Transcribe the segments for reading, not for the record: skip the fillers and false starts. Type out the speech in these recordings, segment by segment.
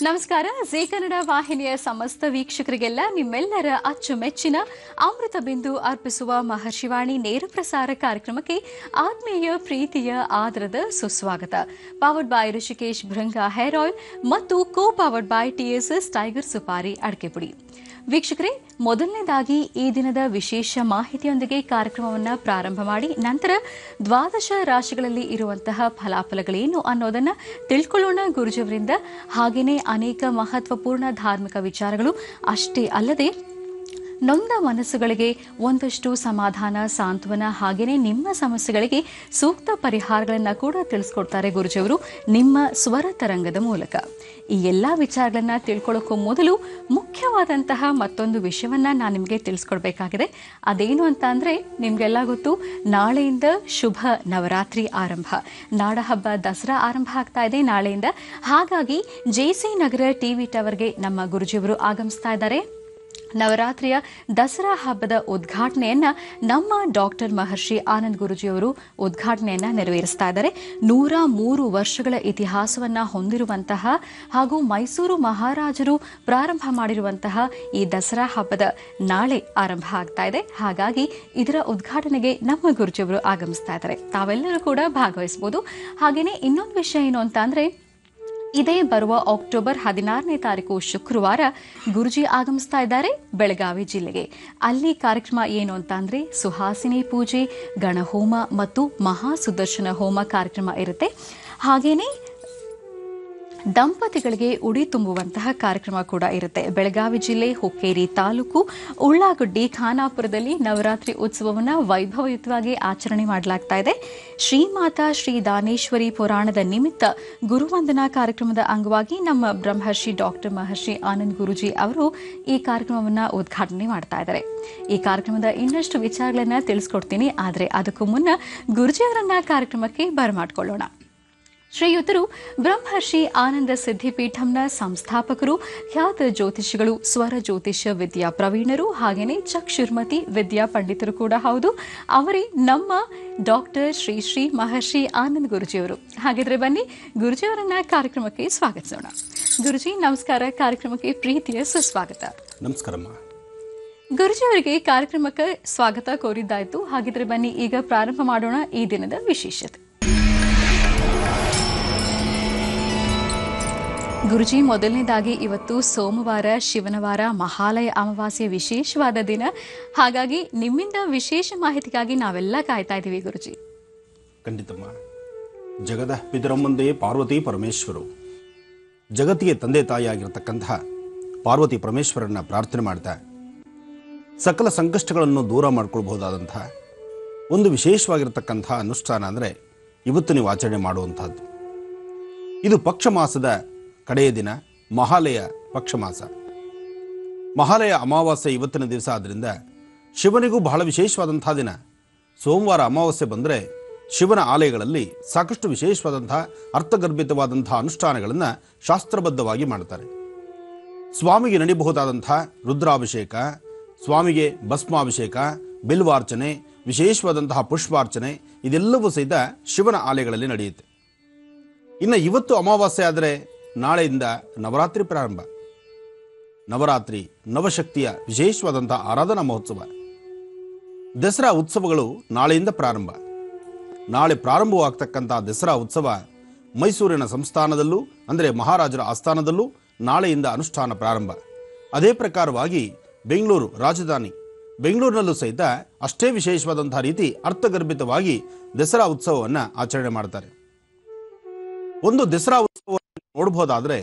ನಮಸ್ಕಾರ. ಜೀ ಕನ್ನಡ ವಾಹಿನಿಯ ಸಮಸ್ತ ವೀಕ್ಷಕರಿಗೆಲ್ಲ ನಿಮ್ಮೆಲ್ಲರ ಅಚ್ಚುಮೆಚ್ಚಿನ ಅಮೃತ ಬಿಂದು ಅರ್ಪಿಸುವ ಮಹರ್ಷಿವಾಣಿ ನೇರ ಪ್ರಸಾರ ಕಾರ್ಯಕ್ರಮಕ್ಕೆ ಆತ್ಮೀಯ ಪ್ರೀತಿಯ ಆದರದ ಸುಸ್ವಾಗತ. Powered by Rishikesh Bhringa hair oil ಮತ್ತು co powered by TSS Tiger Supari ಅಡಿಕೆ ಪುಡಿ. ವೀಕ್ಷಕರೇ, ಮೊದಲನೇದಾಗಿ ಈ ದಿನದ ವಿಶೇಷ ಮಾಹಿತಿಯೊಂದಿಗೆ ಕಾರ್ಯಕ್ರಮವನ್ನು ಪ್ರಾರಂಭ ಮಾಡಿ ನಂತರ ದ್ವಾದಶ ರಾಶಿಗಳಲ್ಲಿ ಇರುವಂತಹ ಫಲಾಫಲಗಳೇನು ಅನ್ನೋದನ್ನು ತಿಳ್ಕೊಳ್ಳೋಣ ಗುರುಜಿಯವರಿಂದ. ಹಾಗೆಯೇ ಅನೇಕ ಮಹತ್ವಪೂರ್ಣ ಧಾರ್ಮಿಕ ವಿಚಾರಗಳು ಅಷ್ಟೇ ಅಲ್ಲದೆ ನೊಂದ ಮನಸ್ಸುಗಳಿಗೆ ಒಂದಷ್ಟು ಸಮಾಧಾನ, ಸಾಂತ್ವನ, ಹಾಗೆಯೇ ನಿಮ್ಮ ಸಮಸ್ಯೆಗಳಿಗೆ ಸೂಕ್ತ ಪರಿಹಾರಗಳನ್ನು ಕೂಡ ತಿಳಿಸ್ಕೊಡ್ತಾರೆ ಗುರುಜಿಯವರು ನಿಮ್ಮ ಸ್ವರ ತರಂಗದ ಮೂಲಕ. ಈ ಎಲ್ಲ ವಿಚಾರಗಳನ್ನ ತಿಳ್ಕೊಳ್ಳೋಕ್ಕೂ ಮೊದಲು ಮುಖ್ಯವಾದಂತಹ ಮತ್ತೊಂದು ವಿಷಯವನ್ನ ನಾನು ನಿಮಗೆ ತಿಳಿಸ್ಕೊಡ್ಬೇಕಾಗಿದೆ. ಅದೇನು ಅಂತ ಅಂದರೆ, ನಿಮಗೆಲ್ಲ ಗೊತ್ತು, ನಾಳೆಯಿಂದ ಶುಭ ನವರಾತ್ರಿ ಆರಂಭ, ನಾಡಹಬ್ಬ ದಸರಾ ಆರಂಭ ಆಗ್ತಾ ಇದೆ ನಾಳೆಯಿಂದ. ಹಾಗಾಗಿ JC ನಗರ TV ಟವರ್ಗೆ ನಮ್ಮ ಗುರುಜಿಯವರು ಆಗಮಿಸ್ತಾ ಇದ್ದಾರೆ. ನವರಾತ್ರಿಯ ದಸರಾ ಹಬ್ಬದ ಉದ್ಘಾಟನೆಯನ್ನ ನಮ್ಮ ಡಾಕ್ಟರ್ ಮಹರ್ಷಿ ಆನಂದ್ ಗುರುಜಿಯವರು ಉದ್ಘಾಟನೆಯನ್ನ ನೆರವೇರಿಸ್ತಾ ಇದ್ದಾರೆ. 103 ವರ್ಷಗಳ ಇತಿಹಾಸವನ್ನ ಹೊಂದಿರುವಂತಹ ಹಾಗೂ ಮೈಸೂರು ಮಹಾರಾಜರು ಪ್ರಾರಂಭ ಮಾಡಿರುವಂತಹ ಈ ದಸರಾ ಹಬ್ಬದ ನಾಳೆ ಆರಂಭ ಆಗ್ತಾ ಇದೆ. ಹಾಗಾಗಿ ಇದರ ಉದ್ಘಾಟನೆಗೆ ನಮ್ಮ ಗುರುಜಿಯವರು ಆಗಮಿಸ್ತಾ ಇದ್ದಾರೆ. ತಾವೆಲ್ಲರೂ ಕೂಡ ಭಾಗವಹಿಸಬಹುದು. ಹಾಗೆಯೇ ಇನ್ನೊಂದು ವಿಷಯ ಏನು ಅಂತ ಅಂದ್ರೆ, ಇದೇ ಬರುವ ಅಕ್ಟೋಬರ್ 16ನೇ ತಾರೀಕು ಶುಕ್ರವಾರ ಗುರುಜಿ ಆಗಮಿಸ್ತಾ ಇದ್ದಾರೆ ಬೆಳಗಾವಿ ಜಿಲ್ಲೆಗೆ. ಅಲ್ಲಿ ಕಾರ್ಯಕ್ರಮ ಏನು ಅಂತ ಅಂದ್ರೆ, ಸುಹಾಸಿನಿ ಪೂಜೆ, ಗಣಹೋಮ ಮತ್ತು ಮಹಾ ಸುದರ್ಶನ ಹೋಮ ಕಾರ್ಯಕ್ರಮ ಇರುತ್ತೆ. ಹಾಗೇನೆ ದಂಪತಿಗಳಿಗೆ ಉಡಿ ತುಂಬುವಂತಹ ಕಾರ್ಯಕ್ರಮ ಕೂಡ ಇರುತ್ತೆ. ಬೆಳಗಾವಿ ಜಿಲ್ಲೆ ಹುಕ್ಕೇರಿ ತಾಲೂಕು ಉಳ್ಳಾಗಡ್ಡಿ ಖಾನಾಪುರದಲ್ಲಿ ನವರಾತ್ರಿ ಉತ್ಸವವನ್ನು ವೈಭವಯುತವಾಗಿ ಆಚರಣೆ ಮಾಡಲಾಗ್ತಾ ಇದೆ. ಶ್ರೀಮಾತಾ ಶ್ರೀ ದಾನೇಶ್ವರಿ ಪುರಾಣದ ನಿಮಿತ್ತ ಗುರುವಂದನಾ ಕಾರ್ಯಕ್ರಮದ ಅಂಗವಾಗಿ ನಮ್ಮ ಬ್ರಹ್ಮರ್ಷಿ ಡಾಕ್ಟರ್ ಮಹರ್ಷಿ ಆನಂದ್ ಗುರುಜಿ ಅವರು ಈ ಕಾರ್ಯಕ್ರಮವನ್ನು ಉದ್ಘಾಟನೆ ಮಾಡ್ತಾ ಇದ್ದಾರೆ. ಈ ಕಾರ್ಯಕ್ರಮದ ಇನ್ನಷ್ಟು ವಿಚಾರಗಳನ್ನ ತಿಳಿಸ್ಕೊಡ್ತೀನಿ. ಆದರೆ ಅದಕ್ಕೂ ಮುನ್ನ ಗುರುಜಿಯವರನ್ನ ಕಾರ್ಯಕ್ರಮಕ್ಕೆ ಬರಮಾಡ್ಕೊಳ್ಳೋಣ. ಶ್ರೀಯುತರು ಬ್ರಹ್ಮರ್ಷಿ ಆನಂದ ಸಿದ್ಧಿಪೀಠಂನ ಸಂಸ್ಥಾಪಕರು, ಖ್ಯಾತ ಜ್ಯೋತಿಷಿಗಳು, ಸ್ವರ ಜ್ಯೋತಿಷ್ಯ ವಿದ್ಯಾ ಪ್ರವೀಣರು, ಹಾಗೆಯೇ ಚಕ್ಷುರ್ಮತಿ ವಿದ್ಯಾ ಪಂಡಿತರು ಕೂಡ ಹೌದು. ಅವರೇ ನಮ್ಮ ಡಾಕ್ಟರ್ ಶ್ರೀ ಶ್ರೀ ಮಹರ್ಷಿ ಆನಂದ್ ಗುರುಜಿಯವರು. ಹಾಗಿದ್ರೆ ಬನ್ನಿ ಗುರುಜಿಯವರನ್ನ ಕಾರ್ಯಕ್ರಮಕ್ಕೆ ಸ್ವಾಗತಿಸೋಣ. ಗುರುಜಿ ನಮಸ್ಕಾರ. ಕಾರ್ಯಕ್ರಮಕ್ಕೆ ಪ್ರೀತಿಯ ಸುಸ್ವಾಗತ. ನಮಸ್ಕಾರಮ್ಮ. ಗುರುಜಿಯವರಿಗೆ ಕಾರ್ಯಕ್ರಮಕ್ಕೆ ಸ್ವಾಗತ ಕೋರಿದ್ದಾಯ್ತು. ಹಾಗಿದ್ರೆ ಬನ್ನಿ ಈಗ ಪ್ರಾರಂಭ ಮಾಡೋಣ ಈ ದಿನದ ವಿಶೇಷತೆ. ಗುರುಜಿ, ಮೊದಲನೇದಾಗಿ ಇವತ್ತು ಸೋಮವಾರ, ಶಿವನವಾರ, ಮಹಾಲಯ ಅಮಾವಾಸ್ಯೆ ವಿಶೇಷವಾದ ದಿನ. ಹಾಗಾಗಿ ನಿಮ್ಮಿಂದ ವಿಶೇಷ ಮಾಹಿತಿಗಾಗಿ ನಾವೆಲ್ಲ ಕಾಯ್ತಾ ಇದ್ದೀವಿ ಗುರುಜಿ. ಖಂಡಿತಮ್ಮ. ಜಗದ ಪಿತರಮ್ಮಂದೇ ಪಾರ್ವತಿ ಪರಮೇಶ್ವರು. ಜಗತ್ತಿಗೆ ತಂದೆ ತಾಯಿಯಾಗಿರತಕ್ಕಂತಹ ಪಾರ್ವತಿ ಪರಮೇಶ್ವರನ್ನ ಪ್ರಾರ್ಥನೆ ಮಾಡ್ತಾ ಸಕಲ ಸಂಕಷ್ಟಗಳನ್ನು ದೂರ ಮಾಡ್ಕೊಳ್ಬಹುದಾದಂತಹ ಒಂದು ವಿಶೇಷವಾಗಿರತಕ್ಕಂತಹ ಅನುಷ್ಠಾನ ಅಂದರೆ ಇವತ್ತು ನೀವು ಆಚರಣೆ ಮಾಡುವಂತಹದ್ದು. ಇದು ಪಕ್ಷ ಮಾಸದ ಕಡೆಯ ದಿನ, ಮಹಾಲಯ ಪಕ್ಷ ಮಾಸ. ಮಹಾಲಯ ಅಮಾವಾಸ್ಯೆ ಇವತ್ತಿನ ದಿವಸ ಆದ್ದರಿಂದ ಶಿವನಿಗೂ ಬಹಳ ವಿಶೇಷವಾದಂತಹ ದಿನ. ಸೋಮವಾರ ಅಮಾವಾಸ್ಯೆ ಬಂದರೆ ಶಿವನ ಆಲಯಗಳಲ್ಲಿ ಸಾಕಷ್ಟು ವಿಶೇಷವಾದಂತಹ ಅರ್ಥಗರ್ಭಿತವಾದಂತಹ ಅನುಷ್ಠಾನಗಳನ್ನು ಶಾಸ್ತ್ರಬದ್ಧವಾಗಿ ಮಾಡ್ತಾರೆ. ಸ್ವಾಮಿಗೆ ನಡಿಬಹುದಾದಂತಹ ರುದ್ರಾಭಿಷೇಕ, ಸ್ವಾಮಿಗೆ ಭಸ್ಮಾಭಿಷೇಕ, ಬಿಲ್ವಾರ್ಚನೆ, ವಿಶೇಷವಾದಂತಹ ಪುಷ್ಪಾರ್ಚನೆ ಇದೆಲ್ಲವೂ ಸಹಿತ ಶಿವನ ಆಲಯಗಳಲ್ಲಿ ನಡೆಯುತ್ತೆ. ಇನ್ನು ಇವತ್ತು ಅಮಾವಾಸ್ಯೆ ಆದರೆ ನಾಳೆಯಿಂದ ನವರಾತ್ರಿ ಪ್ರಾರಂಭ. ನವರಾತ್ರಿ ನವಶಕ್ತಿಯ ವಿಶೇಷವಾದಂತಹ ಆರಾಧನಾ ಮಹೋತ್ಸವ. ದಸರಾ ಉತ್ಸವಗಳು ನಾಳೆಯಿಂದ ಪ್ರಾರಂಭ. ನಾಳೆ ಪ್ರಾರಂಭವಾಗ್ತಕ್ಕಂತಹ ದಸರಾ ಉತ್ಸವ ಮೈಸೂರಿನ ಸಂಸ್ಥಾನದಲ್ಲೂ ಅಂದರೆ ಮಹಾರಾಜರ ಆಸ್ಥಾನದಲ್ಲೂ ನಾಳೆಯಿಂದ ಅನುಷ್ಠಾನ ಪ್ರಾರಂಭ. ಅದೇ ಪ್ರಕಾರವಾಗಿ ಬೆಂಗಳೂರು ರಾಜಧಾನಿ ಬೆಂಗಳೂರಿನಲ್ಲೂ ಸಹಿತ ಅಷ್ಟೇ ವಿಶೇಷವಾದಂತಹ ರೀತಿ ಅರ್ಥಗರ್ಭಿತವಾಗಿ ದಸರಾ ಉತ್ಸವವನ್ನು ಆಚರಣೆ ಮಾಡ್ತಾರೆ. ಒಂದು ದಸರಾ ಉತ್ಸವ ನೋಡಬಹುದಾದ್ರೆ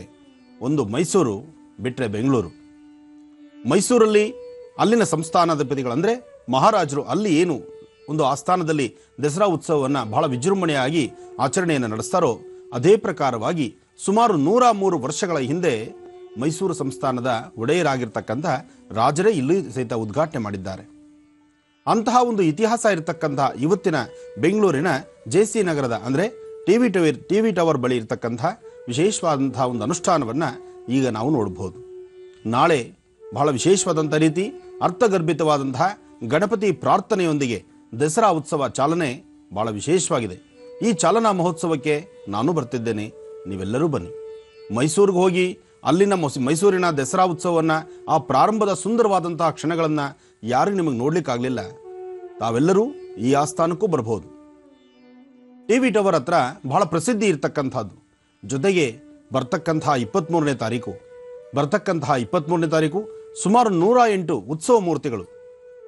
ಒಂದು ಮೈಸೂರು ಬಿಟ್ಟರೆ ಬೆಂಗಳೂರು. ಮೈಸೂರಲ್ಲಿ ಅಲ್ಲಿನ ಸಂಸ್ಥಾನಾಧಿಪತಿಗಳು ಅಂದರೆ ಮಹಾರಾಜರು ಅಲ್ಲಿ ಏನು ಒಂದು ಆಸ್ಥಾನದಲ್ಲಿ ದಸರಾ ಉತ್ಸವವನ್ನು ಬಹಳ ವಿಜೃಂಭಣೆಯಾಗಿ ಆಚರಣೆಯನ್ನು ನಡೆಸ್ತಾರೋ ಅದೇ ಪ್ರಕಾರವಾಗಿ ಸುಮಾರು 103 ವರ್ಷಗಳ ಹಿಂದೆ ಮೈಸೂರು ಸಂಸ್ಥಾನದ ಒಡೆಯರಾಗಿರ್ತಕ್ಕಂಥ ರಾಜರೇ ಇಲ್ಲಿ ಸಹಿತ ಉದ್ಘಾಟನೆ ಮಾಡಿದ್ದಾರೆ. ಅಂತಹ ಒಂದು ಇತಿಹಾಸ ಇರತಕ್ಕಂತಹ ಇವತ್ತಿನ ಬೆಂಗಳೂರಿನ JC ನಗರದ ಅಂದರೆ ಟಿವಿ ಟವರ್ ಬಳಿ ಇರತಕ್ಕಂಥ ವಿಶೇಷವಾದಂತಹ ಒಂದು ಅನುಷ್ಠಾನವನ್ನು ಈಗ ನಾವು ನೋಡಬಹುದು. ನಾಳೆ ಬಹಳ ವಿಶೇಷವಾದಂಥ ರೀತಿ ಅರ್ಥಗರ್ಭಿತವಾದಂತಹ ಗಣಪತಿ ಪ್ರಾರ್ಥನೆಯೊಂದಿಗೆ ದಸರಾ ಉತ್ಸವ ಚಾಲನೆ ಬಹಳ ವಿಶೇಷವಾಗಿದೆ. ಈ ಚಾಲನಾ ಮಹೋತ್ಸವಕ್ಕೆ ನಾನು ಬರ್ತಿದ್ದೇನೆ, ನೀವೆಲ್ಲರೂ ಬನ್ನಿ. ಮೈಸೂರಿಗೆ ಹೋಗಿ ಅಲ್ಲಿನ ಮೈಸೂರಿನ ದಸರಾ ಉತ್ಸವವನ್ನು, ಆ ಪ್ರಾರಂಭದ ಸುಂದರವಾದಂತಹ ಕ್ಷಣಗಳನ್ನು ಯಾರು ನಿಮಗೆ ನೋಡ್ಲಿಕ್ಕಾಗಲಿಲ್ಲ, ತಾವೆಲ್ಲರೂ ಈ ಆಸ್ಥಾನಕ್ಕೂ ಬರಬಹುದು. ಟಿವಿ ಟವರ್ ಹತ್ರ ಬಹಳ ಪ್ರಸಿದ್ಧಿ ಇರ್ತಕ್ಕಂಥದ್ದು. ಜೊತೆಗೆ ಬರ್ತಕ್ಕಂತಹ 23ನೇ ತಾರೀಕು ಸುಮಾರು 108 ಉತ್ಸವ ಮೂರ್ತಿಗಳು.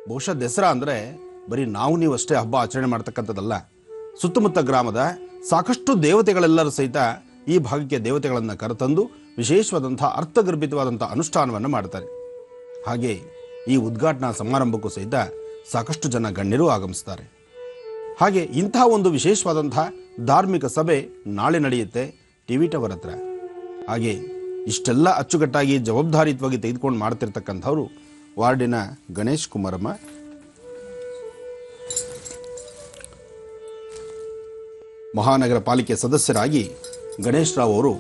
ಬಹುಶಃ ದಸರಾ ಅಂದರೆ ಬರೀ ನೀವು ಅಷ್ಟೇ ಹಬ್ಬ ಆಚರಣೆ ಮಾಡ್ತಕ್ಕಂಥದ್ದಲ್ಲ. ಸುತ್ತಮುತ್ತ ಗ್ರಾಮದ ಸಾಕಷ್ಟು ದೇವತೆಗಳೆಲ್ಲರೂ ಸಹಿತ ಈ ಭಾಗಕ್ಕೆ ದೇವತೆಗಳನ್ನು ಕರೆತಂದು ವಿಶೇಷವಾದಂಥ ಅರ್ಥಗರ್ಭಿತವಾದಂಥ ಅನುಷ್ಠಾನವನ್ನು ಮಾಡ್ತಾರೆ. ಹಾಗೆ ಈ ಉದ್ಘಾಟನಾ ಸಮಾರಂಭಕ್ಕೂ ಸಹಿತ ಸಾಕಷ್ಟು ಜನ ಗಣ್ಯರು ಆಗಮಿಸ್ತಾರೆ. ಹಾಗೆ ಇಂತಹ ಒಂದು ವಿಶೇಷವಾದಂಥ ಧಾರ್ಮಿಕ ಸಭೆ ನಾಳೆ ನಡೆಯುತ್ತೆ ಟಿವಿ ಟವರ್ ಹತ್ರ. ಹಾಗೆ ಇಷ್ಟೆಲ್ಲ ಅಚ್ಚುಕಟ್ಟಾಗಿ ಜವಾಬ್ದಾರಿಯುತವಾಗಿ ತೆಗೆದುಕೊಂಡು ಮಾಡ್ತಿರ್ತಕ್ಕಂಥವ್ರು ವಾರ್ಡಿನ ಗಣೇಶ್ ಕುಮಾರಮ್ಮ, ಮಹಾನಗರ ಪಾಲಿಕೆ ಸದಸ್ಯರಾಗಿ ಗಣೇಶ್ ರಾವ್ ಅವರು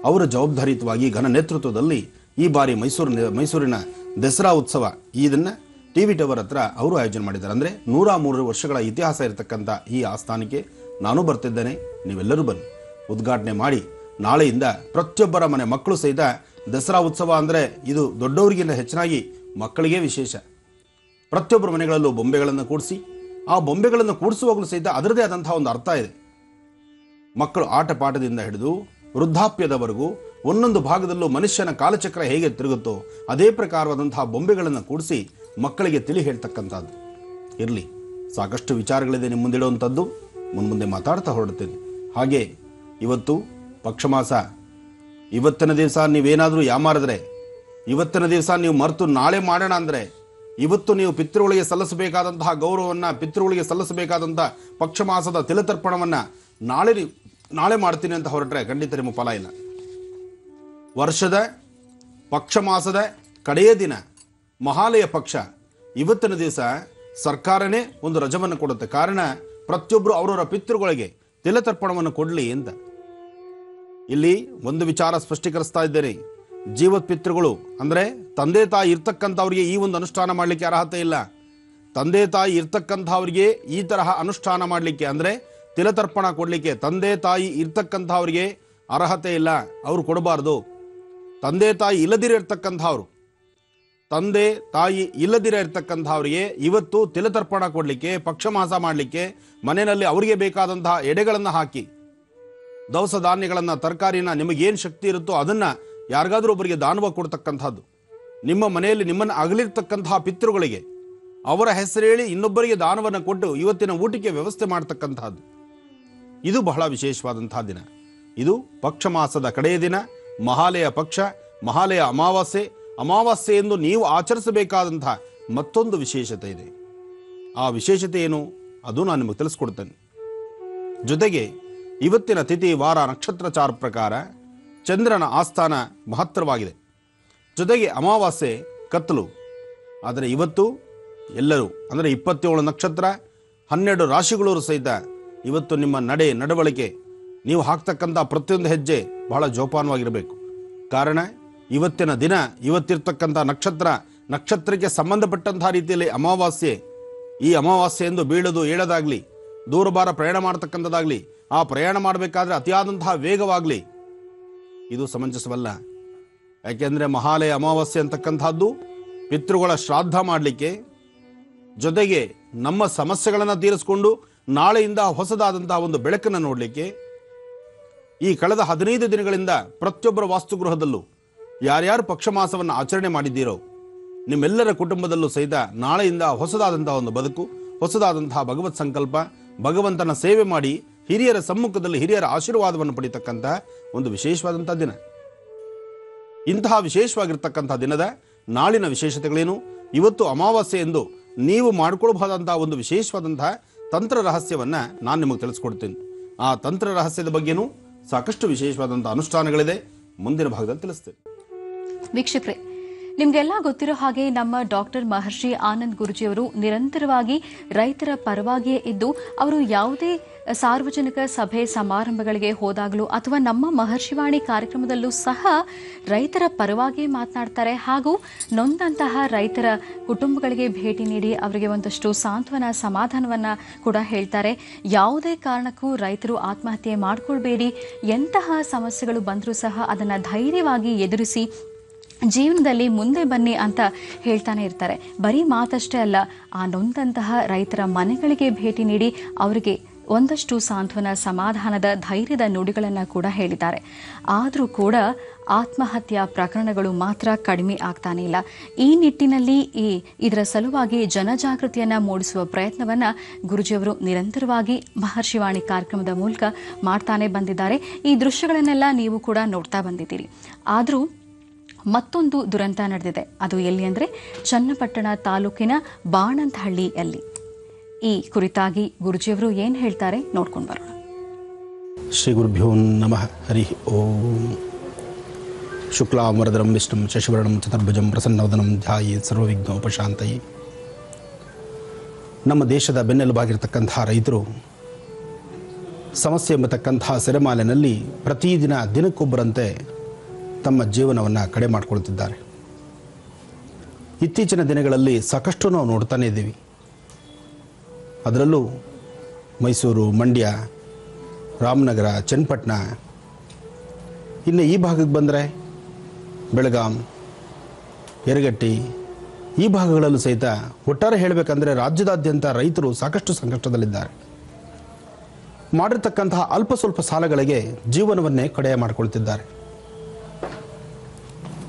ಅವರ ಜವಾಬ್ದಾರಿಯುತವಾಗಿ ಘನ ನೇತೃತ್ವದಲ್ಲಿ ಈ ಬಾರಿ ಮೈಸೂರಿನ ದಸರಾ ಉತ್ಸವ ಇದನ್ನು ಟಿವಿ ಟವರ್ ಹತ್ರ ಅವರು ಆಯೋಜನೆ ಮಾಡಿದ್ದಾರೆ. ಅಂದರೆ 103 ವರ್ಷಗಳ ಇತಿಹಾಸ ಇರತಕ್ಕಂಥ ಈ ಆಸ್ಥಾನಕ್ಕೆ ನಾನು ಬರ್ತಿದ್ದೇನೆ, ನೀವೆಲ್ಲರೂ ಬನ್ನಿ, ಉದ್ಘಾಟನೆ ಮಾಡಿ ನಾಳೆಯಿಂದ ಪ್ರತಿಯೊಬ್ಬರ ಮನೆ ಮಕ್ಕಳು ಸಹಿತ ದಸರಾ ಉತ್ಸವ ಅಂದರೆ ಇದು ದೊಡ್ಡವರಿಗಿಂತ ಹೆಚ್ಚಿನಾಗಿ ಮಕ್ಕಳಿಗೆ ವಿಶೇಷ. ಪ್ರತಿಯೊಬ್ಬರ ಮನೆಗಳಲ್ಲೂ ಬೊಂಬೆಗಳನ್ನು ಕೂಡಿಸಿ, ಆ ಬೊಂಬೆಗಳನ್ನು ಕೂಡಿಸುವಾಗಲೂ ಸಹಿತ ಅದರದೇ ಆದಂತಹ ಒಂದು ಅರ್ಥ ಇದೆ. ಮಕ್ಕಳು ಆಟ ಪಾಠದಿಂದ ಹಿಡಿದು ವೃದ್ಧಾಪ್ಯದವರೆಗೂ ಒಂದೊಂದು ಭಾಗದಲ್ಲೂ ಮನುಷ್ಯನ ಕಾಲಚಕ್ರ ಹೇಗೆ ತಿರುಗುತ್ತೋ ಅದೇ ಪ್ರಕಾರವಾದಂತಹ ಬೊಂಬೆಗಳನ್ನು ಕೂಡಿಸಿ ಮಕ್ಕಳಿಗೆ ತಿಳಿ ಹೇಳ್ತಕ್ಕಂಥದ್ದು. ಇರಲಿ, ಸಾಕಷ್ಟು ವಿಚಾರಗಳಿದೆ ನಿಮ್ಮ ಮುಂದಿಡುವಂಥದ್ದು, ಮುಂದೆ ಮಾತಾಡ್ತಾ ಹೊರಡ್ತೀನಿ. ಹಾಗೆ ಇವತ್ತು ಪಕ್ಷಮಾಸ, ಇವತ್ತಿನ ದಿವಸ ನೀವೇನಾದರೂ ಯಾಮಾರಿದ್ರೆ, ಇವತ್ತಿನ ದಿವಸ ನೀವು ಮರೆತು ನಾಳೆ ಮಾಡೋಣ ಅಂದರೆ, ಇವತ್ತು ನೀವು ಪಿತೃಗಳಿಗೆ ಸಲ್ಲಿಸಬೇಕಾದಂತಹ ಗೌರವವನ್ನು, ಪಿತೃಗಳಿಗೆ ಸಲ್ಲಿಸಬೇಕಾದಂತಹ ಪಕ್ಷಮಾಸದ ತಿಲತರ್ಪಣವನ್ನು ನಾಳೆ ಮಾಡ್ತೀನಿ ಅಂತ ಹೊರಟ್ರೆ ಖಂಡಿತ ನಿಮ್ಮ ಫಲ ಇಲ್ಲ. ವರ್ಷದ ಪಕ್ಷಮಾಸದ ಕಡೆಯ ದಿನ ಮಹಾಲಯ ಪಕ್ಷ, ಇವತ್ತಿನ ದಿವಸ ಸರ್ಕಾರನೇ ಒಂದು ರಜವನ್ನು ಕೊಡುತ್ತೆ. ಕಾರಣ ಪ್ರತಿಯೊಬ್ಬರು ಅವರವರ ಪಿತೃಗಳಿಗೆ ತಿಲತರ್ಪಣವನ್ನು ಕೊಡಲಿ ಅಂತ. ಇಲ್ಲಿ ಒಂದು ವಿಚಾರ ಸ್ಪಷ್ಟೀಕರಿಸ್ತಾ ಇದ್ದೇನೆ. ಜೀವತ್ ಪಿತೃಗಳು ಅಂದರೆ ತಂದೆ ತಾಯಿ ಇರ್ತಕ್ಕಂಥವ್ರಿಗೆ ಈ ಒಂದು ಅನುಷ್ಠಾನ ಮಾಡಲಿಕ್ಕೆ ಅರ್ಹತೆ ಇಲ್ಲ. ತಂದೆ ತಾಯಿ ಇರ್ತಕ್ಕಂಥವ್ರಿಗೆ ಈ ತರಹ ಅನುಷ್ಠಾನ ಮಾಡಲಿಕ್ಕೆ ಅಂದರೆ ತಿಲತರ್ಪಣ ಕೊಡಲಿಕ್ಕೆ ತಂದೆ ತಾಯಿ ಇರ್ತಕ್ಕಂಥವ್ರಿಗೆ ಅರ್ಹತೆ ಇಲ್ಲ, ಅವರು ಕೊಡಬಾರ್ದು. ತಂದೆ ತಾಯಿ ಇಲ್ಲದಿರ ಇರ್ತಕ್ಕಂಥವ್ರಿಗೆ ಇವತ್ತು ತಿಲತರ್ಪಣ ಕೊಡಲಿಕ್ಕೆ, ಪಕ್ಷಮಾಸ ಮಾಡಲಿಕ್ಕೆ ಮನೆಯಲ್ಲಿ ಅವರಿಗೆ ಬೇಕಾದಂತಹ ಎಡೆಗಳನ್ನು ಹಾಕಿ, ದವಸ ಧಾನ್ಯಗಳನ್ನು, ತರಕಾರಿನ, ನಿಮಗೇನು ಶಕ್ತಿ ಇರುತ್ತೋ ಅದನ್ನು ಯಾರಿಗಾದ್ರೂ ಒಬ್ಬರಿಗೆ ದಾನವ ಕೊಡ್ತಕ್ಕಂಥದ್ದು. ನಿಮ್ಮ ಮನೆಯಲ್ಲಿ ನಿಮ್ಮನ್ನು ಅಗಲಿರ್ತಕ್ಕಂತಹ ಪಿತೃಗಳಿಗೆ ಅವರ ಹೆಸರು ಹೇಳಿ ಇನ್ನೊಬ್ಬರಿಗೆ ದಾನವನ್ನು ಕೊಟ್ಟು ಇವತ್ತಿನ ಊಟಕ್ಕೆ ವ್ಯವಸ್ಥೆ ಮಾಡ್ತಕ್ಕಂಥದ್ದು. ಇದು ಬಹಳ ವಿಶೇಷವಾದಂತಹ ದಿನ. ಇದು ಪಕ್ಷಮಾಸದ ಕಡೆಯ ದಿನ, ಮಹಾಲಯ ಪಕ್ಷ, ಮಹಾಲಯ ಅಮಾವಾಸ್ಯೆ ಎಂದು ನೀವು ಆಚರಿಸಬೇಕಾದಂತಹ ಮತ್ತೊಂದು ವಿಶೇಷತೆ ಇದೆ. ಆ ವಿಶೇಷತೆ ಏನು ಅದು ನಾನು ನಿಮಗೆ ತಿಳಿಸ್ಕೊಡ್ತೇನೆ. ಜೊತೆಗೆ ಇವತ್ತಿನ ತಿಥಿ, ವಾರ, ನಕ್ಷತ್ರಚಾರ ಪ್ರಕಾರ ಚಂದ್ರನ ಆಸ್ಥಾನ ಮಹತ್ತರವಾಗಿದೆ. ಜೊತೆಗೆ ಅಮಾವಾಸ್ಯೆ ಕತ್ತಲು. ಆದರೆ ಇವತ್ತು ಎಲ್ಲರೂ ಅಂದರೆ 27 ನಕ್ಷತ್ರ, 12 ರಾಶಿಗಳವರು ಸಹಿತ ಇವತ್ತು ನಿಮ್ಮ ನಡವಳಿಕೆ, ನೀವು ಹಾಕ್ತಕ್ಕಂಥ ಪ್ರತಿಯೊಂದು ಹೆಜ್ಜೆ ಬಹಳ ಜೋಪಾನವಾಗಿರಬೇಕು. ಕಾರಣ ಇವತ್ತಿನ ದಿನ, ಇವತ್ತಿರ್ತಕ್ಕಂಥ ನಕ್ಷತ್ರಕ್ಕೆ ಸಂಬಂಧಪಟ್ಟಂತಹ ರೀತಿಯಲ್ಲಿ ಅಮಾವಾಸ್ಯೆ, ಈ ಅಮಾವಾಸ್ಯೆಯೆಂದು ಬೀಳೋದು ಏಳೋದಾಗಲಿ, ದೂರಭಾರ ಪ್ರಯಾಣ ಮಾಡ್ತಕ್ಕಂಥದ್ದಾಗಲಿ, ಆ ಪ್ರಯಾಣ ಮಾಡಬೇಕಾದ್ರೆ ಅತಿಯಾದಂತಹ ವೇಗವಾಗಲಿ, ಇದು ಸಮಂಜಸವಲ್ಲ. ಯಾಕೆಂದರೆ ಮಹಾಲಯ ಅಮಾವಾಸ್ಯೆ ಅಂತಕ್ಕಂಥದ್ದು ಪಿತೃಗಳ ಶ್ರಾದ್ದ ಮಾಡಲಿಕ್ಕೆ, ಜೊತೆಗೆ ನಮ್ಮ ಸಮಸ್ಯೆಗಳನ್ನು ತೀರಿಸಿಕೊಂಡು ನಾಳೆಯಿಂದ ಹೊಸದಾದಂತಹ ಒಂದು ಬೆಳಕನ್ನು ನೋಡಲಿಕ್ಕೆ. ಈ ಕಳೆದ 15 ದಿನಗಳಿಂದ ಪ್ರತಿಯೊಬ್ಬರ ವಾಸ್ತುಗೃಹದಲ್ಲೂ ಯಾರ್ಯಾರು ಪಕ್ಷಮಾಸವನ್ನು ಆಚರಣೆ ಮಾಡಿದ್ದೀರೋ ನಿಮ್ಮೆಲ್ಲರ ಕುಟುಂಬದಲ್ಲೂ ಸಹಿತ ನಾಳೆಯಿಂದ ಹೊಸದಾದಂತಹ ಒಂದು ಬದುಕು, ಹೊಸದಾದಂತಹ ಭಗವತ್ ಸಂಕಲ್ಪ, ಭಗವಂತನ ಸೇವೆ ಮಾಡಿ ಹಿರಿಯರ ಸಮ್ಮುಖದಲ್ಲಿ ಹಿರಿಯರ ಆಶೀರ್ವಾದವನ್ನು ಪಡಿತಕ್ಕಂಥ ಒಂದು ವಿಶೇಷವಾದಂಥ ದಿನ. ಇಂತಹ ವಿಶೇಷವಾಗಿರ್ತಕ್ಕಂಥ ದಿನದ ನಾಳಿನ ವಿಶೇಷತೆಗಳೇನು, ಇವತ್ತು ಅಮಾವಾಸ್ಯೆ ಎಂದು ನೀವು ಮಾಡಿಕೊಳ್ಬಹುದಾದಂತಹ ಒಂದು ವಿಶೇಷವಾದಂತಹ ತಂತ್ರ ರಹಸ್ಯವನ್ನು ನಾನು ನಿಮಗೆ ತಿಳಿಸ್ಕೊಡ್ತೀನಿ. ಆ ತಂತ್ರ ರಹಸ್ಯದ ಬಗ್ಗೆನೂ ಸಾಕಷ್ಟು ವಿಶೇಷವಾದಂತಹ ಅನುಷ್ಠಾನಗಳಿದೆ, ಮುಂದಿನ ಭಾಗದಲ್ಲಿ ತಿಳಿಸ್ತೇನೆ. ವೀಕ್ಷಕರೇ, ನಿಮಗೆಲ್ಲ ಗೊತ್ತಿರೋ ಹಾಗೆ ನಮ್ಮ ಡಾಕ್ಟರ್ ಮಹರ್ಷಿ ಆನಂದ್ ಗುರೂಜಿಯವರು ನಿರಂತರವಾಗಿ ರೈತರ ಪರವಾಗಿಯೇ ಇದ್ದು ಅವರು ಯಾವುದೇ ಸಾರ್ವಜನಿಕ ಸಭೆ ಸಮಾರಂಭಗಳಿಗೆ ಹೋದಾಗಲೂ ಅಥವಾ ನಮ್ಮ ಮಹರ್ಷಿವಾಣಿ ಕಾರ್ಯಕ್ರಮದಲ್ಲೂ ಸಹ ರೈತರ ಪರವಾಗಿಯೇ ಮಾತನಾಡ್ತಾರೆ. ಹಾಗೂ ನೊಂದಂತಹ ರೈತರ ಕುಟುಂಬಗಳಿಗೆ ಭೇಟಿ ನೀಡಿ ಅವರಿಗೆ ಒಂದಷ್ಟು ಸಾಂತ್ವನ ಸಮಾಧಾನವನ್ನು ಕೂಡ ಹೇಳ್ತಾರೆ. ಯಾವುದೇ ಕಾರಣಕ್ಕೂ ರೈತರು ಆತ್ಮಹತ್ಯೆ ಮಾಡಿಕೊಳ್ಬೇಡಿ, ಎಂತಹ ಸಮಸ್ಯೆಗಳು ಬಂದರೂ ಸಹ ಅದನ್ನು ಧೈರ್ಯವಾಗಿ ಎದುರಿಸಿ ಜೀವನದಲ್ಲಿ ಮುಂದೆ ಬನ್ನಿ ಅಂತ ಹೇಳ್ತಾನೆ ಇರ್ತಾರೆ. ಬರೀ ಮಾತಷ್ಟೇ ಅಲ್ಲ, ಆ ನೊಂದಂತಹ ರೈತರ ಮನೆಗಳಿಗೆ ಭೇಟಿ ನೀಡಿ ಅವರಿಗೆ ಒಂದಷ್ಟು ಸಾಂತ್ವನ ಸಮಾಧಾನದ ಧೈರ್ಯದ ನುಡಿಗಳನ್ನು ಕೂಡ ಹೇಳಿದ್ದಾರೆ. ಆದರೂ ಕೂಡ ಆತ್ಮಹತ್ಯಾ ಪ್ರಕರಣಗಳು ಮಾತ್ರ ಕಡಿಮೆ ಆಗ್ತಾನೆ ಇಲ್ಲ. ಈ ನಿಟ್ಟಿನಲ್ಲಿ ಇದರ ಸಲುವಾಗಿ ಜನಜಾಗೃತಿಯನ್ನು ಮೂಡಿಸುವ ಪ್ರಯತ್ನವನ್ನು ಗುರೂಜಿಯವರು ನಿರಂತರವಾಗಿ ಮಹರ್ಷಿವಾಣಿ ಕಾರ್ಯಕ್ರಮದ ಮೂಲಕ ಮಾಡ್ತಾನೆ ಬಂದಿದ್ದಾರೆ. ಈ ದೃಶ್ಯಗಳನ್ನೆಲ್ಲ ನೀವು ಕೂಡ ನೋಡ್ತಾ ಬಂದಿದ್ದೀರಿ. ಆದರೂ ಮತ್ತೊಂದು ದುರಂತ ನಡೆದಿದೆ. ಅದು ಎಲ್ಲಿ ಅಂದರೆ ಚನ್ನಪಟ್ಟಣ ತಾಲೂಕಿನ ಬಾಣಂತಹಳ್ಳಿಯಲ್ಲಿ. ಈ ಕುರಿತಾಗಿ ಗುರೂಜಿಯವರು ಏನು ಹೇಳ್ತಾರೆ ನೋಡ್ಕೊಂಡು ಬರೋಣ. ಶ್ರೀ ಗುರುಭ್ಯೋ ನಮಃ. ಹರಿ ಓಂ. ಶುಕ್ಲಾಂ ವರದರಂ ವಿಷ್ಣುಂ ಶಶಿವರ್ಣಂ ಚತುರ್ಭುಜಂ ಪ್ರಸನ್ನವದನಂ ಧ್ಯಾಯೇತ್ ಸರ್ವವಿಘ್ನೋಪಶಾಂತಯೇ. ನಮ್ಮ ದೇಶದ ಬೆನ್ನೆಲುಬಾಗಿರ್ತಕ್ಕಂತಹ ರೈತರು ಸಮಸ್ಯೆ ಎಂಬತಕ್ಕಂತಹ ಸೆರೆಮಾಲಿನಲ್ಲಿ ಪ್ರತಿದಿನ ದಿನಕ್ಕೊಬ್ಬರಂತೆ ತಮ್ಮ ಜೀವನವನ್ನು ಕಡೆ ಮಾಡಿಕೊಳ್ತಿದ್ದಾರೆ. ಇತ್ತೀಚಿನ ದಿನಗಳಲ್ಲಿ ಸಾಕಷ್ಟು ನಾವು ನೋಡ್ತಾನೆ ಇದ್ದೀವಿ. ಅದರಲ್ಲೂ ಮೈಸೂರು, ಮಂಡ್ಯ, ರಾಮನಗರ, ಚನ್ನಪಟ್ಟಣ, ಇನ್ನು ಈ ಭಾಗಕ್ಕೆ ಬಂದರೆ ಬೆಳಗಾಂ, ಯರಗಟ್ಟಿ, ಈ ಭಾಗಗಳಲ್ಲೂ ಸಹಿತ ಒಟ್ಟಾರೆ ಹೇಳಬೇಕಂದ್ರೆ ರಾಜ್ಯದಾದ್ಯಂತ ರೈತರು ಸಾಕಷ್ಟು ಸಂಕಷ್ಟದಲ್ಲಿದ್ದಾರೆ. ಮಾಡಿರ್ತಕ್ಕಂತಹ ಅಲ್ಪ ಸ್ವಲ್ಪ ಸಾಲಗಳಿಗೆ ಜೀವನವನ್ನೇ ಕಡೆಯ ಮಾಡಿಕೊಳ್ತಿದ್ದಾರೆ.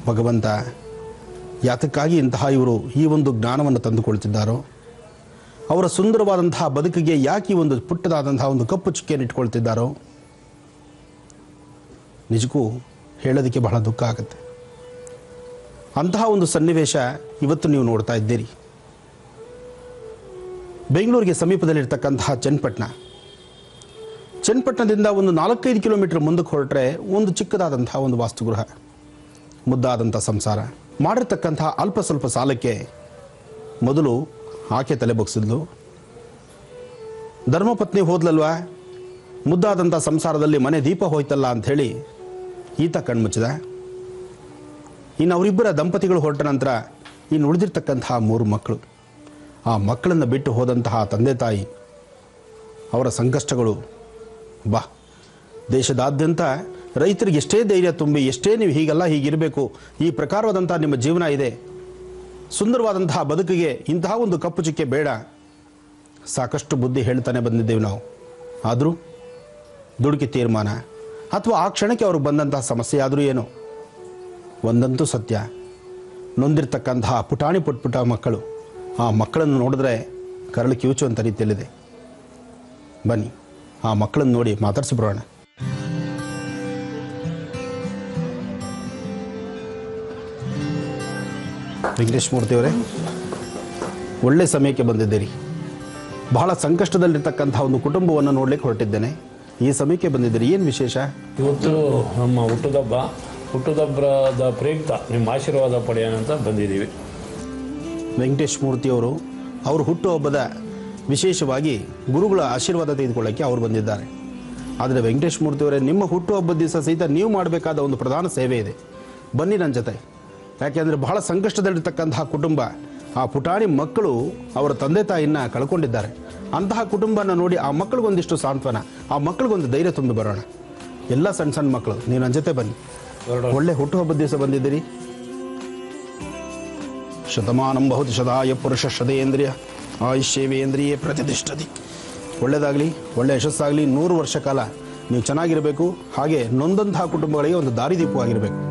ಭಗವಂತ ಯಾತಕ್ಕಾಗಿ ಇಂತಹ ಇವರು ಈ ಒಂದು ಜ್ಞಾನವನ್ನು ತಂದುಕೊಳ್ತಿದ್ದಾರೋ, ಅವರ ಸುಂದರವಾದಂತಹ ಬದುಕಿಗೆ ಯಾಕೆ ಈ ಒಂದು ಪುಟ್ಟದಾದಂತಹ ಒಂದು ಕಪ್ಪು ಚುಕ್ಕಿಯನ್ನು ಇಟ್ಕೊಳ್ತಿದ್ದಾರೋ ನಿಜಕ್ಕೂ ಹೇಳೋದಕ್ಕೆ ಬಹಳ ದುಃಖ ಆಗುತ್ತೆ. ಅಂತಹ ಒಂದು ಸನ್ನಿವೇಶ ಇವತ್ತು ನೀವು ನೋಡ್ತಾ ಇದ್ದೀರಿ. ಬೆಂಗಳೂರಿಗೆ ಸಮೀಪದಲ್ಲಿರ್ತಕ್ಕಂತಹ ಚನ್ನಪಟ್ಟಣದಿಂದ ಒಂದು 4-5 ಕಿಲೋಮೀಟರ್ ಮುಂದಕ್ಕೆ ಹೊರಟ್ರೆ ಒಂದು ಚಿಕ್ಕದಾದಂತಹ ಒಂದು ವಾಸ್ತುಗೃಹ, ಮುದ್ದಾದಂಥ ಸಂಸಾರ. ಮಾಡಿರ್ತಕ್ಕಂತಹ ಅಲ್ಪ ಸ್ವಲ್ಪ ಸಾಲಕ್ಕೆ ಮೊದಲು ಆಕೆ ತಲೆ ಬಗ್ಸಿದ್ಲು. ಧರ್ಮಪತ್ನಿ ಹೋದ್ಲಲ್ವಾ, ಮುದ್ದಾದಂಥ ಸಂಸಾರದಲ್ಲಿ ಮನೆ ದೀಪ ಹೋಯ್ತಲ್ಲ ಅಂಥೇಳಿ ಈತ ಕಣ್ಮುಚ್ಚಿದ. ಇನ್ನು ಅವರಿಬ್ಬರ ದಂಪತಿಗಳು ಹೊರಟ ನಂತರ ಇನ್ನು ಉಳಿದಿರ್ತಕ್ಕಂತಹ 3 ಮಕ್ಕಳು. ಆ ಮಕ್ಕಳನ್ನು ಬಿಟ್ಟು ಹೋದಂತಹ ತಂದೆ ತಾಯಿ ಅವರ ಸಂಕಷ್ಟಗಳು ದೇಶದಾದ್ಯಂತ ರೈತರಿಗೆ ಎಷ್ಟೇ ಧೈರ್ಯ ತುಂಬಿ, ಎಷ್ಟೇ ನೀವು ಹೀಗಲ್ಲ ಹೀಗಿರಬೇಕು, ಈ ಪ್ರಕಾರವಾದಂಥ ನಿಮ್ಮ ಜೀವನ ಇದೆ, ಸುಂದರವಾದಂತಹ ಬದುಕಿಗೆ ಇಂತಹ ಒಂದು ಕಪ್ಪು ಚುಕ್ಕೆ ಬೇಡ, ಸಾಕಷ್ಟು ಬುದ್ಧಿ ಹೇಳ್ತಾನೆ ಬಂದಿದ್ದೇವೆ ನಾವು. ಆದರೂ ದುಡುಕಿ ತೀರ್ಮಾನ ಅಥವಾ ಆ ಕ್ಷಣಕ್ಕೆ ಅವ್ರಿಗೆ ಬಂದಂತಹ ಸಮಸ್ಯೆ ಆದರೂ ಏನೋ ಒಂದಂತೂ ಸತ್ಯ, ನೊಂದಿರ್ತಕ್ಕಂತಹ ಪುಟಾಣಿ ಪುಟ್ಟ ಮಕ್ಕಳು, ಆ ಮಕ್ಕಳನ್ನು ನೋಡಿದ್ರೆ ಕರಳು ಕಿವುಚುವಂಥ ರೀತಿಯಲ್ಲಿದೆ. ಬನ್ನಿ ಆ ಮಕ್ಕಳನ್ನು ನೋಡಿ ಮಾತಾಡಿಸಿಬಿಡೋಣ. ವೆಂಕಟೇಶ್ ಮೂರ್ತಿಯವರೇ, ಒಳ್ಳೆ ಸಮಯಕ್ಕೆ ಬಂದಿದ್ದೀರಿ. ಬಹಳ ಸಂಕಷ್ಟದಲ್ಲಿರ್ತಕ್ಕಂಥ ಒಂದು ಕುಟುಂಬವನ್ನು ನೋಡ್ಲಿಕ್ಕೆ ಹೊರಟಿದ್ದೇನೆ. ಈ ಸಮಯಕ್ಕೆ ಬಂದಿದ್ದೀರಿ, ಏನು ವಿಶೇಷ? ಇವತ್ತು ನಮ್ಮ ಹುಟ್ಟುಹಬ್ಬದ ಪ್ರಯುಕ್ತ ನಿಮ್ಮ ಆಶೀರ್ವಾದ ಪಡೆಯೋಣ ಅಂತ ಬಂದಿದ್ದೀವಿ. ವೆಂಕಟೇಶ್ ಮೂರ್ತಿಯವರು ಅವರು ಹುಟ್ಟುಹಬ್ಬದ ವಿಶೇಷವಾಗಿ ಗುರುಗಳ ಆಶೀರ್ವಾದ ತೆಗೆದುಕೊಳ್ಳೋಕ್ಕೆ ಅವರು ಬಂದಿದ್ದಾರೆ. ಆದರೆ ವೆಂಕಟೇಶ್ ಮೂರ್ತಿಯವರೇ, ನಿಮ್ಮ ಹುಟ್ಟುಹಬ್ಬದ ದಿವಸ ಸಹಿತ ನೀವು ಮಾಡಬೇಕಾದ ಒಂದು ಪ್ರಧಾನ ಸೇವೆ ಇದೆ. ಬನ್ನಿ ನನ್ನ ಜೊತೆ. ಯಾಕೆಂದರೆ ಬಹಳ ಸಂಕಷ್ಟದಲ್ಲಿರ್ತಕ್ಕಂತಹ ಕುಟುಂಬ, ಆ ಪುಟಾಣಿ ಮಕ್ಕಳು ಅವರ ತಂದೆ ತಾಯಿನ ಕಳ್ಕೊಂಡಿದ್ದಾರೆ. ಅಂತಹ ಕುಟುಂಬನ ನೋಡಿ ಆ ಮಕ್ಕಳಿಗೊಂದಿಷ್ಟು ಸಾಂತ್ವನ, ಆ ಮಕ್ಕಳಿಗೊಂದು ಧೈರ್ಯ ತುಂಬಿ ಬರೋಣ. ಎಲ್ಲ ಸಣ್ಣ ಸಣ್ಣ ಮಕ್ಕಳು, ನೀವು ನನ್ನ ಜೊತೆ ಬನ್ನಿ. ಒಳ್ಳೆ ಹುಟ್ಟುಹಬ್ಬದ ದಿವಸ ಬಂದಿದ್ದೀರಿ. ಶತಮಾನಂ ಬಹುತಿ ಶತಾಯ ಪುರುಷ ಶತೇಂದ್ರಿಯ ಆಯುಷ್ಯೇವೇಂದ್ರಿಯೇ ಪ್ರತಿಷ್ಠತಿ. ಒಳ್ಳೆಯದಾಗಲಿ, ಒಳ್ಳೆ ಯಶಸ್ಸಾಗಲಿ. 100 ವರ್ಷ ಕಾಲ ನೀವು ಚೆನ್ನಾಗಿರಬೇಕು. ಹಾಗೆ ನೊಂದಂತಹ ಕುಟುಂಬಗಳಿಗೆ ಒಂದು ದಾರಿದೀಪವಾಗಿರಬೇಕು.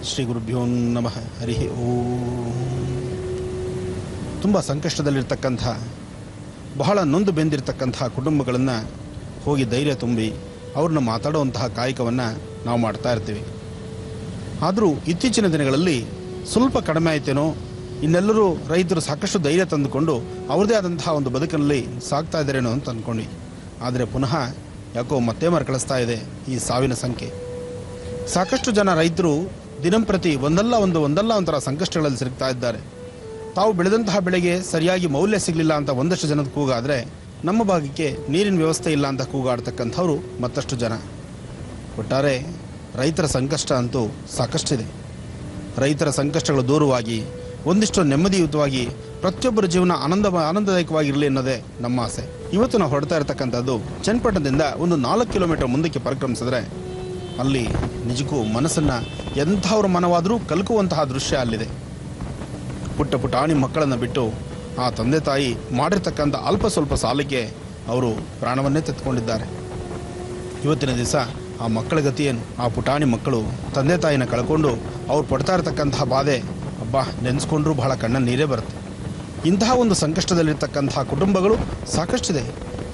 ಶ್ರೀ ಗುರುಭ್ಯೋ ನಮಃ. ಹರಿ ಓಂ. ತುಂಬ ಸಂಕಷ್ಟದಲ್ಲಿರ್ತಕ್ಕಂಥ, ಬಹಳ ನೊಂದು ಬೆಂದಿರ್ತಕ್ಕಂಥ ಕುಟುಂಬಗಳನ್ನು ಹೋಗಿ ಧೈರ್ಯ ತುಂಬಿ ಅವ್ರನ್ನ ಮಾತಾಡುವಂತಹ ಕಾಯಕವನ್ನು ನಾವು ಮಾಡ್ತಾ ಇರ್ತೀವಿ. ಆದರೂ ಇತ್ತೀಚಿನ ದಿನಗಳಲ್ಲಿ ಸ್ವಲ್ಪ ಕಡಿಮೆ ಆಯ್ತೇನೋ, ಇನ್ನೆಲ್ಲರೂ ರೈತರು ಸಾಕಷ್ಟು ಧೈರ್ಯ ತಂದುಕೊಂಡು ಅವ್ರದ್ದೇ ಆದಂತಹ ಒಂದು ಬದುಕಿನಲ್ಲಿ ಸಾಗ್ತಾ ಇದ್ದಾರೇನೋ ಅಂತ ಅಂದ್ಕೊಂಡ್ವಿ. ಆದರೆ ಪುನಃ ಯಾಕೋ ಮತ್ತೆ ಮರುಕಳಿಸ್ತಾ ಇದೆ ಈ ಸಾವಿನ ಸಂಖ್ಯೆ. ಸಾಕಷ್ಟು ಜನ ರೈತರು ದಿನಂಪ್ರತಿ ಒಂದಲ್ಲ ಒಂಥರ ಸಂಕಷ್ಟಗಳಲ್ಲಿ ಸಿಗ್ತಾ ಇದ್ದಾರೆ. ತಾವು ಬೆಳೆದಂತಹ ಬೆಳೆಗೆ ಸರಿಯಾಗಿ ಮೌಲ್ಯ ಸಿಗಲಿಲ್ಲ ಅಂತ ಒಂದಷ್ಟು ಜನದ ಕೂಗಾದರೆ, ನಮ್ಮ ಭಾಗಕ್ಕೆ ನೀರಿನ ವ್ಯವಸ್ಥೆ ಇಲ್ಲ ಅಂತ ಕೂಗಾಡ್ತಕ್ಕಂಥವ್ರು ಮತ್ತಷ್ಟು ಜನ. ಒಟ್ಟಾರೆ ರೈತರ ಸಂಕಷ್ಟ ಅಂತೂ ಸಾಕಷ್ಟಿದೆ. ರೈತರ ಸಂಕಷ್ಟಗಳು ದೂರವಾಗಿ ಒಂದಿಷ್ಟು ನೆಮ್ಮದಿಯುತವಾಗಿ ಪ್ರತಿಯೊಬ್ಬರ ಜೀವನ ಆನಂದದಾಯಕವಾಗಿರಲಿ ಅನ್ನೋದೇ ನಮ್ಮ ಆಸೆ. ಇವತ್ತು ನಾವು ಹೊರಡ್ತಾ ಇರತಕ್ಕಂಥದ್ದು ಚನ್ನಪಟ್ಟಣದಿಂದ ಒಂದು 4 ಕಿಲೋಮೀಟರ್ ಮುಂದಕ್ಕೆ ಪರಿಕ್ರಮಿಸಿದ್ರೆ ಅಲ್ಲಿ ನಿಜಕ್ಕೂ ಮನಸ್ಸನ್ನು ಎಂಥವ್ರ ಮನವಾದರೂ ಕಲ್ಕುವಂತಹ ದೃಶ್ಯ ಅಲ್ಲಿದೆ. ಪುಟ್ಟ ಪುಟಾಣಿ ಮಕ್ಕಳನ್ನು ಬಿಟ್ಟು ಆ ತಂದೆ ತಾಯಿ ಮಾಡಿರ್ತಕ್ಕಂಥ ಅಲ್ಪ ಸ್ವಲ್ಪ ಸಾಲಕ್ಕೆ ಅವರು ಪ್ರಾಣವನ್ನೇ ತೆಗೆದುಕೊಂಡಿದ್ದಾರೆ. ಇವತ್ತಿನ ದಿವಸ ಆ ಮಕ್ಕಳ ಗತಿ ಏನು? ಆ ಪುಟಾಣಿ ಮಕ್ಕಳು ತಂದೆ ತಾಯಿನ ಕಳ್ಕೊಂಡು ಅವ್ರು ಪಡ್ತಾ ಇರತಕ್ಕಂತಹ ಬಾಧೆ ಅಬ್ಬಾ ನೆನೆಸ್ಕೊಂಡ್ರೂ ಬಹಳ ಕಣ್ಣಲ್ಲಿ ನೀರೇ ಬರುತ್ತೆ. ಇಂತಹ ಒಂದು ಸಂಕಷ್ಟದಲ್ಲಿರ್ತಕ್ಕಂತಹ ಕುಟುಂಬಗಳು ಸಾಕಷ್ಟಿದೆ.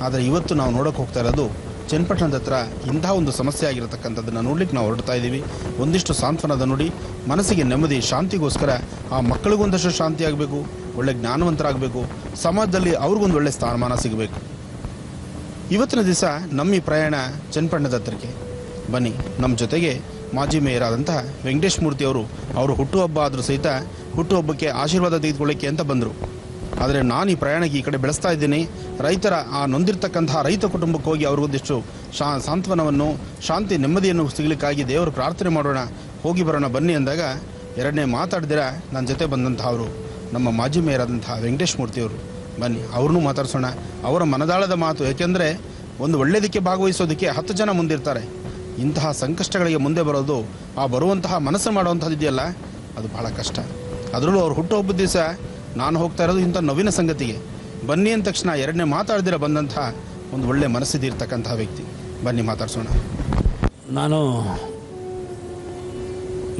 ಆದರೆ ಇವತ್ತು ನಾವು ನೋಡೋಕೆ ಹೋಗ್ತಾ ಇರೋದು ಚನ್ನಪಟ್ಟಣದ ಹತ್ರ ಇಂತಹ ಒಂದು ಸಮಸ್ಯೆ ಆಗಿರತಕ್ಕಂಥದ್ದನ್ನು ನೋಡ್ಲಿಕ್ಕೆ ನಾವು ಹೊರಡ್ತಾ ಇದ್ದೀವಿ. ಒಂದಿಷ್ಟು ಸಾಂತ್ವನದ ನುಡಿ, ಮನಸ್ಸಿಗೆ ನೆಮ್ಮದಿ, ಶಾಂತಿಗೋಸ್ಕರ ಆ ಮಕ್ಕಳಿಗೊಂದಷ್ಟು ಶಾಂತಿ ಆಗಬೇಕು, ಒಳ್ಳೆ ಜ್ಞಾನವಂತರಾಗಬೇಕು, ಸಮಾಜದಲ್ಲಿ ಅವ್ರಿಗೊಂದು ಒಳ್ಳೆ ಸ್ಥಾನಮಾನ ಸಿಗಬೇಕು. ಇವತ್ತಿನ ದಿವಸ ನಮ್ಮ ಈ ಪ್ರಯಾಣ ಚನ್ನಪಟ್ಟಣದ ಹತ್ರಕ್ಕೆ. ಬನ್ನಿ, ನಮ್ಮ ಜೊತೆಗೆ ಮಾಜಿ ಮೇಯರ್ ಆದಂತಹ ವೆಂಕಟೇಶ್ ಮೂರ್ತಿಯವರು, ಅವರು ಹುಟ್ಟುಹಬ್ಬ ಆದರೂ ಸಹಿತ ಹುಟ್ಟುಹಬ್ಬಕ್ಕೆ ಆಶೀರ್ವಾದ ತೆಗೆದುಕೊಳ್ಳಿಕ್ಕೆ ಅಂತ ಬಂದರು. ಆದರೆ ನಾನು ಈ ಪ್ರಯಾಣಕ್ಕೆ ಈ ಕಡೆ ಬೆಳೆಸ್ತಾ ಇದ್ದೀನಿ. ರೈತರ ಆ ನೊಂದಿರ್ತಕ್ಕಂತಹ ರೈತ ಕುಟುಂಬಕ್ಕೆ ಹೋಗಿ ಅವ್ರಿಗೊಂದಿಷ್ಟು ಸಾಂತ್ವನವನ್ನು, ಶಾಂತಿ, ನೆಮ್ಮದಿಯನ್ನು ಸಿಗಲಿಕ್ಕಾಗಿ ದೇವರು ಪ್ರಾರ್ಥನೆ ಮಾಡೋಣ, ಹೋಗಿ ಬರೋಣ ಬನ್ನಿ ಅಂದಾಗ ಎರಡನೇ ಮಾತಾಡಿದಿರ ನನ್ನ ಜೊತೆ ಬಂದಂತಹವರು ನಮ್ಮ ಮಾಜಿ ಮೇಯರ್ ಆದಂತಹ ವೆಂಕಟೇಶ್ ಮೂರ್ತಿಯವರು. ಬನ್ನಿ, ಅವ್ರನ್ನೂ ಮಾತಾಡ್ಸೋಣ. ಅವರ ಮನದಾಳದ ಮಾತು, ಏಕೆಂದರೆ ಒಂದು ಒಳ್ಳೆಯದಕ್ಕೆ ಭಾಗವಹಿಸೋದಕ್ಕೆ 10 ಜನ ಮುಂದಿರ್ತಾರೆ. ಇಂತಹ ಸಂಕಷ್ಟಗಳಿಗೆ ಮುಂದೆ ಬರೋದು, ಆ ಬರುವಂತಹ ಮನಸ್ಸು ಮಾಡುವಂಥದ್ದು ಇದೆಯಲ್ಲ, ಅದು ಬಹಳ ಕಷ್ಟ. ಅದರಲ್ಲೂ ಅವ್ರು ಹುಟ್ಟುಹಬ್ಬದ ದಿವಸ ನಾನು ಹೋಗ್ತಾ ಇರೋದು ಇಂಥ ನವೀನ ಸಂಗತಿಗೆ. ಬನ್ನಿ ಅಂದ ತಕ್ಷಣ ಎರಡನೇ ಮಾತಾಡ್ದಿರ ಬಂದಂತಹ ಒಂದು ಒಳ್ಳೆ ಮನಸ್ಸಿದಿರ್ತಕ್ಕಂತಹ ವ್ಯಕ್ತಿ. ಬನ್ನಿ ಮಾತಾಡ್ಸೋಣ. ನಾನು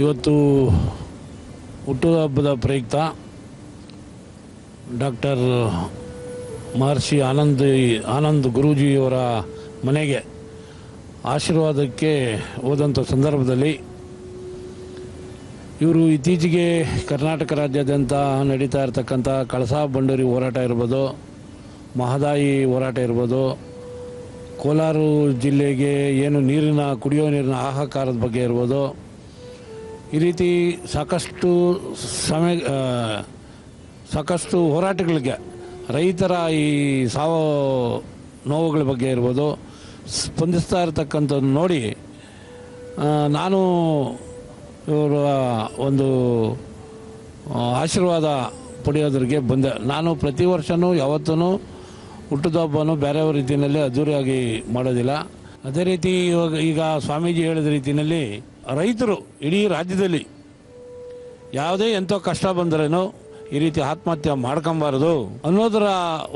ಇವತ್ತು ಹುಟ್ಟುಹಬ್ಬದ ಪ್ರಯುಕ್ತ ಡಾಕ್ಟರ್ ಮಹರ್ಷಿ ಆನಂದ್ ಗುರೂಜಿಯವರ ಮನೆಗೆ ಆಶೀರ್ವಾದಕ್ಕೆ ಹೋದಂಥ ಸಂದರ್ಭದಲ್ಲಿ ಇವರು ಇತ್ತೀಚೆಗೆ ಕರ್ನಾಟಕ ರಾಜ್ಯಾದ್ಯಂತ ನಡೀತಾ ಇರತಕ್ಕಂಥ ಕಳಸಾ ಬಂಡೂರಿ ಹೋರಾಟ ಇರ್ಬೋದು, ಮಹದಾಯಿ ಹೋರಾಟ ಇರ್ಬೋದು, ಕೋಲಾರ ಜಿಲ್ಲೆಗೆ ಏನು ಕುಡಿಯೋ ನೀರಿನ ಹಾಹಾಕಾರದ ಬಗ್ಗೆ ಇರ್ಬೋದು, ಈ ರೀತಿ ಸಾಕಷ್ಟು ಹೋರಾಟಗಳಿಗೆ ರೈತರ ಈ ಸಾವು ನೋವುಗಳ ಬಗ್ಗೆ ಇರ್ಬೋದು ಸ್ಪಂದಿಸ್ತಾ ಇರತಕ್ಕಂಥದ್ದು ನೋಡಿ ನಾನು ಇವರ ಒಂದು ಆಶೀರ್ವಾದ ಪಡೆಯೋದ್ರಿಗೆ ಬಂದೆ. ನಾನು ಪ್ರತಿ ವರ್ಷವೂ ಯಾವತ್ತೂ ಹುಟ್ಟುಹಬ್ಬವನ್ನು ಬೇರೆಯವ್ರ ರೀತಿಯಲ್ಲಿ ಅದ್ದೂರಿಯಾಗಿ ಮಾಡೋದಿಲ್ಲ. ಅದೇ ರೀತಿ ಈಗ ಸ್ವಾಮೀಜಿ ಹೇಳಿದ ರೀತಿಯಲ್ಲಿ ರೈತರು ಇಡೀ ರಾಜ್ಯದಲ್ಲಿ ಯಾವುದೇ ಎಂಥ ಕಷ್ಟ ಬಂದ್ರೇನೋ ಈ ರೀತಿ ಆತ್ಮಹತ್ಯೆ ಮಾಡ್ಕೊಬಾರದು ಅನ್ನೋದರ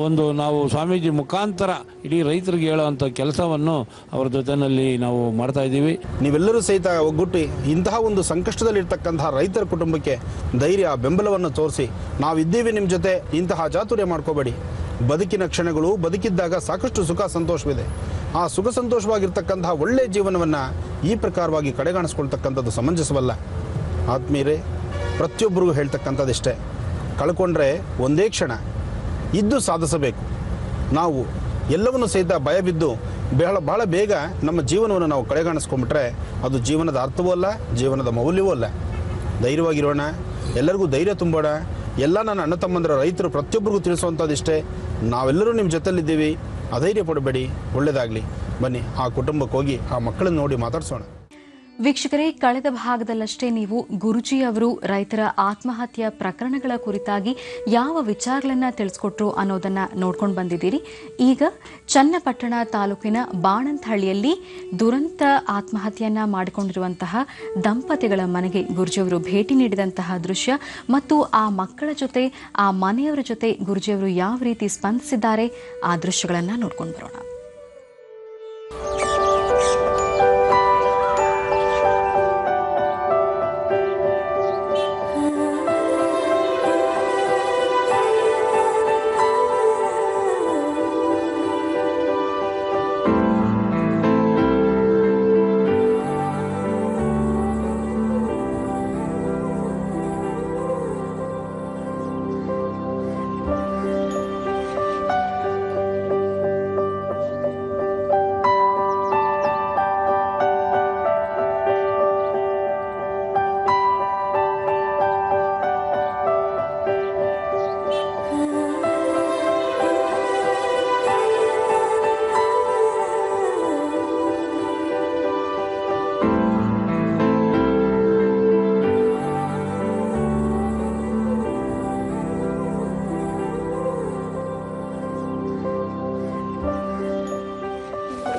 ಒಂದು ನಾವು ಸ್ವಾಮೀಜಿ ಮುಖಾಂತರ ಇಡೀ ರೈತರಿಗೆ ಹೇಳುವಂಥ ಕೆಲಸವನ್ನು ಅವರ ಜೊತೆಯಲ್ಲಿ ನಾವು ಮಾಡ್ತಾ ಇದ್ದೀವಿ. ನೀವೆಲ್ಲರೂ ಸಹಿತ ಒಗ್ಗೂಟಿ ಇಂತಹ ಒಂದು ಸಂಕಷ್ಟದಲ್ಲಿರ್ತಕ್ಕಂತಹ ರೈತರ ಕುಟುಂಬಕ್ಕೆ ಧೈರ್ಯ, ಬೆಂಬಲವನ್ನು ತೋರಿಸಿ ನಾವಿದ್ದೀವಿ ನಿಮ್ಮ ಜೊತೆ, ಇಂತಹ ಚಾತುರ್ಯ ಮಾಡ್ಕೋಬೇಡಿ. ಬದುಕಿನ ಕ್ಷಣಗಳು, ಬದುಕಿದ್ದಾಗ ಸಾಕಷ್ಟು ಸುಖ ಸಂತೋಷವಿದೆ. ಆ ಸುಖ ಸಂತೋಷವಾಗಿರ್ತಕ್ಕಂತಹ ಒಳ್ಳೆಯ ಜೀವನವನ್ನು ಈ ಪ್ರಕಾರವಾಗಿ ಕಡೆಗಾಣಿಸ್ಕೊಳ್ತಕ್ಕಂಥದ್ದು ಸಮಂಜಸವಲ್ಲ. ಆತ್ಮೀಯರೇ, ಪ್ರತಿಯೊಬ್ಬರಿಗೂ ಹೇಳ್ತಕ್ಕಂಥದ್ದಿಷ್ಟೇ, ಕಳ್ಕೊಂಡ್ರೆ ಒಂದೇ ಕ್ಷಣ, ಇದ್ದು ಸಾಧಿಸಬೇಕು. ನಾವು ಎಲ್ಲವನ್ನು ಸಹಿತ ಭಯಬಿದ್ದು ಬಹಳ ಬೇಗ ನಮ್ಮ ಜೀವನವನ್ನು ನಾವು ಕಡೆಗಾಣಿಸ್ಕೊಂಡ್ಬಿಟ್ರೆ ಅದು ಜೀವನದ ಅರ್ಥವೂ ಅಲ್ಲ, ಜೀವನದ ಮೌಲ್ಯವೂ ಅಲ್ಲ. ಧೈರ್ಯವಾಗಿರೋಣ, ಎಲ್ಲರಿಗೂ ಧೈರ್ಯ ತುಂಬೋಣ. ಎಲ್ಲ ನನ್ನ ಅಣ್ಣ ತಮ್ಮಂದಿರ ರೈತರು ಪ್ರತಿಯೊಬ್ಬರಿಗೂ ತಿಳಿಸುವಂಥದ್ದಿಷ್ಟೇ, ನಾವೆಲ್ಲರೂ ನಿಮ್ಮ ಜೊತೆಲಿದ್ದೀವಿ, ಅಧೈರ್ಯ ಪಡಬೇಡಿ, ಒಳ್ಳೆಯದಾಗಲಿ. ಬನ್ನಿ ಆ ಕುಟುಂಬಕ್ಕೆ ಹೋಗಿ ಆ ಮಕ್ಕಳನ್ನು ನೋಡಿ ಮಾತಾಡ್ಸೋಣ. ವೀಕ್ಷಕರೇ, ಕಳೆದ ಭಾಗದಲ್ಲಷ್ಟೇ ನೀವು ಗುರುಜಿ ಅವರು ರೈತರ ಆತ್ಮಹತ್ಯೆ ಪ್ರಕರಣಗಳ ಕುರಿತಾಗಿ ಯಾವ ವಿಚಾರಗಳನ್ನ ತಿಳಿಸ್ಕೊಟ್ರು ಅನ್ನೋದನ್ನ ನೋಡ್ಕೊಂಡು ಬಂದಿದ್ದೀರಿ. ಈಗ ಚನ್ನಪಟ್ಟಣ ತಾಲೂಕಿನ ಬಾಣಂತಹಳ್ಳಿಯಲ್ಲಿ ದುರಂತ ಆತ್ಮಹತ್ಯೆಯನ್ನ ಮಾಡಿಕೊಂಡಿರುವಂತಹ ದಂಪತಿಗಳ ಮನೆಗೆ ಗುರುಜಿಯವರು ಭೇಟಿ ನೀಡಿದಂತಹ ದೃಶ್ಯ ಮತ್ತು ಆ ಮಕ್ಕಳ ಜೊತೆ, ಆ ಮನೆಯವರ ಜೊತೆ ಗುರುಜಿಯವರು ಯಾವ ರೀತಿ ಸ್ಪಂದಿಸಿದ್ದಾರೆ ಆ ದೃಶ್ಯಗಳನ್ನ ನೋಡ್ಕೊಂಡು ಬರೋಣ.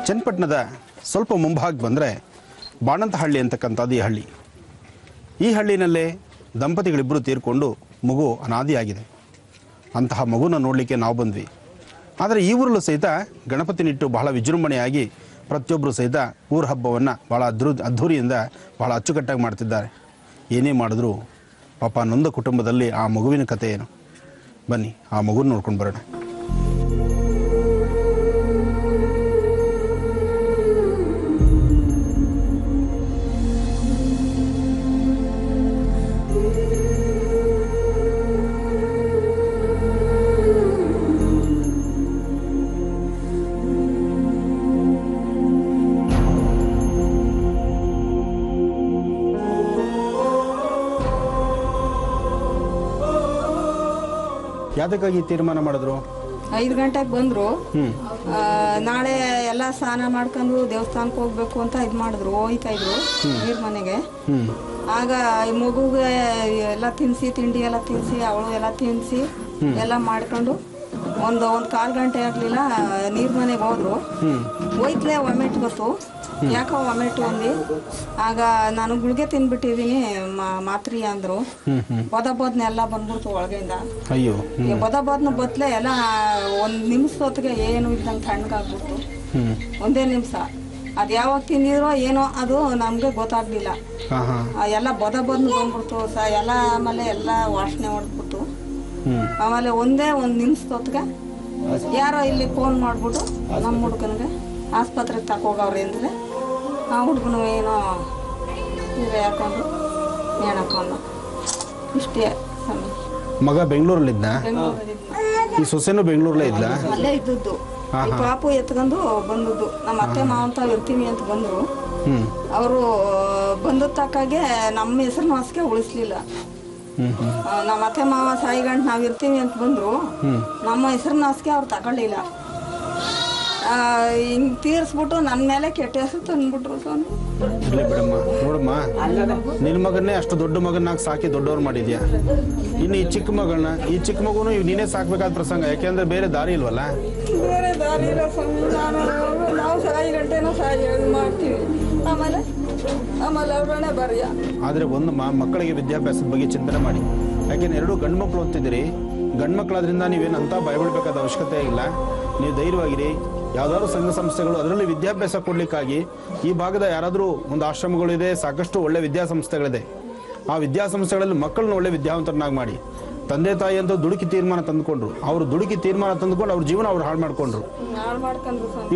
ಚನ್ನಪಟ್ಟಣದ ಸ್ವಲ್ಪ ಮುಂಭಾಗ ಬಂದರೆ ಬಾಣಂತಹಳ್ಳಿ ಅಂತಕ್ಕಂಥದ್ದು ಈ ಹಳ್ಳಿ. ಈ ಹಳ್ಳಿನಲ್ಲೇ ದಂಪತಿಗಳಿಬ್ಬರು ತೀರ್ಕೊಂಡು ಮಗು ಅನಾದಿಯಾಗಿದೆ. ಅಂತಹ ಮಗುನ ನೋಡಲಿಕ್ಕೆ ನಾವು ಬಂದ್ವಿ. ಆದರೆ ಈ ಊರಲ್ಲೂ ಸಹಿತ ಗಣಪತಿನಿಟ್ಟು ಬಹಳ ವಿಜೃಂಭಣೆಯಾಗಿ ಪ್ರತಿಯೊಬ್ಬರು ಸಹಿತ ಊರ ಹಬ್ಬವನ್ನು ಭಾಳ ಅದ್ಧೂರಿಯಿಂದ ಭಾಳ ಅಚ್ಚುಕಟ್ಟಾಗಿ ಮಾಡ್ತಿದ್ದಾರೆ. ಏನೇ ಮಾಡಿದ್ರು ಪಾಪ ನೊಂದ ಕುಟುಂಬದಲ್ಲಿ ಆ ಮಗುವಿನ ಕಥೆ ಏನು, ಬನ್ನಿ ಆ ಮಗುನ ನೋಡ್ಕೊಂಡು ಬರೋಣ. ಯಾತಕ್ಕಾಗಿ ತೀರ್ಮಾನ ಮಾಡಿದ್ರು? 5 ಗಂಟೆಗೆ ಬಂದ್ರು. ನಾಳೆ ಎಲ್ಲ ಸ್ನಾನ ಮಾಡ್ಕೊಂಡು ದೇವಸ್ಥಾನಕ್ಕೆ ಹೋಗ್ಬೇಕು ಅಂತ ಇದು ಮಾಡಿದ್ರು. ಹೋಯ್ತಾ ಇದ್ರು ನೀರ್ ಮನೆಗೆ. ಆಗ ಈ ಮಗುಗೆ ಎಲ್ಲ ತಿನ್ಸಿ, ತಿಂಡಿ ಎಲ್ಲ ತಿನ್ಸಿ, ಅವಳು ಎಲ್ಲ ತಿನ್ಸಿ ಎಲ್ಲ ಮಾಡ್ಕೊಂಡು ಒಂದು 1/4 ಗಂಟೆ ಆಗ್ಲಿಲ್ಲ ನೀರ್ ಮನೆಗೆ ಹೋದ್ರು. ಹೋಯ್ತಲೇ ವಾಮಿಟ್ ಬಂತು. ಯಾಕೋ ವಾಮಿಟ್ ಅಂದು. ಆಗ ನಾನು ಗುಳಿಗೆ ತಿನ್ಬಿಟ್ಟಿದೀನಿ ಮಾತ್ರಿ ಅಂದ್ರು. ಬದಬೋದ್ನ ಎಲ್ಲ ಬಂದ್ಬಿಡ್ತು ಒಳಗಿಂದ. ಅಯ್ಯೋ, ಬದಬೋದ್ನ ಬತ್ಲೆ ಎಲ್ಲ 1 ನಿಮಿಷ ಹೊತ್ತಿಗೆ ಏನು ಇದ್ದಂಗೆ ತಣ್ಣಗಾಗ್ಬಿಡ್ತು. 1 ನಿಮಿಷ. ಅದು ಯಾವಾಗ ತಿಂದಿದ್ರೋ ಏನೋ ಅದು ನಮ್ಗೆ ಗೊತ್ತಾಗ್ಲಿಲ್ಲ. ಎಲ್ಲ ಬದಬೋದ್ನ ಬಂದ್ಬಿಡ್ತು ಎಲ್ಲ. ಆಮೇಲೆ ಎಲ್ಲ ವಾಸನೆ ಹೊಡೆದ್ಬಿಟ್ಟು ಆಮೇಲೆ 1 ನಿಮಿಷ ಹೊತ್ತಿಗೆ ಯಾರೋ ಇಲ್ಲಿ ಫೋನ್ ಮಾಡ್ಬಿಟ್ಟು ನಮ್ಮ ಹುಡ್ಗನಿಗೆ ಆಸ್ಪತ್ರೆಗೆ ತಕೋಗವ್ರೆ ಅಂದರೆ ಆ ಹುಡುಗನು ಏನೋ ಸೀರೆ ಹಾಕೊಂಡು ನೇಣಕೊಂಡು ಇಷ್ಟೇ ಸಮಯ. ಮಗ ಬೆಂಗಳೂರಲ್ಲಿದ್ದ? ಈ ಸೊಸೆನೂ ಬೆಂಗಳೂರಲ್ಲೇ ಇದ್ದ? ಅಲ್ಲೇ ಇದ್ದದ್ದು. ಈ ಪಾಪು ಎತ್ಕೊಂಡು ಬಂದದ್ದು. ನಮ್ಮ ಅತ್ತೆ ಮಾವಂತ ಇರ್ತೀವಿ ಅಂತ ಬಂದರು. ಅವರು ಬಂದ ತಕ್ಕಾಗೆ ನಮ್ಮ ಹೆಸರು ಮಾಸ್ಗೆ ಉಳಿಸ್ಲಿಲ್ಲ. ನಮ್ಮ ಅತ್ತೆ ಮಾವ ಸಾಯಿಗಂಟು ನಾವು ಇರ್ತೀವಿ ಅಂತ ಬಂದರು. ನಮ್ಮ ಹೆಸರು ನಾಸ್ಗೆ ಅವ್ರು ತಗೊಳ್ಳಿಲ್ಲ. ಹಿಂಗ್ ತೀರ್ಸ್ಬಿಟ್ಟು ನನ್ನ ಮೇಲೆ ಕೆಟ್ಟ ಹೆಸರು ತಂದ್ಬಿಟ್ರು. ಇರ್ಲಿ ಬಿಡಮ್ಮ. ನೋಡಮ್ಮ, ನಿನ್ನ ಮಗನ್ನೇ ಅಷ್ಟು ದೊಡ್ಡ ಮಗನಾಗಿ ಸಾಕಿ ದೊಡ್ಡವ್ರು ಮಾಡಿದ್ಯಾ. ಇನ್ನು ಈ ಚಿಕ್ಕ ಮಗಳನ್ನ, ಈ ಚಿಕ್ಕ ಮಗುನು ನೀನೇ ಸಾಕ್ಬೇಕಾದ ಪ್ರಸಂಗ. ಯಾಕೆಂದ್ರೆ ಬೇರೆ ದಾರಿ ಇಲ್ವಲ್ಲ. ಬೇರೆ ದಾರಿ ಇಲ್ಲ ಸ್ವಾಮಿ. ನಾವು ಸಾಯಿ ಗಂಟೆನೂ ಸಾಯಿ ಮಾಡ್ತೀವಿ. ಆಮೇಲೆ ಅವ್ರನ್ನೇ ಬರೆಯ. ಆದರೆ ಒಂದು ಮಕ್ಕಳಿಗೆ ವಿದ್ಯಾಭ್ಯಾಸದ ಬಗ್ಗೆ ಚಿಂತನೆ ಮಾಡಿ. ಯಾಕೆಂದ್ರೆ 2 ಗಂಡು ಮಕ್ಕಳು ಓದ್ತಿದ್ದೀರಿ. ಗಂಡು ಮಕ್ಕಳಾದ್ರಿಂದ ನೀವೇನಂತ ಭಯಬೀಳ್ಬೇಕಾದ ಅವಶ್ಯಕತೆ ಇಲ್ಲ. ನೀವು ಧೈರ್ಯವಾಗಿರಿ. ಯಾವ್ದಾದ್ರು ಸಂಘ ಸಂಸ್ಥೆಗಳು ಅದರಲ್ಲಿ ವಿದ್ಯಾಭ್ಯಾಸ ಕೊಡ್ಲಿಕ್ಕಾಗಿ ಈ ಭಾಗದ ಯಾರಾದರೂ ಒಂದು ಆಶ್ರಮಗಳಿದೆ, ಸಾಕಷ್ಟು ಒಳ್ಳೆ ವಿದ್ಯಾಸಂಸ್ಥೆಗಳಿದೆ. ಆ ವಿದ್ಯಾಸಂಸ್ಥೆಗಳಲ್ಲಿ ಮಕ್ಕಳನ್ನ ಒಳ್ಳೆ ವಿದ್ಯಾವಂತರನ್ನಾಗಿ ಮಾಡಿ. ತಂದೆ ತಾಯಿ ಅಂತ ದುಡುಕಿ ತೀರ್ಮಾನ ತಂದುಕೊಂಡ್ರು. ಅವರು ದುಡುಕಿ ತೀರ್ಮಾನ ತಂದುಕೊಂಡು ಅವ್ರ ಜೀವನ ಅವ್ರು ಹಾಳು ಮಾಡ್ಕೊಂಡ್ರು.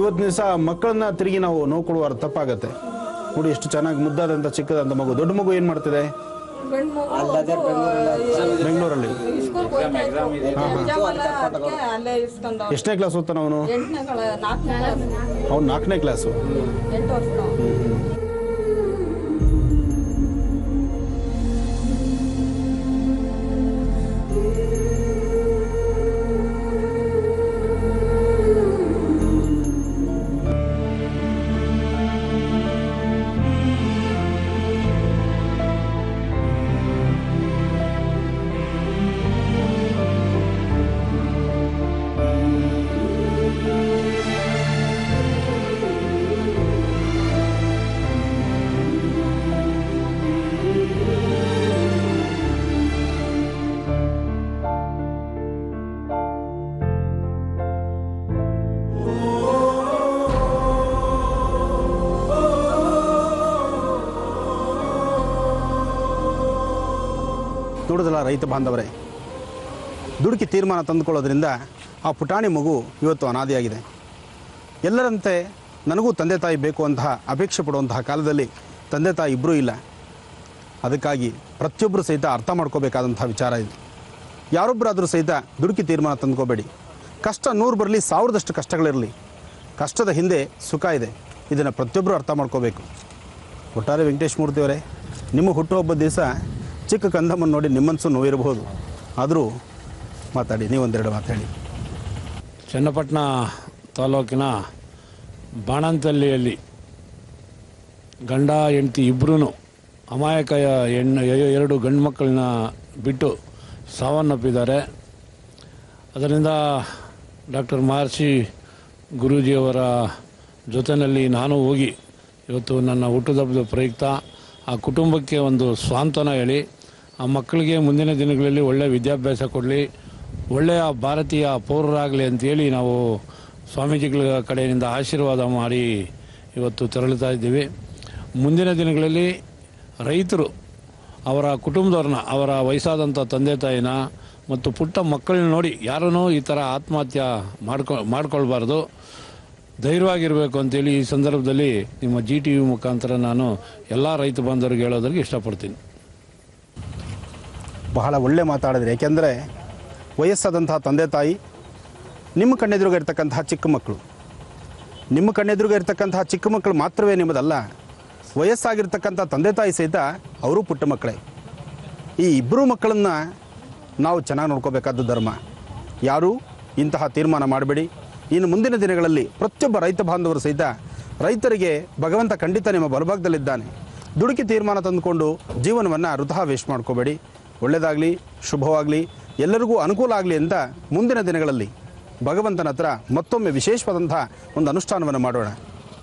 ಇವತ್ತು ದಿವಸ ಮಕ್ಕಳನ್ನ ತಿರುಗಿ ನಾವು ನೋವು ಕೊಡುವ ತಪ್ಪಾಗತ್ತೆ. ನೋಡಿ ಎಷ್ಟು ಚೆನ್ನಾಗಿ ಮುದ್ದಾದಂತ ಚಿಕ್ಕದಂತ ಮಗು. ದೊಡ್ಡ ಮಗು ಏನ್ ಮಾಡ್ತಿದೆ? ಬೆಂಗಳೂರಲ್ಲಿ. ಎಷ್ಟನೇ ಕ್ಲಾಸ್ ಓದ್ತಾನ ಅವನು? ಅವ್ನು 4ನೇ ಕ್ಲಾಸು. ನೋಡಿದಲ್ಲ ರೈತ ಬಾಂಧವರೇ, ದುಡುಕಿ ತೀರ್ಮಾನ ತಂದುಕೊಳ್ಳೋದ್ರಿಂದ ಆ ಪುಟಾಣಿ ಮಗು ಇವತ್ತು ಅನಾದಿಯಾಗಿದೆ. ಎಲ್ಲರಂತೆ ನನಗೂ ತಂದೆ ತಾಯಿ ಬೇಕು ಅಂತಹ ಅಪೇಕ್ಷೆ ಪಡುವಂತಹ ಕಾಲದಲ್ಲಿ ತಂದೆ ತಾಯಿ ಇಬ್ಬರೂ ಇಲ್ಲ. ಅದಕ್ಕಾಗಿ ಪ್ರತಿಯೊಬ್ಬರು ಸಹಿತ ಅರ್ಥ ಮಾಡ್ಕೋಬೇಕಾದಂಥ ವಿಚಾರ ಇದು. ಯಾರೊಬ್ಬರಾದರೂ ಸಹಿತ ದುಡುಕಿ ತೀರ್ಮಾನ ತಂದುಕೋಬೇಡಿ. ಕಷ್ಟ 100 ಬರಲಿ, 1000ದಷ್ಟು ಕಷ್ಟಗಳಿರಲಿ, ಕಷ್ಟದ ಹಿಂದೆ ಸುಖ ಇದೆ. ಇದನ್ನು ಪ್ರತಿಯೊಬ್ಬರು ಅರ್ಥ ಮಾಡ್ಕೋಬೇಕು. ಒಟ್ಟಾರೆ ವೆಂಕಟೇಶ್ ಮೂರ್ತಿಯವರೇ, ನಿಮ್ಮ ಹುಟ್ಟುಹಬ್ಬದ ದಿವಸ ಚಿಕ್ಕ ಕಂದಮ್ಮನ್ನು ನೋಡಿ ನಿಮ್ಮನ್ಸು ನೋವಿರಬಹುದು. ಆದರೂ ಮಾತಾಡಿ, ನೀವೊಂದೆರಡು ಮಾತಾಡಿ. ಚನ್ನಪಟ್ಟಣ ತಾಲೂಕಿನ ಬಾಣಂತಳ್ಳಿಯಲ್ಲಿ ಗಂಡ ಹೆಂಡತಿ ಇಬ್ಬರೂ ಅಮಾಯಕ 2 ಗಂಡು ಮಕ್ಕಳನ್ನ ಬಿಟ್ಟು ಸಾವನ್ನಪ್ಪಿದ್ದಾರೆ. ಅದರಿಂದ ಡಾಕ್ಟರ್ ಮಹರ್ಷಿ ಗುರೂಜಿಯವರ ಜೊತೆಯಲ್ಲಿ ನಾನು ಹೋಗಿ ಇವತ್ತು ನನ್ನ ಹುಟ್ಟುಹಬ್ಬದ ಪ್ರಯುಕ್ತ ಆ ಕುಟುಂಬಕ್ಕೆ ಒಂದು ಸಾಂತ್ವನ ಹೇಳಿ ಆ ಮಕ್ಕಳಿಗೆ ಮುಂದಿನ ದಿನಗಳಲ್ಲಿ ಒಳ್ಳೆಯ ವಿದ್ಯಾಭ್ಯಾಸ ಕೊಡಲಿ, ಒಳ್ಳೆಯ ಭಾರತೀಯ ಪೌರರಾಗಲಿ ಅಂತೇಳಿ ನಾವು ಸ್ವಾಮೀಜಿಗಳ ಕಡೆಯಿಂದ ಆಶೀರ್ವಾದ ಮಾಡಿ ಇವತ್ತು ತೆರಳುತ್ತಾ ಇದ್ದೀವಿ. ಮುಂದಿನ ದಿನಗಳಲ್ಲಿ ರೈತರು ಅವರ ಕುಟುಂಬದವ್ರನ್ನ, ಅವರ ವಯಸ್ಸಾದಂಥ ತಂದೆ ತಾಯಿನ ಮತ್ತು ಪುಟ್ಟ ಮಕ್ಕಳನ್ನ ನೋಡಿ ಯಾರೂ ಈ ಥರ ಆತ್ಮಹತ್ಯೆ ಮಾಡ್ಕೊಳ್ಬಾರ್ದು, ಧೈರ್ಯವಾಗಿರಬೇಕು ಅಂತೇಳಿ ಈ ಸಂದರ್ಭದಲ್ಲಿ ನಿಮ್ಮ GTV ಮುಖಾಂತರ ನಾನು ಎಲ್ಲ ರೈತ ಬಾಂಧವರಿಗೆ ಹೇಳೋದಕ್ಕೆ ಇಷ್ಟಪಡ್ತೀನಿ. ಬಹಳ ಒಳ್ಳೆ ಮಾತಾಡಿದ್ರಿ. ಯಾಕೆಂದರೆ ವಯಸ್ಸಾದಂತಹ ತಂದೆ ತಾಯಿ, ನಿಮ್ಮ ಕಣ್ಣೆದುರುಗ ಇರ್ತಕ್ಕಂತಹ ಚಿಕ್ಕ ಮಕ್ಕಳು, ನಿಮ್ಮ ಕಣ್ಣೆದುರುಗ ಇರ್ತಕ್ಕಂತಹ ಚಿಕ್ಕ ಮಕ್ಕಳು ಮಾತ್ರವೇ ನಿಮ್ಮದಲ್ಲ, ವಯಸ್ಸಾಗಿರ್ತಕ್ಕಂಥ ತಂದೆ ತಾಯಿ ಸಹಿತ ಅವರು ಪುಟ್ಟ ಮಕ್ಕಳೇ. ಈ ಇಬ್ಬರು ಮಕ್ಕಳನ್ನು ನಾವು ಚೆನ್ನಾಗಿ ನೋಡ್ಕೋಬೇಕಾದ್ದು ಧರ್ಮ. ಯಾರೂ ಇಂತಹ ತೀರ್ಮಾನ ಮಾಡಬೇಡಿ. ಇನ್ನು ಮುಂದಿನ ದಿನಗಳಲ್ಲಿ ಪ್ರತಿಯೊಬ್ಬ ರೈತ ಬಾಂಧವರು ಸಹಿತ ರೈತರಿಗೆ ಭಗವಂತ ಖಂಡಿತ ನಿಮ್ಮ ಬಲಭಾಗದಲ್ಲಿದ್ದಾನೆ. ದುಡುಕಿ ತೀರ್ಮಾನ ತಂದುಕೊಂಡು ಜೀವನವನ್ನು ವೃಥಾ ವೇಸ್ಟ್ ಮಾಡ್ಕೋಬೇಡಿ. ಒಳ್ಳೆಯದಾಗಲಿ, ಶುಭವಾಗಲಿ, ಎಲ್ಲರಿಗೂ ಅನುಕೂಲ ಆಗಲಿ ಅಂತ ಮುಂದಿನ ದಿನಗಳಲ್ಲಿ ಭಗವಂತನ ಹತ್ರ ಮತ್ತೊಮ್ಮೆ ವಿಶೇಷವಾದಂತಹ ಒಂದು ಅನುಷ್ಠಾನವನ್ನು ಮಾಡೋಣ.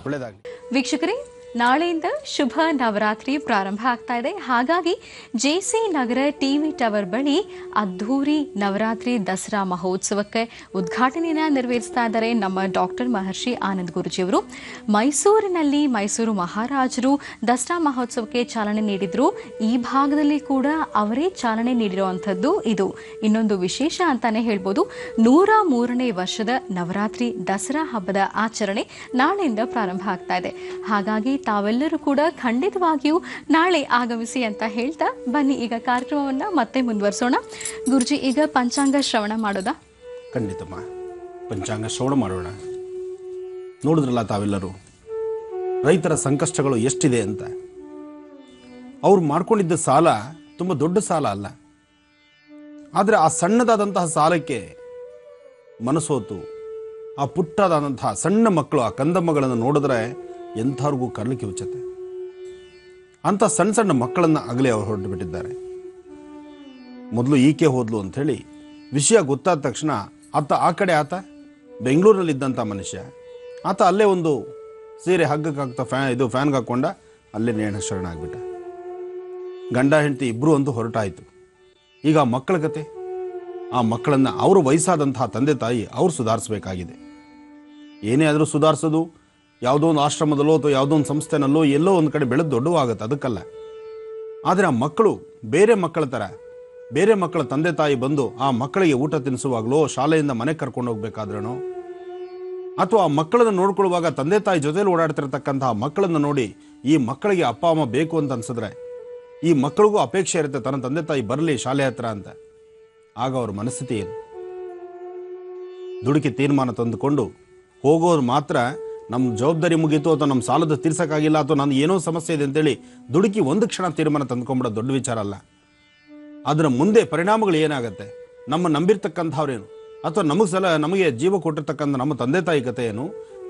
ಒಳ್ಳೆಯದಾಗಲಿ. ವೀಕ್ಷಕರೇ, ನಾಳೆಯಿಂದ ಶುಭ ನವರಾತ್ರಿ ಪ್ರಾರಂಭ ಆಗ್ತಾ ಇದೆ. ಹಾಗಾಗಿ JC ನಗರ TV ಟವರ್ ಬಳಿ ಅದ್ಧೂರಿ ನವರಾತ್ರಿ ದಸರಾ ಮಹೋತ್ಸವಕ್ಕೆ ಉದ್ಘಾಟನೆಯನ್ನು ನೆರವೇರಿಸ್ತಾ ಇದ್ದಾರೆ ನಮ್ಮ ಡಾಕ್ಟರ್ ಮಹರ್ಷಿ ಆನಂದ್ ಗುರೂಜಿಯವರು. ಮೈಸೂರಿನಲ್ಲಿ ಮೈಸೂರು ಮಹಾರಾಜರು ದಸರಾ ಮಹೋತ್ಸವಕ್ಕೆ ಚಾಲನೆ ನೀಡಿದ್ರು. ಈ ಭಾಗದಲ್ಲಿ ಕೂಡ ಅವರೇ ಚಾಲನೆ ನೀಡಿರುವಂಥದ್ದು ಇದು ಇನ್ನೊಂದು ವಿಶೇಷ ಅಂತಾನೆ ಹೇಳ್ಬೋದು. 103ನೇ ವರ್ಷದ ನವರಾತ್ರಿ ದಸರಾ ಹಬ್ಬದ ಆಚರಣೆ ನಾಳೆಯಿಂದ ಪ್ರಾರಂಭ ಆಗ್ತಾ ಇದೆ. ಹಾಗಾಗಿ ತಾವೆಲ್ಲರೂ ಕೂಡ ಖಂಡಿತವಾಗಿಯೂ ನಾಳೆ ಆಗಮಿಸಿ ಅಂತ ಹೇಳ್ತಾ ಬನ್ನಿ ಈಗ ಕಾರ್ಯಕ್ರಮವನ್ನು ಮತ್ತೆ ಮುಂದುವರಿಸೋಣ. ಗುರುಜಿ, ಈಗ ಪಂಚಾಂಗ ಶ್ರವಣ ಮಾಡೋದಾ? ಖಂಡಿತಮ್ಮ, ಪಂಚಾಂಗ ಶ್ರವಣ ಮಾಡೋಣ. ನೋಡಿದ್ರಲ್ಲ ತಾವೆಲ್ಲರೂ ರೈತರ ಸಂಕಷ್ಟಗಳು ಎಷ್ಟಿದೆ ಅಂತ. ಅವ್ರು ಮಾಡ್ಕೊಂಡಿದ್ದ ಸಾಲ ತುಂಬ ದೊಡ್ಡ ಸಾಲ ಅಲ್ಲ, ಆದರೆ ಆ ಸಣ್ಣದಾದಂತಹ ಸಾಲಕ್ಕೆ ಮನಸೋತು ಆ ಪುಟ್ಟದಾದಂತಹ ಸಣ್ಣ ಮಕ್ಕಳು, ಆ ಕಂದಮ್ಮಗಳನ್ನು ನೋಡಿದ್ರೆ ಎಂಥವ್ರಿಗೂ ಕರ್ಲಿಕ್ಕೆ ಹುಚ್ಚತ್ತೆ. ಅಂಥ ಸಣ್ಣ ಸಣ್ಣ ಮಕ್ಕಳನ್ನು ಆಗಲೇ ಅವರು ಹೊರಟು ಬಿಟ್ಟಿದ್ದಾರೆ. ಮೊದಲು ಈಕೆ ಹೋದ್ಲು ಅಂಥೇಳಿ ವಿಷಯ ಗೊತ್ತಾದ ತಕ್ಷಣ ಆತ ಬೆಂಗಳೂರಿನಲ್ಲಿದ್ದಂಥ ಮನುಷ್ಯ, ಆತ ಅಲ್ಲೇ ಒಂದು ಸೀರೆ ಹಗ್ಗಕ್ಕೆ ಫ್ಯಾನ್ಗೆ ಹಾಕ್ಕೊಂಡ ಅಲ್ಲೇ ನೇಣ ಶರಣ ಆಗಿಬಿಟ್ಟ. ಗಂಡ ಹೆಂಡತಿ ಇಬ್ಬರು ಅಂತೂ ಹೊರಟಾಯಿತು. ಈಗ ಆ ಮಕ್ಕಳ ಕತೆ, ಆ ಮಕ್ಕಳನ್ನು ಅವರು ವಯಸ್ಸಾದಂತಹ ತಂದೆ ತಾಯಿ ಅವರು ಸುಧಾರಿಸಬೇಕಾಗಿದೆ. ಏನೇ ಆದರೂ ಸುಧಾರಿಸೋದು ಯಾವುದೋ ಒಂದು ಆಶ್ರಮದಲ್ಲೋ ಅಥವಾ ಯಾವುದೋ ಒಂದು ಸಂಸ್ಥೆನಲ್ಲೋ ಎಲ್ಲೋ ಒಂದು ಕಡೆ ಬೆಳೆದು ದೊಡ್ಡವಾಗುತ್ತೆ, ಅದಕ್ಕಲ್ಲ. ಆದರೆ ಆ ಮಕ್ಕಳು ಬೇರೆ ಮಕ್ಕಳ ಥರ, ಬೇರೆ ಮಕ್ಕಳ ತಂದೆ ತಾಯಿ ಬಂದು ಆ ಮಕ್ಕಳಿಗೆ ಊಟ ತಿನ್ನಿಸುವಾಗಲೋ, ಶಾಲೆಯಿಂದ ಮನೆಗೆ ಕರ್ಕೊಂಡು ಹೋಗ್ಬೇಕಾದ್ರೂ, ಅಥವಾ ಆ ಮಕ್ಕಳನ್ನು ನೋಡ್ಕೊಳ್ಳುವಾಗ ತಂದೆ ತಾಯಿ ಜೊತೆಲಿ ಓಡಾಡ್ತಿರ್ತಕ್ಕಂತಹ ಮಕ್ಕಳನ್ನು ನೋಡಿ ಈ ಮಕ್ಕಳಿಗೆ ಅಪ್ಪ ಅಮ್ಮ ಬೇಕು ಅಂತ ಅನ್ಸಿದ್ರೆ ಈ ಮಕ್ಕಳಿಗೂ ಅಪೇಕ್ಷೆ ಇರುತ್ತೆ ತನ್ನ ತಂದೆ ತಾಯಿ ಬರಲಿ ಶಾಲೆ ಹತ್ರ ಅಂತ. ಆಗ ಅವ್ರ ಮನಸ್ಥಿತಿ ಏನು? ದುಡುಕಿ ತೀರ್ಮಾನ ತಂದುಕೊಂಡು ಹೋಗೋರು ಮಾತ್ರ ನಮ್ಮ ಜವಾಬ್ದಾರಿ ಮುಗೀತು ಅಥವಾ ನಮ್ಮ ಸಾಲದ ತೀರ್ಸಕ್ಕಾಗಿಲ್ಲ ಅಥವಾ ನಾನು ಏನೋ ಸಮಸ್ಯೆ ಇದೆ ಅಂತೇಳಿ ದುಡುಕಿ ಒಂದು ಕ್ಷಣ ತೀರ್ಮಾನ ತಂದ್ಕೊಂಬಿಡೋದು ದೊಡ್ಡ ವಿಚಾರ ಅಲ್ಲ. ಅದರ ಮುಂದೆ ಪರಿಣಾಮಗಳು ಏನಾಗುತ್ತೆ, ನಮ್ಮ ನಂಬಿರ್ತಕ್ಕಂಥವ್ರೇನು, ಅಥವಾ ನಮಗೆ ಜೀವ ಕೊಟ್ಟಿರ್ತಕ್ಕಂಥ ನಮ್ಮ ತಂದೆ ತಾಯಿ ಕಥೆ ಏನು,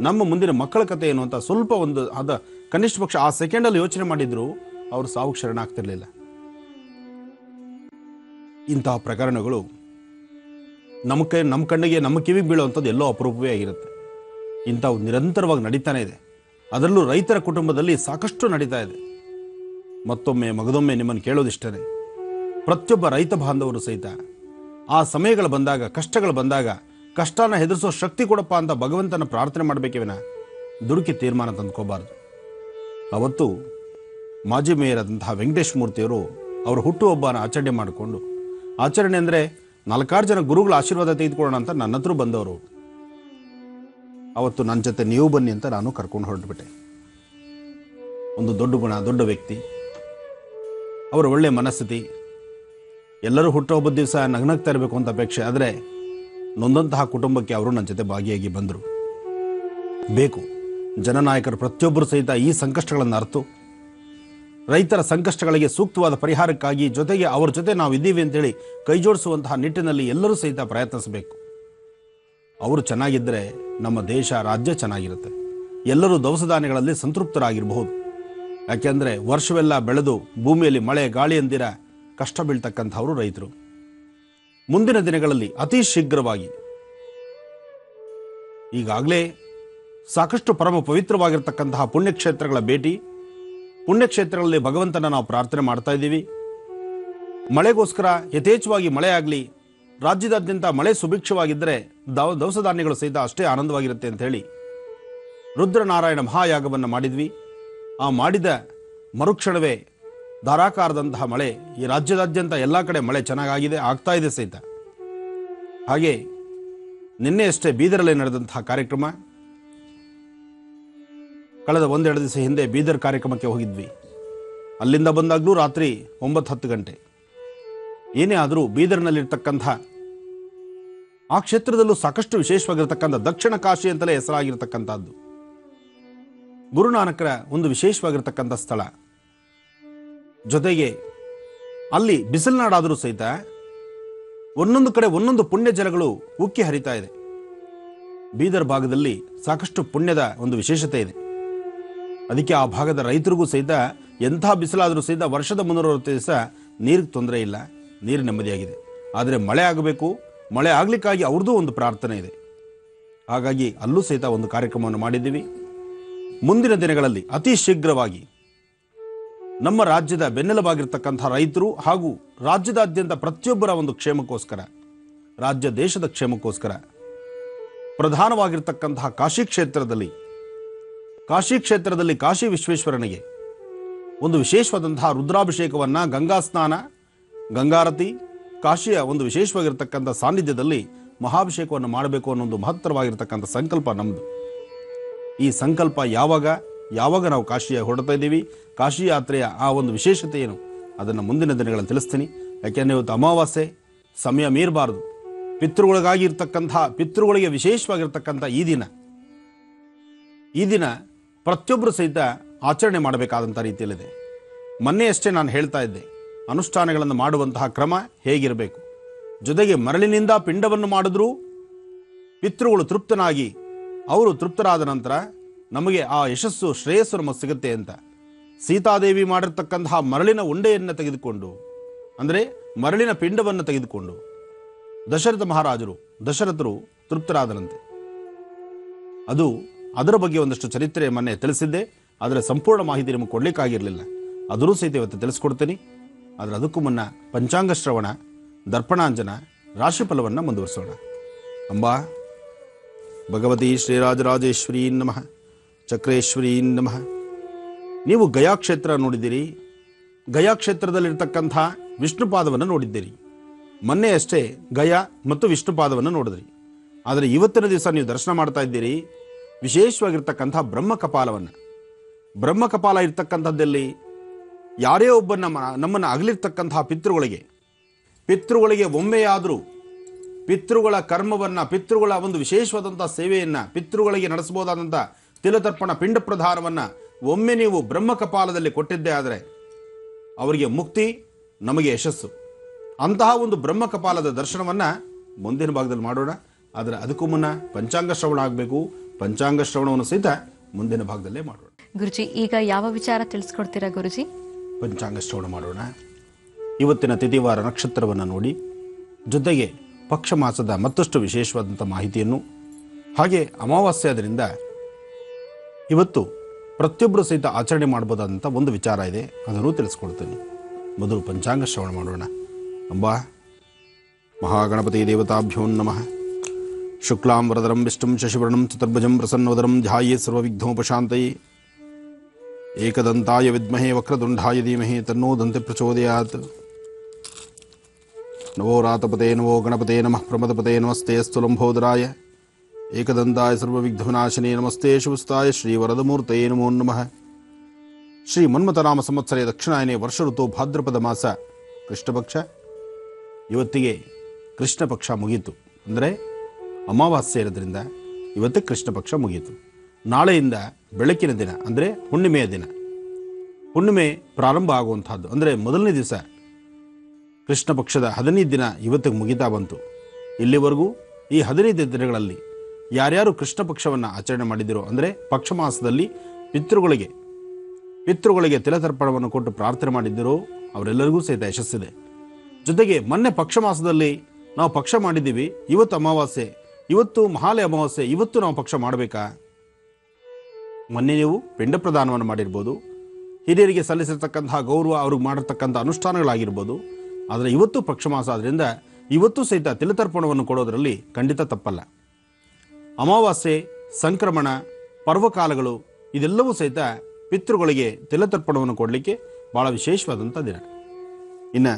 ನಮ್ಮ ಮುಂದಿನ ಮಕ್ಕಳ ಕಥೆ ಏನು ಅಂತ ಸ್ವಲ್ಪ ಒಂದು ಕನಿಷ್ಠ ಪಕ್ಷ ಆ ಸೆಕೆಂಡಲ್ಲಿ ಯೋಚನೆ ಮಾಡಿದ್ರು ಅವರು ಸಾವು ಶರಣಾಗ್ತಿರ್ಲಿಲ್ಲ. ಇಂತಹ ಪ್ರಕರಣಗಳು ನಮ್ಮ ಕಣ್ಣಿಗೆ ನಮ್ಮ ಕಿವಿಗೆ ಬೀಳುವಂಥದ್ದು ಎಲ್ಲೋ ಅಪರೂಪವೇ ಆಗಿರುತ್ತೆ. ಇಂಥವು ನಿರಂತರವಾಗಿ ನಡೀತಾನೆ ಇದೆ. ಅದರಲ್ಲೂ ರೈತರ ಕುಟುಂಬದಲ್ಲಿ ಸಾಕಷ್ಟು ನಡೀತಾ ಇದೆ. ಮತ್ತೊಮ್ಮೆ ಮಗದೊಮ್ಮೆ ನಿಮ್ಮನ್ನು ಕೇಳೋದಿಷ್ಟೇ, ಪ್ರತಿಯೊಬ್ಬ ರೈತ ಬಾಂಧವರು ಸಹಿತ ಆ ಸಮಯಗಳು ಬಂದಾಗ, ಕಷ್ಟಗಳು ಬಂದಾಗ ಕಷ್ಟನ ಹೆದರಿಸೋ ಶಕ್ತಿ ಕೊಡಪ್ಪ ಅಂತ ಭಗವಂತನ ಪ್ರಾರ್ಥನೆ ಮಾಡಬೇಕೇ ವಿನ ದುಡುಕಿ ತೀರ್ಮಾನ ತಂದ್ಕೋಬಾರ್ದು. ಅವತ್ತು ಮಾಜಿ ಮೇಯರ್ ಆದಂತಹ ವೆಂಕಟೇಶ್ ಮೂರ್ತಿಯವರು ಅವರ ಹುಟ್ಟುಹಬ್ಬನ ಆಚರಣೆ ಮಾಡಿಕೊಂಡು, ಆಚರಣೆ ಅಂದರೆ 4-6 ಜನ ಗುರುಗಳ ಆಶೀರ್ವಾದ ತೆಗೆದುಕೊಳ್ಳೋಣ ಅಂತ ನನ್ನ ಹತ್ರ ಬಂದವರು. ಅವತ್ತು ನನ್ನ ಜೊತೆ ನೀವು ಬನ್ನಿ ಅಂತ ನಾನು ಕರ್ಕೊಂಡು ಹೊರಟುಬಿಟ್ಟೆ. ಒಂದು ದೊಡ್ಡ ಗುಣ, ದೊಡ್ಡ ವ್ಯಕ್ತಿ, ಅವರ ಒಳ್ಳೆಯ ಮನಸ್ಥಿತಿ, ಎಲ್ಲರೂ ಹುಟ್ಟುಹಬ್ಬದ ದಿವಸ ನಗ್ನಗ್ತಾ ಇರಬೇಕು ಅಂತ ಅಪೇಕ್ಷೆ. ಆದರೆ ನೊಂದಂತಹ ಕುಟುಂಬಕ್ಕೆ ಅವರು ನನ್ನ ಜೊತೆ ಭಾಗಿಯಾಗಿ ಬಂದರು. ಬೇಕು ಜನನಾಯಕರು ಪ್ರತಿಯೊಬ್ಬರು ಸಹಿತ ಈ ಸಂಕಷ್ಟಗಳನ್ನು ಅರ್ತು ರೈತರ ಸಂಕಷ್ಟಗಳಿಗೆ ಸೂಕ್ತವಾದ ಪರಿಹಾರಕ್ಕಾಗಿ ಜೊತೆಗೆ ಅವರ ಜೊತೆ ನಾವು ಇದ್ದೀವಿ ಅಂತೇಳಿ ಕೈ ಜೋಡಿಸುವಂತಹ ನಿಟ್ಟಿನಲ್ಲಿ ಎಲ್ಲರೂ ಸಹಿತ ಪ್ರಯತ್ನಿಸಬೇಕು. ಅವರು ಚೆನ್ನಾಗಿದ್ದರೆ ನಮ್ಮ ದೇಶ, ರಾಜ್ಯ ಚೆನ್ನಾಗಿರುತ್ತೆ. ಎಲ್ಲರೂ ದವಸ ಧಾನ್ಯಗಳಲ್ಲಿ ಸಂತೃಪ್ತರಾಗಿರಬಹುದು. ಯಾಕೆಂದರೆ ವರ್ಷವೆಲ್ಲ ಬೆಳೆದು ಭೂಮಿಯಲ್ಲಿ ಮಳೆ ಗಾಳಿ ಅಂದಿರ ಕಷ್ಟ ಬೀಳ್ತಕ್ಕಂಥವರು ರೈತರು. ಮುಂದಿನ ದಿನಗಳಲ್ಲಿ ಅತಿ ಶೀಘ್ರವಾಗಿ ಈಗಾಗಲೇ ಸಾಕಷ್ಟು ಪರಮ ಪವಿತ್ರವಾಗಿರ್ತಕ್ಕಂತಹ ಪುಣ್ಯಕ್ಷೇತ್ರಗಳ ಭೇಟಿ, ಪುಣ್ಯಕ್ಷೇತ್ರಗಳಲ್ಲಿ ಭಗವಂತನ ನಾವು ಪ್ರಾರ್ಥನೆ ಮಾಡ್ತಾ ಇದ್ದೀವಿ. ಮಳೆಗೋಸ್ಕರ ಯಥೇಚ್ಛವಾಗಿ ಮಳೆ ಆಗಲಿ, ರಾಜ್ಯದಾದ್ಯಂತ ಮಳೆ ಸುಭಿಕ್ಷವಾಗಿದ್ದರೆ ದವಸ ಧಾನ್ಯಗಳು ಸಹಿತ ಅಷ್ಟೇ ಆನಂದವಾಗಿರುತ್ತೆ ಅಂತ ಹೇಳಿ ರುದ್ರನಾರಾಯಣ ಮಹಾಯಾಗವನ್ನು ಮಾಡಿದ್ವಿ. ಆ ಮಾಡಿದ ಮರುಕ್ಷಣವೇ ಧಾರಾಕಾರದಂತಹ ಮಳೆ ಈ ರಾಜ್ಯದಾದ್ಯಂತ ಎಲ್ಲ ಕಡೆ ಮಳೆ ಚೆನ್ನಾಗಿದೆ, ಆಗ್ತಾ ಇದೆ ಸಹಿತ. ಹಾಗೆ ನಿನ್ನೆಯಷ್ಟೇ ಬೀದರಲ್ಲಿ ನಡೆದಂತಹ ಕಾರ್ಯಕ್ರಮ, ಕಳೆದ 1-2 ದಿವಸ ಹಿಂದೆ ಬೀದರ್ ಕಾರ್ಯಕ್ರಮಕ್ಕೆ ಹೋಗಿದ್ವಿ. ಅಲ್ಲಿಂದ ಬಂದಾಗಲೂ ರಾತ್ರಿ 9-10 ಗಂಟೆ. ಏನೇ ಆದರೂ ಬೀದರ್ನಲ್ಲಿರ್ತಕ್ಕಂಥ ಆ ಕ್ಷೇತ್ರದಲ್ಲೂ ಸಾಕಷ್ಟು ವಿಶೇಷವಾಗಿರ್ತಕ್ಕಂಥ ದಕ್ಷಿಣ ಕಾಶಿ ಅಂತಲೇ ಹೆಸರಾಗಿರ್ತಕ್ಕಂಥದ್ದು ಗುರುನಾನಕರ ಒಂದು ವಿಶೇಷವಾಗಿರ್ತಕ್ಕಂಥ ಸ್ಥಳ. ಜೊತೆಗೆ ಅಲ್ಲಿ ಬಿಸಿಲುನಾಡಾದರೂ ಸಹಿತ ಒಂದೊಂದು ಕಡೆ ಒಂದೊಂದು ಪುಣ್ಯ ಜಲಗಳು ಉಕ್ಕಿ ಹರಿತಾ ಇದೆ. ಬೀದರ್ ಭಾಗದಲ್ಲಿ ಸಾಕಷ್ಟು ಪುಣ್ಯದ ಒಂದು ವಿಶೇಷತೆ ಇದೆ. ಅದಕ್ಕೆ ಆ ಭಾಗದ ರೈತರಿಗೂ ಸಹಿತ ಎಂಥ ಬಿಸಿಲಾದರೂ ಸಹಿತ ವರ್ಷದ 360 ದಿವಸ ನೀರಿಗೆ ತೊಂದರೆ ಇಲ್ಲ, ನೀರು ನೆಮ್ಮದಿಯಾಗಿದೆ. ಆದರೆ ಮಳೆ ಆಗಬೇಕು, ಮಳೆ ಆಗಲಿಕ್ಕಾಗಿ ಅವ್ರದ್ದೂ ಒಂದು ಪ್ರಾರ್ಥನೆ ಇದೆ. ಹಾಗಾಗಿ ಅಲ್ಲೂ ಸಹಿತ ಒಂದು ಕಾರ್ಯಕ್ರಮವನ್ನು ಮಾಡಿದ್ದೀವಿ. ಮುಂದಿನ ದಿನಗಳಲ್ಲಿ ಅತಿ ಶೀಘ್ರವಾಗಿ ನಮ್ಮ ರಾಜ್ಯದ ಬೆನ್ನೆಲುಬಾಗಿರ್ತಕ್ಕಂಥ ರೈತರು ಹಾಗೂ ರಾಜ್ಯದಾದ್ಯಂತ ಪ್ರತಿಯೊಬ್ಬರ ಒಂದು ಕ್ಷೇಮಕ್ಕೋಸ್ಕರ, ರಾಜ್ಯ ದೇಶದ ಕ್ಷೇಮಕ್ಕೋಸ್ಕರ ಪ್ರಧಾನವಾಗಿರ್ತಕ್ಕಂತಹ ಕಾಶಿ ಕ್ಷೇತ್ರದಲ್ಲಿ ಕಾಶಿ ವಿಶ್ವೇಶ್ವರನಿಗೆ ಒಂದು ವಿಶೇಷವಾದಂತಹ ರುದ್ರಾಭಿಷೇಕವನ್ನು, ಗಂಗಾ ಸ್ನಾನ, ಗಂಗಾರತಿ, ಕಾಶಿಯ ಒಂದು ವಿಶೇಷವಾಗಿರ್ತಕ್ಕಂಥ ಸಾನ್ನಿಧ್ಯದಲ್ಲಿ ಮಹಾಭಿಷೇಕವನ್ನು ಮಾಡಬೇಕು ಅನ್ನೋ ಒಂದು ಮಹತ್ತರವಾಗಿರ್ತಕ್ಕಂಥ ಸಂಕಲ್ಪ ನಮ್ಮದು. ಈ ಸಂಕಲ್ಪ ಯಾವಾಗ ನಾವು ಕಾಶಿಯ ಹೊರಡ್ತಾ ಇದ್ದೀವಿ, ಕಾಶಿ ಯಾತ್ರೆಯ ಆ ಒಂದು ವಿಶೇಷತೆ ಏನು ಅದನ್ನು ಮುಂದಿನ ದಿನಗಳಲ್ಲಿ ತಿಳಿಸ್ತೀನಿ. ಯಾಕೆಂದರೆ ಇವತ್ತು ಅಮಾವಾಸ್ಯೆ, ಸಮಯ ಮೀರಬಾರದು. ಪಿತೃಗಳಿಗೆ ವಿಶೇಷವಾಗಿರ್ತಕ್ಕಂಥ ಈ ದಿನ ಪ್ರತಿಯೊಬ್ಬರು ಸಹಿತ ಆಚರಣೆ ಮಾಡಬೇಕಾದಂಥ ರೀತಿಯಲ್ಲಿದೆ. ಮೊನ್ನೆಯಷ್ಟೇ ನಾನು ಹೇಳ್ತಾ ಇದ್ದೆ, ಅನುಷ್ಠಾನಗಳನ್ನು ಮಾಡುವಂತಹ ಕ್ರಮ ಹೇಗಿರಬೇಕು. ಜೊತೆಗೆ ಮರಳಿನಿಂದ ಪಿಂಡವನ್ನು ಮಾಡಿದ್ರೂ ಪಿತೃಗಳು ತೃಪ್ತನಾಗಿ ಅವರು ತೃಪ್ತರಾದ ನಂತರ ನಮಗೆ ಆ ಯಶಸ್ಸು, ಶ್ರೇಯಸ್ಸು ನಮಗೆ ಸಿಗುತ್ತೆ ಅಂತ ಸೀತಾದೇವಿ ಮಾಡಿರ್ತಕ್ಕಂತಹ ಮರಳಿನ ಉಂಡೆಯನ್ನು ತೆಗೆದುಕೊಂಡು, ಅಂದರೆ ಮರಳಿನ ಪಿಂಡವನ್ನು ತೆಗೆದುಕೊಂಡು ದಶರಥರು ತೃಪ್ತರಾದನಂತೆ. ಅದರ ಬಗ್ಗೆ ಒಂದಷ್ಟು ಚರಿತ್ರೆ ಮೊನ್ನೆ ತಿಳಿಸಿದ್ದೆ. ಅದರ ಸಂಪೂರ್ಣ ಮಾಹಿತಿ ನಿಮಗೆ ಕೊಡಲಿಕ್ಕಾಗಿರಲಿಲ್ಲ. ಅದರೂ ಸಹಿತ ಇವತ್ತು ತಿಳಿಸ್ಕೊಡ್ತೀನಿ. ಆದರೆ ಅದಕ್ಕೂ ಮುನ್ನ ಪಂಚಾಂಗ ಶ್ರವಣ, ದರ್ಪಣಾಂಜನ, ರಾಶಿಫಲವನ್ನು ಮುಂದುವರಿಸೋಣ. ಅಂಬಾ ಭಗವತಿ ಶ್ರೀರಾಜರಾಜೇಶ್ವರೀ ನಮಃ, ಚಕ್ರೇಶ್ವರೀ ನಮಃ. ನೀವು ಗಯಾ ಕ್ಷೇತ್ರ ನೋಡಿದ್ದೀರಿ, ಗಯಾ ಕ್ಷೇತ್ರದಲ್ಲಿರ್ತಕ್ಕಂಥ ವಿಷ್ಣುಪಾದವನ್ನು ನೋಡಿದ್ದೀರಿ. ಮೊನ್ನೆಯಷ್ಟೇ ಗಯಾ ಮತ್ತು ವಿಷ್ಣುಪಾದವನ್ನು ನೋಡಿದ್ರಿ. ಆದರೆ ಇವತ್ತಿನ ದಿವಸ ನೀವು ದರ್ಶನ ಮಾಡ್ತಾ ಇದ್ದೀರಿ ವಿಶೇಷವಾಗಿರ್ತಕ್ಕಂಥ ಬ್ರಹ್ಮಕಪಾಲ ಇರ್ತಕ್ಕಂಥದ್ದಲ್ಲಿ ಯಾರೇ ಒಬ್ಬ ನಮ್ಮನ್ನು ಅಗಲಿರ್ತಕ್ಕಂತಹ ಪಿತೃಗಳಿಗೆ ಒಮ್ಮೆಯಾದರೂ ಪಿತೃಗಳ ಕರ್ಮವನ್ನು, ಪಿತೃಗಳ ಒಂದು ವಿಶೇಷವಾದಂಥ ಸೇವೆಯನ್ನು, ಪಿತೃಗಳಿಗೆ ನಡೆಸಬಹುದಾದಂಥ ತಿಲತರ್ಪಣ ಪಿಂಡ ಪ್ರಧಾನವನ್ನು ಒಮ್ಮೆ ನೀವು ಬ್ರಹ್ಮಕಪಾಲದಲ್ಲಿ ಕೊಟ್ಟಿದ್ದೇ ಆದರೆ ಅವರಿಗೆ ಮುಕ್ತಿ, ನಮಗೆ ಯಶಸ್ಸು. ಅಂತಹ ಒಂದು ಬ್ರಹ್ಮಕಪಾಲದ ದರ್ಶನವನ್ನು ಮುಂದಿನ ಭಾಗದಲ್ಲಿ ಮಾಡೋಣ. ಆದರೆ ಅದಕ್ಕೂ ಮುನ್ನ ಪಂಚಾಂಗ ಶ್ರವಣ ಆಗಬೇಕು. ಪಂಚಾಂಗ ಶ್ರವಣವನ್ನು ಸಹಿತ ಮುಂದಿನ ಭಾಗದಲ್ಲೇ ಮಾಡೋಣ. ಗುರುಜಿ, ಈಗ ಯಾವ ವಿಚಾರ ತಿಳಿಸ್ಕೊಡ್ತೀರಾ ಗುರುಜಿ? ಪಂಚಾಂಗ ಶ್ರವಣ ಮಾಡೋಣ. ಇವತ್ತಿನ ತಿಥಿವಾರ ನಕ್ಷತ್ರವನ್ನು ನೋಡಿ, ಜೊತೆಗೆ ಪಕ್ಷ ಮಾಸದ ಮತ್ತಷ್ಟು ವಿಶೇಷವಾದಂಥ ಮಾಹಿತಿಯನ್ನು, ಹಾಗೆ ಅಮಾವಾಸ್ಯೆ ಆದ್ದರಿಂದ ಇವತ್ತು ಪ್ರತಿಯೊಬ್ಬರು ಸಹಿತ ಆಚರಣೆ ಮಾಡಬಹುದಾದಂಥ ಒಂದು ವಿಚಾರ ಇದೆ, ಅದನ್ನು ತಿಳಿಸ್ಕೊಡ್ತೀನಿ. ಮೊದಲು ಪಂಚಾಂಗ ಶ್ರವಣ ಮಾಡೋಣ. ಅಂಬಾ ಮಹಾಗಣಪತಿ ದೇವತಾಭ್ಯೋ ನಮಃ. ಶುಕ್ಲಾಂ ವರದರಂ ವಿಷ್ಣುಂ ಶಶಿವರ್ಣಂ ಚತುರ್ಭುಜಂ ಪ್ರಸನ್ನೋದರಂ ಧ್ಯಾಯೇ ಸರ್ವವಿಘ್ನೋಪಶಾಂತಯೇ. ಏಕದಂತಾಯ ವಿದ್ಮಹೇ ವಕ್ರತುಂಡಾಯ ಧೀಮಹಿ ತನ್ನೋ ದಂತೆ ಪ್ರಚೋದಯಾತ್. ನವೋ ರಾತಪತೆ ನವೋ ಗಣಪತೆ ನಮಃ ಪ್ರಮದಪತೆ ನಮಸ್ತೆ ಸ್ಥುಲಂಬೋದರಾಯ ಏಕದಂತಾಯ ಸರ್ವವಿಘ್ನವಿನಾಶಿನೇ ನಮಸ್ತೆ ಶುಭಸ್ತಾಯ ಶ್ರೀವರದಮೂರ್ತಯೇ ನಮೋ ನಮಃ. ಶ್ರೀ ಮನ್ಮಥನಾಮ ಸಂವತ್ಸರೇ ದಕ್ಷಿಣಾಯನೇ ವರ್ಷ ಋತು ಭಾದ್ರಪದ ಮಾಸ ಕೃಷ್ಣಪಕ್ಷ. ಇವತ್ತಿಗೆ ಕೃಷ್ಣ ಪಕ್ಷ ಮುಗೀತು, ಅಂದರೆ ಅಮಾವಾಸ್ಯೆ ಇರೋದ್ರಿಂದ ಇವತ್ತು ಕೃಷ್ಣ ಪಕ್ಷ ಮುಗೀತು. ನಾಳೆಯಿಂದ ಬೆಳಕಿನ ದಿನ, ಅಂದರೆ ಹುಣ್ಣಿಮೆಯ ದಿನ, ಹುಣ್ಣಿಮೆ ಪ್ರಾರಂಭ ಆಗುವಂತಹದ್ದು. ಅಂದರೆ ಮೊದಲನೇ ದಿವಸ ಕೃಷ್ಣ ಪಕ್ಷದ 15 ದಿನ ಇವತ್ತಿಗೆ ಮುಗಿತಾ ಬಂತು. ಇಲ್ಲಿವರೆಗೂ ಈ 15 ದಿನಗಳಲ್ಲಿ ಯಾರ್ಯಾರು ಕೃಷ್ಣ ಪಕ್ಷವನ್ನು ಆಚರಣೆ ಮಾಡಿದಿರೋ, ಅಂದರೆ ಪಕ್ಷ ಮಾಸದಲ್ಲಿ ಪಿತೃಗಳಿಗೆ ತಿಲತರ್ಪಣವನ್ನು ಕೊಟ್ಟು ಪ್ರಾರ್ಥನೆ ಮಾಡಿದ್ದಿರೋ ಅವರೆಲ್ಲರಿಗೂ ಸಹಿತ ಯಶಸ್ಸಿದೆ. ಜೊತೆಗೆ ಮೊನ್ನೆ ಪಕ್ಷ ಮಾಸದಲ್ಲಿ ನಾವು ಪಕ್ಷ ಮಾಡಿದ್ದೀವಿ, ಇವತ್ತು ಅಮಾವಾಸ್ಯೆ, ಇವತ್ತು ಮಹಾಲಯ ಅಮಾವಾಸ್ಯೆ, ಇವತ್ತು ನಾವು ಪಕ್ಷ ಮಾಡಬೇಕಾ? ಮೊನ್ನೆ ನೀವು ಪಿಂಡ ಪ್ರದಾನವನ್ನು ಮಾಡಿರ್ಬೋದು, ಹಿರಿಯರಿಗೆ ಸಲ್ಲಿಸಿರ್ತಕ್ಕಂತಹ ಗೌರವ, ಅವ್ರಿಗೆ ಮಾಡಿರ್ತಕ್ಕಂಥ ಅನುಷ್ಠಾನಗಳಾಗಿರ್ಬೋದು. ಆದರೆ ಇವತ್ತು ಪಕ್ಷಮಾಸ ಆದ್ದರಿಂದ ಇವತ್ತು ಸಹಿತ ತಿಲತರ್ಪಣವನ್ನು ಕೊಡೋದರಲ್ಲಿ ಖಂಡಿತ ತಪ್ಪಲ್ಲ. ಅಮಾವಾಸ್ಯೆ, ಸಂಕ್ರಮಣ, ಪರ್ವಕಾಲಗಳು ಇದೆಲ್ಲವೂ ಸಹಿತ ಪಿತೃಗಳಿಗೆ ತಿಲತರ್ಪಣವನ್ನು ಕೊಡಲಿಕ್ಕೆ ಭಾಳ ವಿಶೇಷವಾದಂಥ ದಿನ. ಇನ್ನು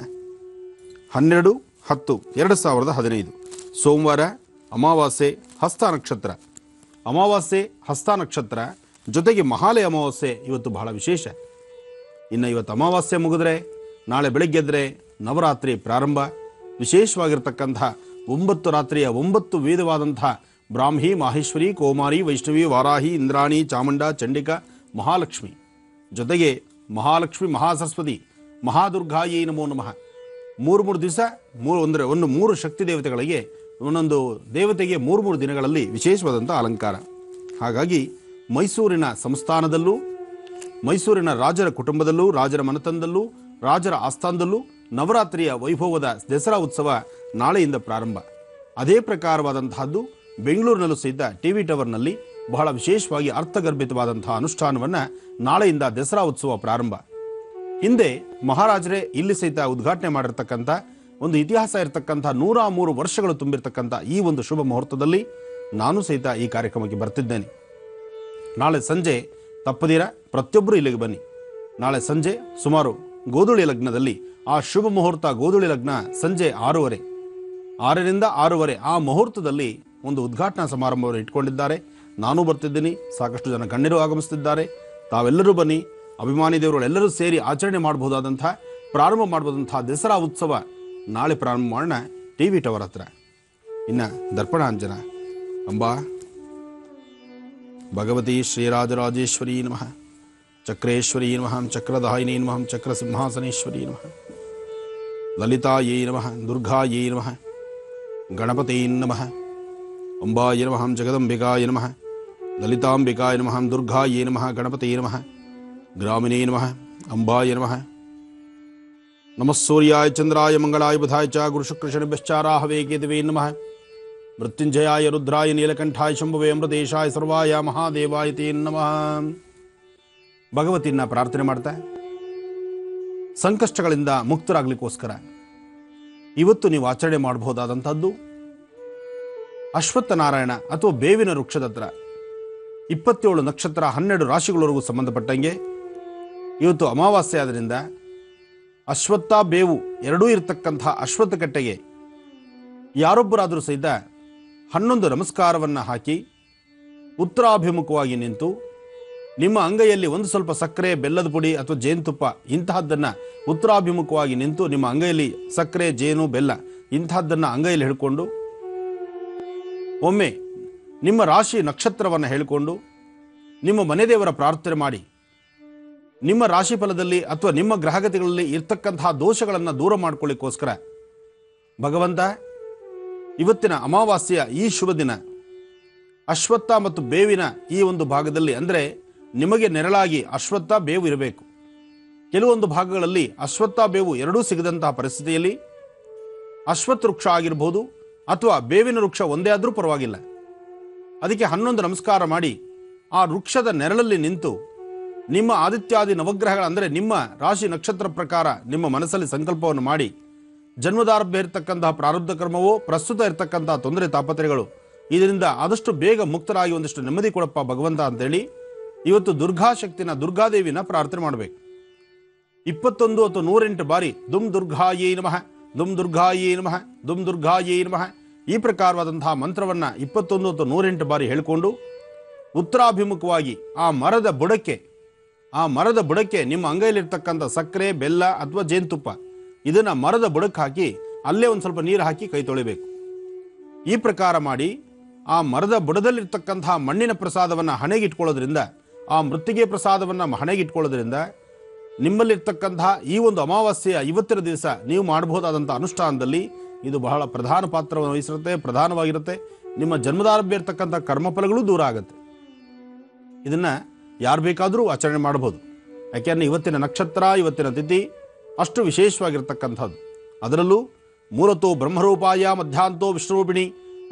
12/10/2015 ಸೋಮವಾರ, ಅಮಾವಾಸ್ಯೆ, ಹಸ್ತ ನಕ್ಷತ್ರ. ಅಮಾವಾಸ್ಯೆ, ಹಸ್ತ ನಕ್ಷತ್ರ ಜೊತೆಗೆ ಮಹಾಲಯ ಅಮಾವಾಸ್ಯೆ ಇವತ್ತು ಬಹಳ ವಿಶೇಷ. ಇನ್ನು ಇವತ್ತು ಅಮಾವಾಸ್ಯೆ ಮುಗಿದ್ರೆ ನಾಳೆ ಬೆಳಗ್ಗೆದ್ರೆ ನವರಾತ್ರಿ ಪ್ರಾರಂಭ. ವಿಶೇಷವಾಗಿರ್ತಕ್ಕಂಥ 9 ರಾತ್ರಿಯ 9 ವೇದವಾದಂಥ ಬ್ರಾಹ್ಮಿ, ಮಾಹೇಶ್ವರಿ, ಕೌಮಾರಿ, ವೈಷ್ಣವಿ, ವಾರಾಹಿ, ಇಂದ್ರಾಣಿ, ಚಾಮುಂಡ, ಚಂಡಿಕಾ, ಮಹಾಲಕ್ಷ್ಮಿ ಜೊತೆಗೆ ಮಹಾಲಕ್ಷ್ಮಿ, ಮಹಾಸರಸ್ವತಿ, ಮಹಾದುರ್ಗಾಯೇ ನಮೋ ನಮಃ. 3 ದಿವಸ 3 ಶಕ್ತಿ ದೇವತೆಗಳಿಗೆ, ಒಂದೊಂದು ದೇವತೆಗೆ 3 ದಿನಗಳಲ್ಲಿ ವಿಶೇಷವಾದಂಥ ಅಲಂಕಾರ. ಹಾಗಾಗಿ ಮೈಸೂರಿನ ಸಂಸ್ಥಾನದಲ್ಲೂ, ಮೈಸೂರಿನ ರಾಜರ ಕುಟುಂಬದಲ್ಲೂ, ರಾಜರ ಮನೆತನದಲ್ಲೂ, ರಾಜರ ಆಸ್ಥಾನದಲ್ಲೂ ನವರಾತ್ರಿಯ ವೈಭವದ ದಸರಾ ಉತ್ಸವ ನಾಳೆಯಿಂದ ಪ್ರಾರಂಭ. ಅದೇ ಪ್ರಕಾರವಾದಂತಹದ್ದು ಬೆಂಗಳೂರಿನಲ್ಲೂ ಸಹಿತ ಟಿವಿ ಟವರ್ನಲ್ಲಿ ಬಹಳ ವಿಶೇಷವಾಗಿ ಅರ್ಥಗರ್ಭಿತವಾದಂತಹ ಅನುಷ್ಠಾನವನ್ನು ನಾಳೆಯಿಂದ ದಸರಾ ಉತ್ಸವ ಪ್ರಾರಂಭ. ಹಿಂದೆ ಮಹಾರಾಜರೇ ಇಲ್ಲಿ ಸಹಿತ ಉದ್ಘಾಟನೆ ಮಾಡಿರ್ತಕ್ಕಂಥ ಒಂದು ಇತಿಹಾಸ ಇರತಕ್ಕಂಥ 103 ವರ್ಷಗಳು ತುಂಬಿರ್ತಕ್ಕಂಥ ಈ ಒಂದು ಶುಭ ಮುಹೂರ್ತದಲ್ಲಿ ನಾನು ಸಹಿತ ಈ ಕಾರ್ಯಕ್ರಮಕ್ಕೆ ಬರ್ತಿದ್ದೇನೆ. ನಾಳೆ ಸಂಜೆ ತಪ್ಪದಿರ ಪ್ರತಿಯೊಬ್ಬರು ಇಲ್ಲಿಗೆ ಬನ್ನಿ. ನಾಳೆ ಸಂಜೆ ಸುಮಾರು ಗೋಧುಳಿ ಲಗ್ನದಲ್ಲಿ ಆ ಶುಭ ಮುಹೂರ್ತ, ಗೋಧುಳಿ ಲಗ್ನ ಸಂಜೆ 6:30, 6ರಿಂದ 6:30 ಆ ಮುಹೂರ್ತದಲ್ಲಿ ಒಂದು ಉದ್ಘಾಟನಾ ಸಮಾರಂಭವನ್ನು ಇಟ್ಕೊಂಡಿದ್ದಾರೆ. ನಾನು ಬರ್ತಿದ್ದೀನಿ, ಸಾಕಷ್ಟು ಜನ ಗಣ್ಯರು ಆಗಮಿಸ್ತಿದ್ದಾರೆ. ತಾವೆಲ್ಲರೂ ಬನ್ನಿ, ಅಭಿಮಾನಿ ದೇವರುಗಳೆಲ್ಲರೂ ಸೇರಿ ಆಚರಣೆ ಮಾಡಬಹುದಾದಂಥ, ಪ್ರಾರಂಭ ಮಾಡಬಹುದಂತಹ ದಸರಾ ಉತ್ಸವ ನಾಳೆ ಪ್ರಾರಂಭ ಮಾಡೋಣ ಟಿವಿ ಟವರ್ ಹತ್ರ. ಇನ್ನು ದರ್ಪಣಾಂಜನ ಅಂಬಾ ಭಗವತಿ ಶ್ರೀರಾಜರಾಜೇಶ್ವರಿ ನಮಃ, ಚಕ್ರೇಶ್ವರಿ ನಮಃ, ಚಕ್ರದಾಯಿನಿ ನಮಃ, ಚಕ್ರಸಿಂಹಾಸನೇಶ್ವರಿ ನಮಃ, ಲಲಿತಾಯೇ ನಮಃ, ದುರ್ಗಾಯೇ ನಮಃ, ಗಣಪತೇ ನಮಃ, ಅಂಬಾಯ ನಮಃ, ಜಗದಂಬಿಕಾಯ ನಮಃ, ಲಲಿತಾಂಬಿಕಾಯ ನಮಃ, ದುರ್ಗಾಯೇ ನಮಃ, ಗಣಪತೇ ನಮಃ, ಗ್ರಾಮಿಣೇ ನಮಃ, ಅಂಬಾಯ ನಮಃ. ನಮಃ ಸೂರ್ಯಾಯ ಚಂದ್ರಾಯ ಮಂಗಳಾಯ ಬುಧಾಯ ಚ ಗುರುಶುಕ್ರಶನಿಭ್ಯಶ್ಚಾರಾಹವೇ ಕೇತವೇ ನಮಃ. ಮೃತ್ಯುಂಜಯಾಯ ರುದ್ರಾಯ ನೀಲಕಂಠಾಯ ಶಂಭುವೇ ಅಮೃತೇಶಾಯ ಸರ್ವಾಯ ಮಹಾದೇವಾಯ ತೇ ನಮಃ. ಭಗವತಿಯನ್ನ ಪ್ರಾರ್ಥನೆ ಮಾಡ್ತಾ ಸಂಕಷ್ಟಗಳಿಂದ ಮುಕ್ತರಾಗಲಿಕ್ಕೋಸ್ಕರ ಇವತ್ತು ನೀವು ಆಚರಣೆ ಮಾಡಬಹುದಾದಂಥದ್ದು ಅಶ್ವತ್ಥನಾರಾಯಣ ಅಥವಾ ಬೇವಿನ ವೃಕ್ಷದ ಹತ್ರ 27 ನಕ್ಷತ್ರ 12 ರಾಶಿಗಳವರೆಗೂ ಸಂಬಂಧಪಟ್ಟಂಗೆ ಇವತ್ತು ಅಮಾವಾಸ್ಯೆ ಆದ್ದರಿಂದ ಅಶ್ವತ್ಥ ಬೇವು ಎರಡೂ ಇರತಕ್ಕಂಥ ಅಶ್ವತ್ಥ ಕಟ್ಟೆಗೆ ಯಾರೊಬ್ಬರಾದರೂ ಸಹಿತ 11 ನಮಸ್ಕಾರವನ್ನು ಹಾಕಿ ಉತ್ತರಾಭಿಮುಖವಾಗಿ ನಿಂತು ನಿಮ್ಮ ಅಂಗೈಯಲ್ಲಿ ಒಂದು ಸ್ವಲ್ಪ ಸಕ್ಕರೆ, ಬೆಲ್ಲದ ಪುಡಿ ಅಥವಾ ಜೇನುತುಪ್ಪ ಇಂತಹದ್ದನ್ನು ಉತ್ತರಾಭಿಮುಖವಾಗಿ ನಿಂತು ನಿಮ್ಮ ಅಂಗೈಯಲ್ಲಿ ಸಕ್ಕರೆ, ಜೇನು, ಬೆಲ್ಲ ಇಂತಹದ್ದನ್ನು ಅಂಗೈಯಲ್ಲಿ ಹಿಡ್ಕೊಂಡು ಒಮ್ಮೆ ನಿಮ್ಮ ರಾಶಿ ನಕ್ಷತ್ರವನ್ನು ಹೇಳಿಕೊಂಡು ನಿಮ್ಮ ಮನೆದೇವರ ಪ್ರಾರ್ಥನೆ ಮಾಡಿ ನಿಮ್ಮ ರಾಶಿ ಫಲದಲ್ಲಿ ಅಥವಾ ನಿಮ್ಮ ಗ್ರಹಗತಿಗಳಲ್ಲಿ ಇರ್ತಕ್ಕಂತಹ ದೋಷಗಳನ್ನು ದೂರ ಮಾಡಿಕೊಳ್ಳಿಕ್ಕೋಸ್ಕರ ಭಗವಂತ ಇವತ್ತಿನ ಅಮಾವಾಸ್ಯೆಯ ಈ ಶುಭ ದಿನ ಅಶ್ವತ್ಥ ಮತ್ತು ಬೇವಿನ ಈ ಒಂದು ಭಾಗದಲ್ಲಿ, ಅಂದರೆ ನಿಮಗೆ ನೆರಳಾಗಿ ಅಶ್ವತ್ಥ ಬೇವು ಇರಬೇಕು. ಕೆಲವೊಂದು ಭಾಗಗಳಲ್ಲಿ ಅಶ್ವತ್ಥ ಬೇವು ಎರಡೂ ಸಿಗದಂತಹ ಪರಿಸ್ಥಿತಿಯಲ್ಲಿ ಅಶ್ವತ್ಥ ವೃಕ್ಷ ಆಗಿರ್ಬೋದು ಅಥವಾ ಬೇವಿನ ವೃಕ್ಷ ಒಂದೇ ಆದರೂ ಪರವಾಗಿಲ್ಲ, ಅದಕ್ಕೆ 11 ನಮಸ್ಕಾರ ಮಾಡಿ ಆ ವೃಕ್ಷದ ನೆರಳಲ್ಲಿ ನಿಂತು ನಿಮ್ಮ ಆದಿತ್ಯಾದಿ ನವಗ್ರಹಗಳ, ಅಂದರೆ ನಿಮ್ಮ ರಾಶಿ ನಕ್ಷತ್ರ ಪ್ರಕಾರ ನಿಮ್ಮ ಮನಸ್ಸಲ್ಲಿ ಸಂಕಲ್ಪವನ್ನು ಮಾಡಿ ಜನ್ಮದಾರಭ್ಯ ಇರತಕ್ಕಂತಹ ಪ್ರಾರಬ್ಧ ಕರ್ಮವೋ, ಪ್ರಸ್ತುತ ಇರತಕ್ಕಂತಹ ತೊಂದರೆ ತಾಪತ್ರೆಗಳು ಇದರಿಂದ ಆದಷ್ಟು ಬೇಗ ಮುಕ್ತರಾಗಿ ಒಂದಿಷ್ಟು ನೆಮ್ಮದಿ ಕೊಡಪ್ಪ ಭಗವಂತ ಅಂತೇಳಿ ಇವತ್ತು ದುರ್ಗಾಶಕ್ತಿನ, ದುರ್ಗಾದೇವಿನ ಪ್ರಾರ್ಥನೆ ಮಾಡಬೇಕು. 21 ಅಥವಾ 108 ಬಾರಿ ದುಮ್ ದುರ್ಗಾಯೇ ನಮಃ, ದುಮ್ ದುರ್ಗಾಯೇ ನಮಃ, ದುಮ್ ದುರ್ಗಾಯೇ ನಮಃ ಈ ಪ್ರಕಾರವಾದಂತಹ ಮಂತ್ರವನ್ನು 21 ಅಥವಾ 108 ಬಾರಿ ಹೇಳಿಕೊಂಡು ಉತ್ತರಾಭಿಮುಖವಾಗಿ ಆ ಮರದ ಬುಡಕ್ಕೆ ನಿಮ್ಮ ಅಂಗೈಲಿರ್ತಕ್ಕಂಥ ಸಕ್ಕರೆ, ಬೆಲ್ಲ ಅಥವಾ ಜೇನುತುಪ್ಪ ಇದನ್ನು ಮರದ ಬುಡಕ್ಕೆ ಹಾಕಿ ಅಲ್ಲೇ ಒಂದು ಸ್ವಲ್ಪ ನೀರು ಹಾಕಿ ಕೈ ತೊಳಿಬೇಕು. ಈ ಪ್ರಕಾರ ಮಾಡಿ ಆ ಮರದ ಬುಡದಲ್ಲಿರ್ತಕ್ಕಂತಹ ಮಣ್ಣಿನ ಪ್ರಸಾದವನ್ನು ಹಣೆಗಿಟ್ಕೊಳ್ಳೋದ್ರಿಂದ, ಆ ಮೃತ್ತಿಗೆ ಪ್ರಸಾದವನ್ನು ಹಣೆಗಿಟ್ಕೊಳ್ಳೋದ್ರಿಂದ ನಿಮ್ಮಲ್ಲಿರ್ತಕ್ಕಂತಹ ಈ ಒಂದು ಅಮಾವಾಸ್ಯೆಯ ಇವತ್ತಿನ ದಿವಸ ನೀವು ಮಾಡಬಹುದಾದಂಥ ಅನುಷ್ಠಾನದಲ್ಲಿ ಇದು ಬಹಳ ಪ್ರಧಾನ ಪಾತ್ರವನ್ನು ವಹಿಸಿರುತ್ತೆ, ಪ್ರಧಾನವಾಗಿರುತ್ತೆ. ನಿಮ್ಮ ಜನ್ಮದಾರಭ್ಯ ಇರ್ತಕ್ಕಂಥ ಕರ್ಮಫಲಗಳು ದೂರ ಆಗುತ್ತೆ. ಇದನ್ನು ಯಾರು ಬೇಕಾದರೂ ಆಚರಣೆ ಮಾಡಬಹುದು. ಯಾಕೆಂದರೆ ಇವತ್ತಿನ ನಕ್ಷತ್ರ, ಇವತ್ತಿನ ತಿಥಿ ಅಷ್ಟು ವಿಶೇಷವಾಗಿರ್ತಕ್ಕಂಥದ್ದು. ಅದರಲ್ಲೂ ಮೂಲತೋ ಬ್ರಹ್ಮರೂಪಾಯ, ಮಧ್ಯಾಂತೋ ವಿಷ್ಣುರೂಪಿಣಿ,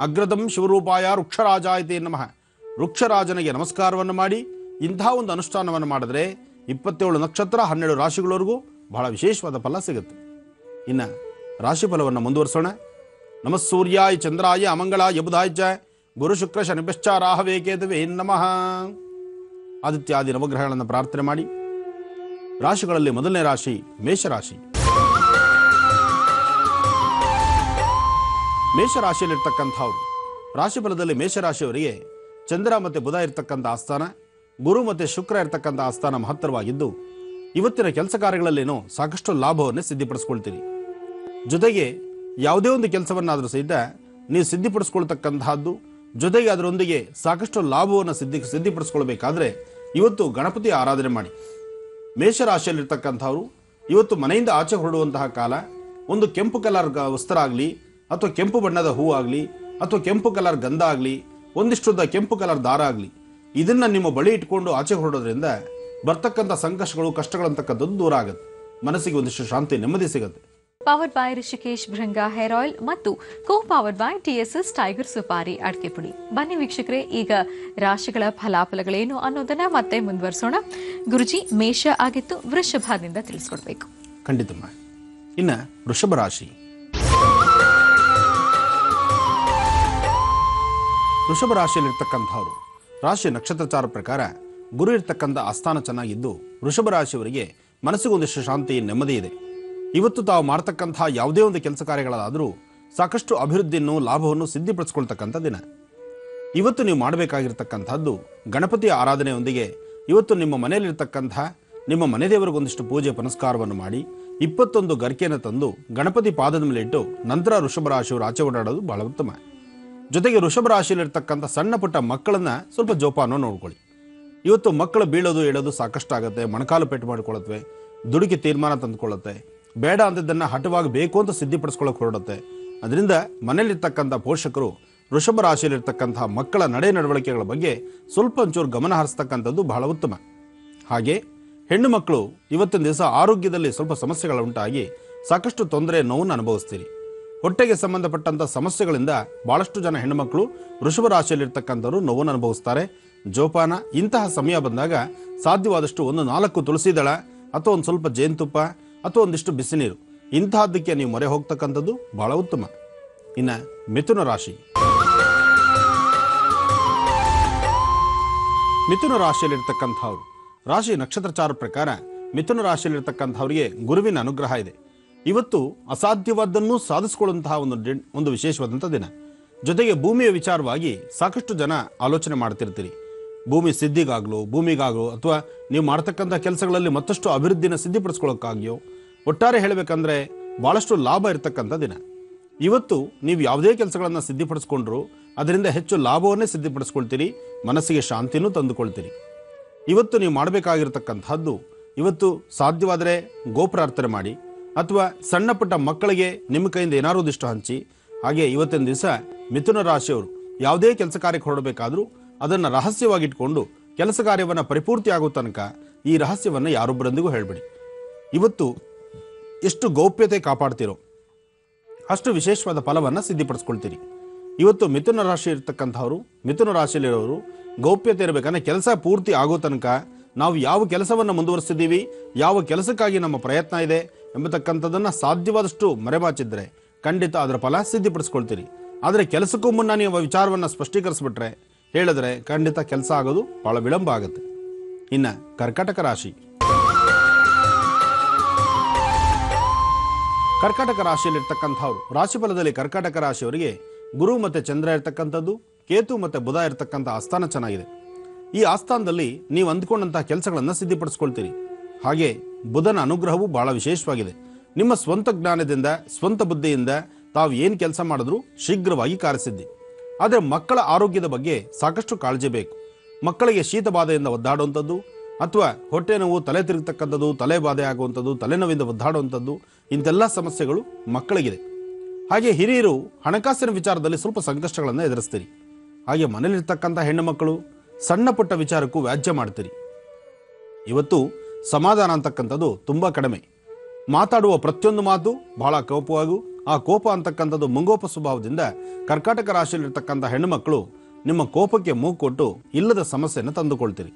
ಅಗ್ರದಂ ಶಿವರೂಪಾಯ, ವೃಕ್ಷರಾಜಾಯತೆ ನಮಃ. ವೃಕ್ಷರಾಜನಿಗೆ ನಮಸ್ಕಾರವನ್ನು ಮಾಡಿ ಇಂತಹ ಒಂದು ಅನುಷ್ಠಾನವನ್ನು ಮಾಡಿದ್ರೆ 27 ನಕ್ಷತ್ರ 12 ರಾಶಿಗಳವರೆಗೂ ಬಹಳ ವಿಶೇಷವಾದ ಫಲ ಸಿಗುತ್ತೆ. ಇನ್ನು ರಾಶಿ ಫಲವನ್ನು ಮುಂದುವರಿಸೋಣ. ನಮಃ ಸೂರ್ಯಾಯ ಚಂದ್ರಾಯ ಅಮಂಗಳಾಯ ಬುಧಾಯ ಚ ಗುರು ಶುಕ್ರ ಶನಿಭ್ಯಶ್ಚ ರಾಹವೇ ಕೇತವೇ ನಮಃ. ಆದಿತ್ಯಾದಿ ನವಗ್ರಹಗಳನ್ನು ಪ್ರಾರ್ಥನೆ ಮಾಡಿ. ರಾಶಿಗಳಲ್ಲಿ ಮೊದಲನೇ ರಾಶಿ ಮೇಷರಾಶಿ. ಮೇಷರಾಶಿಯಲ್ಲಿರ್ತಕ್ಕಂಥವ್ರು ರಾಶಿ ಫಲದಲ್ಲಿ ಮೇಷರಾಶಿಯವರಿಗೆ ಚಂದ್ರ ಮತ್ತು ಬುಧ ಇರ್ತಕ್ಕಂಥ ಆಸ್ಥಾನ, ಗುರು ಮತ್ತು ಶುಕ್ರ ಇರ್ತಕ್ಕಂಥ ಆಸ್ಥಾನ ಮಹತ್ತರವಾಗಿದ್ದು, ಇವತ್ತಿನ ಕೆಲಸ ಕಾರ್ಯಗಳಲ್ಲೇನೋ ಸಾಕಷ್ಟು ಲಾಭವನ್ನು ಸಿದ್ಧಿಪಡಿಸ್ಕೊಳ್ತೀರಿ. ಜೊತೆಗೆ ಯಾವುದೇ ಒಂದು ಕೆಲಸವನ್ನಾದರೂ ಸಹಿತ ನೀವು ಸಿದ್ಧಿಪಡಿಸ್ಕೊಳ್ತಕ್ಕಂತಹದ್ದು, ಜೊತೆಗೆ ಅದರೊಂದಿಗೆ ಸಾಕಷ್ಟು ಲಾಭವನ್ನು ಸಿದ್ಧಿಪಡಿಸ್ಕೊಳ್ಬೇಕಾದ್ರೆ ಇವತ್ತು ಗಣಪತಿ ಆರಾಧನೆ ಮಾಡಿ. ಮೇಷರಾಶಿಯಲ್ಲಿರ್ತಕ್ಕಂಥವ್ರು ಇವತ್ತು ಮನೆಯಿಂದ ಆಚೆ ಹೊರಡುವಂತಹ ಕಾಲ, ಒಂದು ಕೆಂಪು ಕಲರ್ ವಸ್ತ್ರ ಆಗಲಿ ಅಥವಾ ಕೆಂಪು ಬಣ್ಣದ ಹೂ ಆಗಲಿ ಅಥವಾ ಕೆಂಪು ಕಲರ್ ಗಂಧ ಆಗಲಿ, ಒಂದಿಷ್ಟುದ್ದ ಕೆಂಪು ಕಲರ್ ದಾರ ಆಗಲಿ, ಇದನ್ನ ನಿಮ್ಮ ಬಳಿ ಇಟ್ಕೊಂಡು ಆಚೆ ಹೊರಡೋದ್ರಿಂದ ಬರ್ತಕ್ಕಂಥ ಸಂಕಷ್ಟಗಳು ಕಷ್ಟಗಳಂತಕ್ಕಂಥದ್ದು ದೂರ ಆಗುತ್ತೆ. ಮನಸ್ಸಿಗೆ ಒಂದಿಷ್ಟು ಶಾಂತಿ ನೆಮ್ಮದಿ ಸಿಗುತ್ತೆ. Powered by Rishikesh Bhringa hair oil ಮತ್ತು co powered by TSS Tiger Supari ಅಡಿಕೆ ಪುಡಿ. ಬನ್ನಿ ವೀಕ್ಷಕರೇ, ಈಗ ರಾಶಿಗಳ ಫಲಾಫಲಗಳೇನು ಅನ್ನೋದನ್ನ ಮತ್ತೆ ಮುಂದುವರಿಸೋಣ. ಗುರುಜಿ, ಮೇಷ ಆಗಿತ್ತು, ವೃಷಭದಿಂದ ತಿಳಿಸ್ಕೊಡ್ಬೇಕು. ಖಂಡಿತಮ್ಮ. ಇನ್ನು ವೃಷಭ ರಾಶಿ. ವೃಷಭ ರಾಶಿಯಲ್ಲಿರ್ತಕ್ಕಂಥವ್ರು ರಾಶಿ ನಕ್ಷತ್ರಚಾರ ಪ್ರಕಾರ ಗುರು ಇರ್ತಕ್ಕಂಥ ಆಸ್ಥಾನ ಚೆನ್ನಾಗಿದ್ದು, ವೃಷಭ ರಾಶಿಯವರಿಗೆ ಮನಸ್ಸಿಗೊಂದಿಷ್ಟು ಶಾಂತಿ ನೆಮ್ಮದಿ ಇದೆ. ಇವತ್ತು ತಾವು ಮಾಡ್ತಕ್ಕಂಥ ಯಾವುದೇ ಒಂದು ಕೆಲಸ ಕಾರ್ಯಗಳಾದರೂ ಸಾಕಷ್ಟು ಅಭಿವೃದ್ಧಿಯನ್ನು ಲಾಭವನ್ನು ಸಿದ್ಧಿಪಡಿಸ್ಕೊಳ್ತಕ್ಕಂಥ ದಿನ. ಇವತ್ತು ನೀವು ಮಾಡಬೇಕಾಗಿರ್ತಕ್ಕಂಥದ್ದು ಗಣಪತಿಯ ಆರಾಧನೆಯೊಂದಿಗೆ ಇವತ್ತು ನಿಮ್ಮ ಮನೆಯಲ್ಲಿರ್ತಕ್ಕಂಥ ನಿಮ್ಮ ಮನೆದೇವರಿಗೊಂದಿಷ್ಟು ಪೂಜೆ ಪುನಸ್ಕಾರವನ್ನು ಮಾಡಿ 21 ಗರಿಕೆಯನ್ನು ತಂದು ಗಣಪತಿ ಪಾದದ ಮೇಲೆ ಇಟ್ಟು ನಂತರ ವೃಷಭ ರಾಶಿಯವರು ಆಚೆ ಓಡಾಡೋದು ಬಹಳ ಉತ್ತಮ. ಜೊತೆಗೆ ವೃಷಭ ರಾಶಿಯಲ್ಲಿರ್ತಕ್ಕಂಥ ಸಣ್ಣ ಪುಟ್ಟ ಮಕ್ಕಳನ್ನ ಸ್ವಲ್ಪ ಜೋಪಾನ ನೋಡ್ಕೊಳ್ಳಿ. ಇವತ್ತು ಮಕ್ಕಳು ಬೀಳೋದು ಹೇಳೋದು ಸಾಕಷ್ಟು ಆಗುತ್ತೆ, ಮೊಣಕಾಲು ಪೆಟ್ಟು ಮಾಡಿಕೊಳ್ಳುತ್ತವೆ, ದುಡುಕಿ ತೀರ್ಮಾನ ತಂದುಕೊಳ್ಳುತ್ತೆ, ಬೇಡ ಅಂದಿದ್ದನ್ನು ಹಠವಾಗಿ ಬೇಕು ಅಂತ ಸಿದ್ಧಿಪಡಿಸ್ಕೊಳ್ಳೋಕೆ ಹೊರಡುತ್ತೆ. ಅದರಿಂದ ಮನೆಯಲ್ಲಿರ್ತಕ್ಕಂಥ ಪೋಷಕರು ವೃಷಭ ರಾಶಿಯಲ್ಲಿರ್ತಕ್ಕಂಥ ಮಕ್ಕಳ ನಡೆ ನಡವಳಿಕೆಗಳ ಬಗ್ಗೆ ಸ್ವಲ್ಪ ಒಂಚೂರು ಗಮನ ಹರಿಸ್ತಕ್ಕಂಥದ್ದು ಬಹಳ ಉತ್ತಮ. ಹಾಗೆ ಹೆಣ್ಣು ಮಕ್ಕಳು ಇವತ್ತಿನ ದಿವಸ ಆರೋಗ್ಯದಲ್ಲಿ ಸ್ವಲ್ಪ ಸಮಸ್ಯೆಗಳುಂಟಾಗಿ ಸಾಕಷ್ಟು ತೊಂದರೆ ನೋವನ್ನು ಅನುಭವಿಸ್ತೀರಿ. ಹೊಟ್ಟೆಗೆ ಸಂಬಂಧಪಟ್ಟಂಥ ಸಮಸ್ಯೆಗಳಿಂದ ಬಹಳಷ್ಟು ಜನ ಹೆಣ್ಣುಮಕ್ಕಳು ವೃಷಭ ರಾಶಿಯಲ್ಲಿರ್ತಕ್ಕಂಥವ್ರು ನೋವನ್ನು ಅನುಭವಿಸ್ತಾರೆ. ಜೋಪಾನ. ಇಂತಹ ಸಮಯ ಬಂದಾಗ ಸಾಧ್ಯವಾದಷ್ಟು ಒಂದು 4 ತುಳಸಿ ದಳ ಅಥವಾ ಒಂದು ಸ್ವಲ್ಪ ಜೇನುತುಪ್ಪ ಅಥವಾ ಒಂದಿಷ್ಟು ಬಿಸಿ ನೀರು, ಇಂತಹದ್ದಕ್ಕೆ ನೀವು ಮೊರೆ ಹೋಗ್ತಕ್ಕಂಥದ್ದು ಬಹಳ ಉತ್ತಮ. ಇನ್ನು ಮಿಥುನ ರಾಶಿ. ಮಿಥುನ ರಾಶಿಯಲ್ಲಿರ್ತಕ್ಕಂಥವ್ರು ರಾಶಿ ನಕ್ಷತ್ರಚಾರ ಪ್ರಕಾರ ಮಿಥುನ ರಾಶಿಯಲ್ಲಿರ್ತಕ್ಕಂಥವ್ರಿಗೆ ಗುರುವಿನ ಅನುಗ್ರಹ ಇದೆ. ಇವತ್ತು ಅಸಾಧ್ಯವಾದ್ದನ್ನು ಸಾಧಿಸಿಕೊಳ್ಳುವಂತಹ ಒಂದು ವಿಶೇಷವಾದಂಥ ದಿನ. ಜೊತೆಗೆ ಭೂಮಿಯ ವಿಚಾರವಾಗಿ ಸಾಕಷ್ಟು ಜನ ಆಲೋಚನೆ ಮಾಡ್ತಿರ್ತೀರಿ. ಭೂಮಿ ಸಿದ್ಧಿಗಾಗಲೋ ಭೂಮಿಗಾಗಲೋ ಅಥವಾ ನೀವು ಮಾಡ್ತಕ್ಕಂಥ ಕೆಲಸಗಳಲ್ಲಿ ಮತ್ತಷ್ಟು ಅಭಿವೃದ್ಧಿನ ಸಿದ್ಧಿಪಡಿಸ್ಕೊಳ್ಳೋಕ್ಕಾಗಿಯೋ, ಒಟ್ಟಾರೆ ಹೇಳಬೇಕಂದ್ರೆ ಬಹಳಷ್ಟು ಲಾಭ ಇರತಕ್ಕಂಥ ದಿನ. ಇವತ್ತು ನೀವು ಯಾವುದೇ ಕೆಲಸಗಳನ್ನು ಸಿದ್ಧಿಪಡಿಸ್ಕೊಂಡ್ರು ಅದರಿಂದ ಹೆಚ್ಚು ಲಾಭವನ್ನೇ ಸಿದ್ಧಿಪಡಿಸ್ಕೊಳ್ತೀರಿ, ಮನಸ್ಸಿಗೆ ಶಾಂತಿನೂ ತಂದುಕೊಳ್ತೀರಿ. ಇವತ್ತು ನೀವು ಮಾಡಬೇಕಾಗಿರ್ತಕ್ಕಂಥದ್ದು, ಇವತ್ತು ಸಾಧ್ಯವಾದರೆ ಗೋಪ್ರಾರ್ಥನೆ ಮಾಡಿ ಅಥವಾ ಸಣ್ಣ ಪುಟ್ಟ ಮಕ್ಕಳಿಗೆ ನಿಮ್ಮ ಕೈಯಿಂದ ಏನಾರು ಒಂದಿಷ್ಟು ಹಂಚಿ. ಹಾಗೆ ಇವತ್ತಿನ ದಿವಸ ಮಿಥುನ ರಾಶಿಯವರು ಯಾವುದೇ ಕೆಲಸ ಕಾರ್ಯಕ್ಕೆ ಹೊರಡಬೇಕಾದ್ರೂ ಅದನ್ನು ರಹಸ್ಯವಾಗಿಟ್ಕೊಂಡು ಕೆಲಸ ಕಾರ್ಯವನ್ನು ಪರಿಪೂರ್ತಿ ಆಗೋ ತನಕ ಈ ರಹಸ್ಯವನ್ನು ಯಾರೊಬ್ಬರೊಂದಿಗೂ ಹೇಳಬೇಡಿ. ಇವತ್ತು ಎಷ್ಟು ಗೌಪ್ಯತೆ ಕಾಪಾಡ್ತೀರೋ ಅಷ್ಟು ವಿಶೇಷವಾದ ಫಲವನ್ನು ಸಿದ್ಧಿಪಡಿಸ್ಕೊಳ್ತೀರಿ. ಇವತ್ತು ಮಿಥುನ ರಾಶಿ ಇರ್ತಕ್ಕಂಥವ್ರು, ಮಿಥುನ ರಾಶಿಯಲ್ಲಿರೋರು ಗೌಪ್ಯತೆ ಇರಬೇಕಂದ್ರೆ ಕೆಲಸ ಪೂರ್ತಿ ಆಗೋ ತನಕ ನಾವು ಯಾವ ಕೆಲಸವನ್ನು ಮುಂದುವರಿಸಿದ್ದೀವಿ, ಯಾವ ಕೆಲಸಕ್ಕಾಗಿ ನಮ್ಮ ಪ್ರಯತ್ನ ಇದೆ ಎಂಬತಕ್ಕಂಥದ್ದನ್ನು ಸಾಧ್ಯವಾದಷ್ಟು ಮರೆಮಾಚಿದ್ರೆ ಖಂಡಿತ ಅದರ ಫಲ ಸಿದ್ಧಿಪಡಿಸ್ಕೊಳ್ತೀರಿ. ಆದರೆ ಕೆಲಸಕ್ಕೂ ಮುನ್ನ ನೀವು ವಿಚಾರವನ್ನು ಸ್ಪಷ್ಟೀಕರಿಸ್ಬಿಟ್ರೆ, ಹೇಳಿದ್ರೆ ಖಂಡಿತ ಕೆಲಸ ಆಗೋದು ಬಹಳ ವಿಳಂಬ ಆಗುತ್ತೆ. ಇನ್ನು ಕರ್ಕಾಟಕ ರಾಶಿ. ಕರ್ಕಾಟಕ ರಾಶಿಯಲ್ಲಿರ್ತಕ್ಕಂಥವ್ರು ರಾಶಿಫಲದಲ್ಲಿ ಕರ್ಕಾಟಕ ರಾಶಿಯವರಿಗೆ ಗುರು ಮತ್ತು ಚಂದ್ರ ಇರ್ತಕ್ಕಂಥದ್ದು, ಕೇತು ಮತ್ತು ಬುಧ ಇರ್ತಕ್ಕಂಥ ಆಸ್ಥಾನ ಚೆನ್ನಾಗಿದೆ. ಈ ಆಸ್ಥಾನದಲ್ಲಿ ನೀವು ಅಂದ್ಕೊಂಡಂತಹ ಕೆಲಸಗಳನ್ನು ಸಿದ್ಧಿಪಡಿಸ್ಕೊಳ್ತೀರಿ. ಹಾಗೆ ಬುಧನ ಅನುಗ್ರಹವು ಬಹಳ ವಿಶೇಷವಾಗಿದೆ. ನಿಮ್ಮ ಸ್ವಂತ ಜ್ಞಾನದಿಂದ ಸ್ವಂತ ಬುದ್ಧಿಯಿಂದ ತಾವು ಏನು ಕೆಲಸ ಮಾಡಿದ್ರೂ ಶೀಘ್ರವಾಗಿ ಕಾರ್ಯಸಿದ್ಧಿ. ಆದರೆ ಮಕ್ಕಳ ಆರೋಗ್ಯದ ಬಗ್ಗೆ ಸಾಕಷ್ಟು ಕಾಳಜಿ ಬೇಕು. ಮಕ್ಕಳಿಗೆ ಶೀತ ಬಾಧೆಯಿಂದ ಒದ್ದಾಡುವಂಥದ್ದು ಅಥವಾ ಹೊಟ್ಟೆ ನೋವು, ತಲೆ ತಿರುಗತಕ್ಕಂಥದ್ದು, ತಲೆ ಬಾಧೆ ಆಗುವಂಥದ್ದು, ತಲೆನೋವಿಂದ ಒದ್ದಾಡುವಂಥದ್ದು, ಇಂತೆಲ್ಲ ಸಮಸ್ಯೆಗಳು ಮಕ್ಕಳಿಗಿದೆ. ಹಾಗೆ ಹಿರಿಯರು ಹಣಕಾಸಿನ ವಿಚಾರದಲ್ಲಿ ಸ್ವಲ್ಪ ಸಂಕಷ್ಟಗಳನ್ನು ಎದುರಿಸ್ತೀರಿ. ಹಾಗೆ ಮನೇಲಿರ್ತಕ್ಕಂಥ ಹೆಣ್ಣು ಮಕ್ಕಳು ಸಣ್ಣ ಪುಟ್ಟ ವಿಚಾರಕ್ಕೂ ವ್ಯಾಜ್ಯ ಮಾಡ್ತೀರಿ. ಇವತ್ತು ಸಮಾಧಾನ ಅಂತಕ್ಕಂಥದ್ದು ತುಂಬ ಕಡಿಮೆ. ಮಾತಾಡುವ ಪ್ರತಿಯೊಂದು ಮಾತು ಬಹಳ ಕೋಪವಾಗೂ, ಆ ಕೋಪ ಅಂತಕ್ಕಂಥದ್ದು ಮುಂಗೋಪ ಸ್ವಭಾವದಿಂದ ಕರ್ಕಾಟಕ ರಾಶಿಯಲ್ಲಿರ್ತಕ್ಕಂಥ ಹೆಣ್ಣು ಮಕ್ಕಳು ನಿಮ್ಮ ಕೋಪಕ್ಕೆ ಮೂಗು ಕೊಟ್ಟು ಇಲ್ಲದ ಸಮಸ್ಯೆಯನ್ನು ತಂದುಕೊಳ್ತೀರಿ.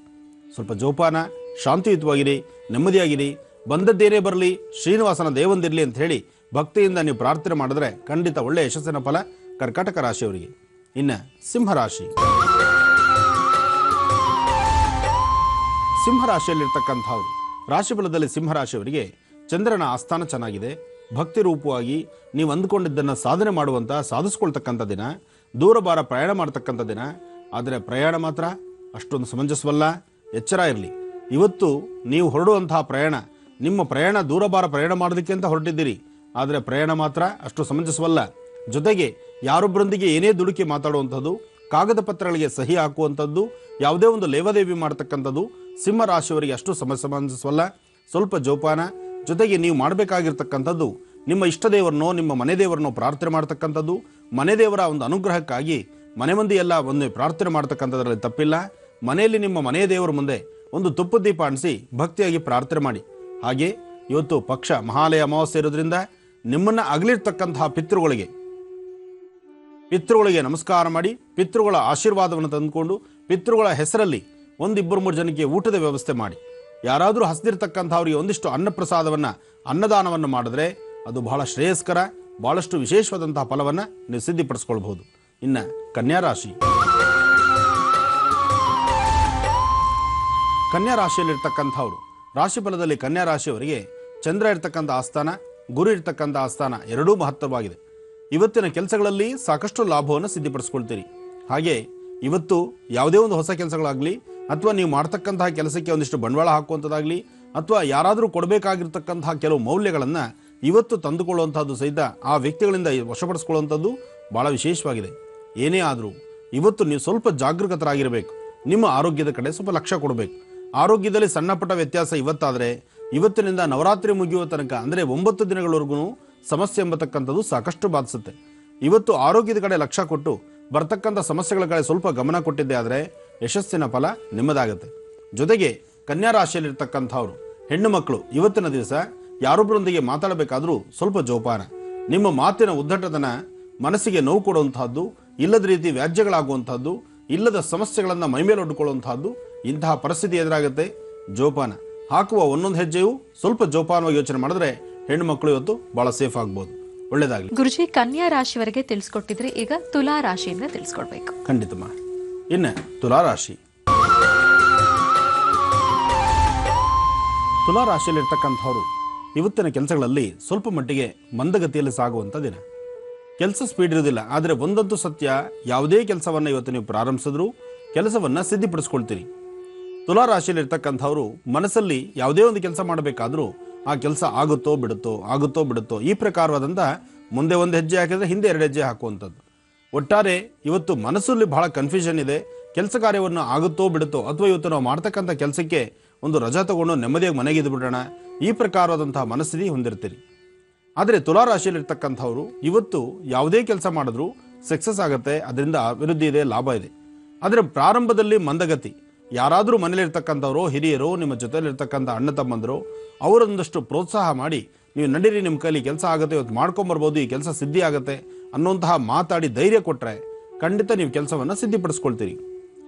ಸ್ವಲ್ಪ ಜೋಪಾನ, ಶಾಂತಿಯುತವಾಗಿರಿ, ನೆಮ್ಮದಿಯಾಗಿರಿ. ಬಂದದ್ದೇನೇ ಬರಲಿ, ಶ್ರೀನಿವಾಸನ ದೇವಂದಿರಲಿ ಅಂತ ಹೇಳಿ ಭಕ್ತಿಯಿಂದ ನೀವು ಪ್ರಾರ್ಥನೆ ಮಾಡಿದ್ರೆ ಖಂಡಿತ ಒಳ್ಳೆಯ ಯಶಸ್ಸಿನ ಫಲ ಕರ್ಕಾಟಕ ರಾಶಿಯವರಿಗೆ. ಇನ್ನು ಸಿಂಹರಾಶಿ. ಸಿಂಹರಾಶಿಯಲ್ಲಿರ್ತಕ್ಕಂಥವ್ರು, ರಾಶಿಫಲದಲ್ಲಿ ಸಿಂಹರಾಶಿಯವರಿಗೆ ಚಂದ್ರನ ಆಸ್ಥಾನ ಚೆನ್ನಾಗಿದೆ. ಭಕ್ತಿ ರೂಪವಾಗಿ ನೀವು ಅಂದ್ಕೊಂಡಿದ್ದನ್ನು ಸಾಧನೆ ಮಾಡುವಂಥ, ಸಾಧಿಸ್ಕೊಳ್ತಕ್ಕಂಥ ದಿನ, ದೂರಭಾರ ಪ್ರಯಾಣ ಮಾಡ್ತಕ್ಕಂಥ ದಿನ. ಆದರೆ ಪ್ರಯಾಣ ಮಾತ್ರ ಅಷ್ಟೊಂದು ಸಮಂಜಸವಲ್ಲ, ಎಚ್ಚರ ಇರಲಿ. ಇವತ್ತು ನೀವು ಹೊರಡುವಂತಹ ಪ್ರಯಾಣ, ನಿಮ್ಮ ಪ್ರಯಾಣ ದೂರಭಾರ ಪ್ರಯಾಣ ಮಾಡೋದಕ್ಕೆ ಅಂತ ಹೊರಟಿದ್ದೀರಿ, ಆದರೆ ಪ್ರಯಾಣ ಮಾತ್ರ ಅಷ್ಟು ಸಮಂಜಸವಲ್ಲ. ಜೊತೆಗೆ ಯಾರೊಬ್ಬರೊಂದಿಗೆ ಏನೇ ದುಡುಕಿ ಮಾತಾಡುವಂಥದ್ದು, ಕಾಗದ ಪತ್ರಗಳಿಗೆ ಸಹಿ ಹಾಕುವಂಥದ್ದು, ಯಾವುದೇ ಒಂದು ಲೇವಾದೇವಿ ಮಾಡ್ತಕ್ಕಂಥದ್ದು ಸಿಂಹರಾಶಿಯವರಿಗೆ ಅಷ್ಟು ಸಮಂಜಸವಲ್ಲ. ಸ್ವಲ್ಪ ಜೋಪಾನ. ಜೊತೆಗೆ ನೀವು ಮಾಡಬೇಕಾಗಿರ್ತಕ್ಕಂಥದ್ದು ನಿಮ್ಮ ಇಷ್ಟ ದೇವರನ್ನೋ ನಿಮ್ಮ ಮನೆ ದೇವರನ್ನೋ ಪ್ರಾರ್ಥನೆ ಮಾಡ್ತಕ್ಕಂಥದ್ದು. ಮನೆ ದೇವರ ಒಂದು ಅನುಗ್ರಹಕ್ಕಾಗಿ ಮನೆ ಮಂದಿ ಎಲ್ಲ ಒಂದು ಪ್ರಾರ್ಥನೆ ಮಾಡ್ತಕ್ಕಂಥದ್ರಲ್ಲಿ ತಪ್ಪಿಲ್ಲ. ಮನೆಯಲ್ಲಿ ನಿಮ್ಮ ಮನೆಯ ದೇವರ ಮುಂದೆ ಒಂದು ತುಪ್ಪದ ದೀಪ ಅಣಿಸಿ ಭಕ್ತಿಯಾಗಿ ಪ್ರಾರ್ಥನೆ ಮಾಡಿ. ಹಾಗೆ ಇವತ್ತು ಪಕ್ಷ ಮಹಾಲಯ ಅಮಾವಾಸ್ಯೆ ಇರೋದ್ರಿಂದ ನಿಮ್ಮನ್ನು ಅಗಲಿರ್ತಕ್ಕಂತಹ ಪಿತೃಗಳಿಗೆ ನಮಸ್ಕಾರ ಮಾಡಿ, ಪಿತೃಗಳ ಆಶೀರ್ವಾದವನ್ನು ತಂದುಕೊಂಡು, ಪಿತೃಗಳ ಹೆಸರಲ್ಲಿ 1-2-3 ಜನಕ್ಕೆ ಊಟದ ವ್ಯವಸ್ಥೆ ಮಾಡಿ. ಯಾರಾದರೂ ಹಸಿದಿರ್ತಕ್ಕಂಥವ್ರಿಗೆ ಒಂದಿಷ್ಟು ಅನ್ನಪ್ರಸಾದವನ್ನು, ಅನ್ನದಾನವನ್ನು ಮಾಡಿದ್ರೆ ಅದು ಬಹಳ ಶ್ರೇಯಸ್ಕರ, ಬಹಳಷ್ಟು ವಿಶೇಷವಾದಂತಹ ಫಲವನ್ನು ನೀವು ಸಿದ್ಧಿಪಡಿಸ್ಕೊಳ್ಬಹುದು. ಇನ್ನು ಕನ್ಯಾ ರಾಶಿ. ಕನ್ಯಾ ರಾಶಿಯಲ್ಲಿರ್ತಕ್ಕಂಥವ್ರು, ರಾಶಿಫಲದಲ್ಲಿ ಕನ್ಯಾ ರಾಶಿಯವರಿಗೆ ಚಂದ್ರ ಇರ್ತಕ್ಕಂಥ ಆಸ್ಥಾನ, ಗುರು ಇರ್ತಕ್ಕಂಥ ಆಸ್ಥಾನ ಎರಡೂ ಮಹತ್ತರವಾಗಿದೆ. ಇವತ್ತಿನ ಕೆಲಸಗಳಲ್ಲಿ ಸಾಕಷ್ಟು ಲಾಭವನ್ನು ಸಿದ್ಧಿಪಡಿಸ್ಕೊಳ್ತೀರಿ. ಹಾಗೆ ಇವತ್ತು ಯಾವುದೇ ಒಂದು ಹೊಸ ಕೆಲಸಗಳಾಗಲಿ, ಅಥವಾ ನೀವು ಮಾಡ್ತಕ್ಕಂತಹ ಕೆಲಸಕ್ಕೆ ಒಂದಿಷ್ಟು ಬಂಡವಾಳ ಹಾಕುವಂಥದ್ದಾಗಲಿ, ಅಥವಾ ಯಾರಾದರೂ ಕೊಡಬೇಕಾಗಿರ್ತಕ್ಕಂತಹ ಕೆಲವು ಮೌಲ್ಯಗಳನ್ನು ಇವತ್ತು ತಂದುಕೊಳ್ಳುವಂಥದ್ದು ಸಹಿತ ಆ ವ್ಯಕ್ತಿಗಳಿಂದ ವಶಪಡಿಸ್ಕೊಳ್ಳುವಂಥದ್ದು ಭಾಳ ವಿಶೇಷವಾಗಿದೆ. ಏನೇ ಆದರೂ ಇವತ್ತು ನೀವು ಸ್ವಲ್ಪ ಜಾಗರೂಕತರಾಗಿರಬೇಕು. ನಿಮ್ಮ ಆರೋಗ್ಯದ ಕಡೆ ಸ್ವಲ್ಪ ಲಕ್ಷ್ಯ ಕೊಡಬೇಕು. ಆರೋಗ್ಯದಲ್ಲಿ ಸಣ್ಣ ಪುಟ್ಟ ವ್ಯತ್ಯಾಸ ಇವತ್ತಾದರೆ ಇವತ್ತಿನಿಂದ ನವರಾತ್ರಿ ಮುಗಿಯುವ ತನಕ, ಅಂದರೆ 9 ದಿನಗಳವರೆಗೂ ಸಮಸ್ಯೆ ಎಂಬತಕ್ಕಂಥದ್ದು ಸಾಕಷ್ಟು ಬಾಧಿಸುತ್ತೆ. ಇವತ್ತು ಆರೋಗ್ಯದ ಕಡೆ ಲಕ್ಷ್ಯ ಕೊಟ್ಟು ಬರ್ತಕ್ಕಂಥ ಸಮಸ್ಯೆಗಳ ಕಡೆ ಸ್ವಲ್ಪ ಗಮನ ಕೊಟ್ಟಿದ್ದೆ ಆದರೆ ಯಶಸ್ಸಿನ ಫಲ ನಿಮ್ಮದಾಗುತ್ತೆ. ಜೊತೆಗೆ ಕನ್ಯಾ ರಾಶಿಯಲ್ಲಿರ್ತಕ್ಕಂಥವ್ರು ಹೆಣ್ಣು ಮಕ್ಕಳು ಇವತ್ತಿನ ದಿವಸ ಯಾರೊಬ್ಬರೊಂದಿಗೆ ಮಾತಾಡಬೇಕಾದ್ರೂ ಸ್ವಲ್ಪ ಜೋಪಾನ. ನಿಮ್ಮ ಮಾತಿನ ಉದ್ದಟತನ ಮನಸ್ಸಿಗೆ ನೋವು ಕೊಡುವಂತಹದ್ದು, ಇಲ್ಲದ ರೀತಿ ವ್ಯಾಜ್ಯಗಳಾಗುವಂತಹದ್ದು, ಇಲ್ಲದ ಸಮಸ್ಯೆಗಳನ್ನು ಮೈಮೇಲೊಡ್ಡುಕೊಳ್ಳುವಂತಹದ್ದು, ಇಂತಹ ಪರಿಸ್ಥಿತಿ ಎದುರಾಗುತ್ತೆ. ಜೋಪಾನ. ಹಾಕುವ ಒಂದೊಂದು ಹೆಜ್ಜೆಯೂ ಸ್ವಲ್ಪ ಜೋಪಾನವಾಗಿ ಯೋಚನೆ ಮಾಡಿದ್ರೆ ಹೆಣ್ಣು ಮಕ್ಕಳು ಇವತ್ತು ಬಹಳ ಸೇಫ್ ಆಗ್ಬೋದು. ಒಳ್ಳೇದಾಗಲಿ. ಗುರುಜಿ, ಕನ್ಯಾ ರಾಶಿವರೆಗೆ ತಿಳಿಸ್ಕೊಟ್ಟಿದ್ರೆ ಈಗ ತುಲಾ ರಾಶಿಯಿಂದ ತಿಳಿಸ್ಕೊಡ್ಬೇಕು. ಖಂಡಿತಮ್ಮ. ಇನ್ನು ತುಲಾ ರಾಶಿ. ತುಲಾ ರಾಶಿಯಲ್ಲಿರ್ತಕ್ಕಂಥವ್ರು ಇವತ್ತಿನ ಕೆಲಸಗಳಲ್ಲಿ ಸ್ವಲ್ಪ ಮಟ್ಟಿಗೆ ಮಂದಗತಿಯಲ್ಲಿ ಸಾಗುವಂಥ ದಿನ. ಕೆಲಸ ಸ್ಪೀಡ್ ಇರೋದಿಲ್ಲ, ಆದರೆ ಒಂದಂತೂ ಸತ್ಯ, ಯಾವುದೇ ಕೆಲಸವನ್ನು ಇವತ್ತು ನೀವು ಪ್ರಾರಂಭಿಸಿದ್ರೂ ಕೆಲಸವನ್ನು ಸಿದ್ಧಿಪಡಿಸ್ಕೊಳ್ತೀರಿ. ತುಲಾ ರಾಶಿಯಲ್ಲಿರ್ತಕ್ಕಂಥವ್ರು ಮನಸ್ಸಲ್ಲಿ ಯಾವುದೇ ಒಂದು ಕೆಲಸ ಮಾಡಬೇಕಾದ್ರೂ ಆ ಕೆಲಸ ಆಗುತ್ತೋ ಬಿಡುತ್ತೋ ಈ ಪ್ರಕಾರವಾದಂಥ ಮುಂದೆ ಒಂದು ಹೆಜ್ಜೆ ಹಾಕಿದ್ರೆ ಹಿಂದೆ 2 ಹೆಜ್ಜೆ ಹಾಕುವಂಥದ್ದು. ಒಟ್ಟಾರೆ ಇವತ್ತು ಮನಸ್ಸಲ್ಲಿ ಬಹಳ ಕನ್ಫ್ಯೂಷನ್ ಇದೆ. ಕೆಲಸ ಕಾರ್ಯವನ್ನು ಆಗುತ್ತೋ ಬಿಡುತ್ತೋ, ಅಥವಾ ಇವತ್ತು ನಾವು ಮಾಡ್ತಕ್ಕಂಥ ಕೆಲಸಕ್ಕೆ ಒಂದು ರಜಾ ತಗೊಂಡು ನೆಮ್ಮದಿಯಾಗಿ ಮನೆಗೆ ಇದ್ದು ಬಿಡೋಣ, ಈ ಪ್ರಕಾರವಾದಂತಹ ಮನಸ್ಥಿತಿ ಹೊಂದಿರ್ತೀರಿ. ಆದರೆ ತುಲಾ ರಾಶಿಯಲ್ಲಿರ್ತಕ್ಕಂಥವ್ರು ಇವತ್ತು ಯಾವುದೇ ಕೆಲಸ ಮಾಡಿದ್ರೂ ಸಕ್ಸಸ್ ಆಗುತ್ತೆ, ಅದರಿಂದ ಅಭಿವೃದ್ಧಿ ಇದೆ, ಲಾಭ ಇದೆ. ಆದರೆ ಪ್ರಾರಂಭದಲ್ಲಿ ಮಂದಗತಿ. ಯಾರಾದರೂ ಮನೇಲಿರ್ತಕ್ಕಂಥವ್ರು, ಹಿರಿಯರು, ನಿಮ್ಮ ಜೊತೆಲಿರ್ತಕ್ಕಂಥ ಅಣ್ಣ ತಮ್ಮಂದರು ಅವರೊಂದಷ್ಟು ಪ್ರೋತ್ಸಾಹ ಮಾಡಿ, ನೀವು ನಡೀರಿ, ನಿಮ್ಮ ಕೈಲಿ ಕೆಲಸ ಆಗುತ್ತೆ, ಇವತ್ತು ಮಾಡ್ಕೊಂಬರ್ಬೋದು, ಈ ಕೆಲಸ ಸಿದ್ಧಿ ಆಗುತ್ತೆ ಅನ್ನುವಂತಹ ಮಾತಾಡಿ ಧೈರ್ಯ ಕೊಟ್ಟರೆ ಖಂಡಿತ ನೀವು ಕೆಲಸವನ್ನು ಸಿದ್ಧಿಪಡಿಸ್ಕೊಳ್ತೀರಿ.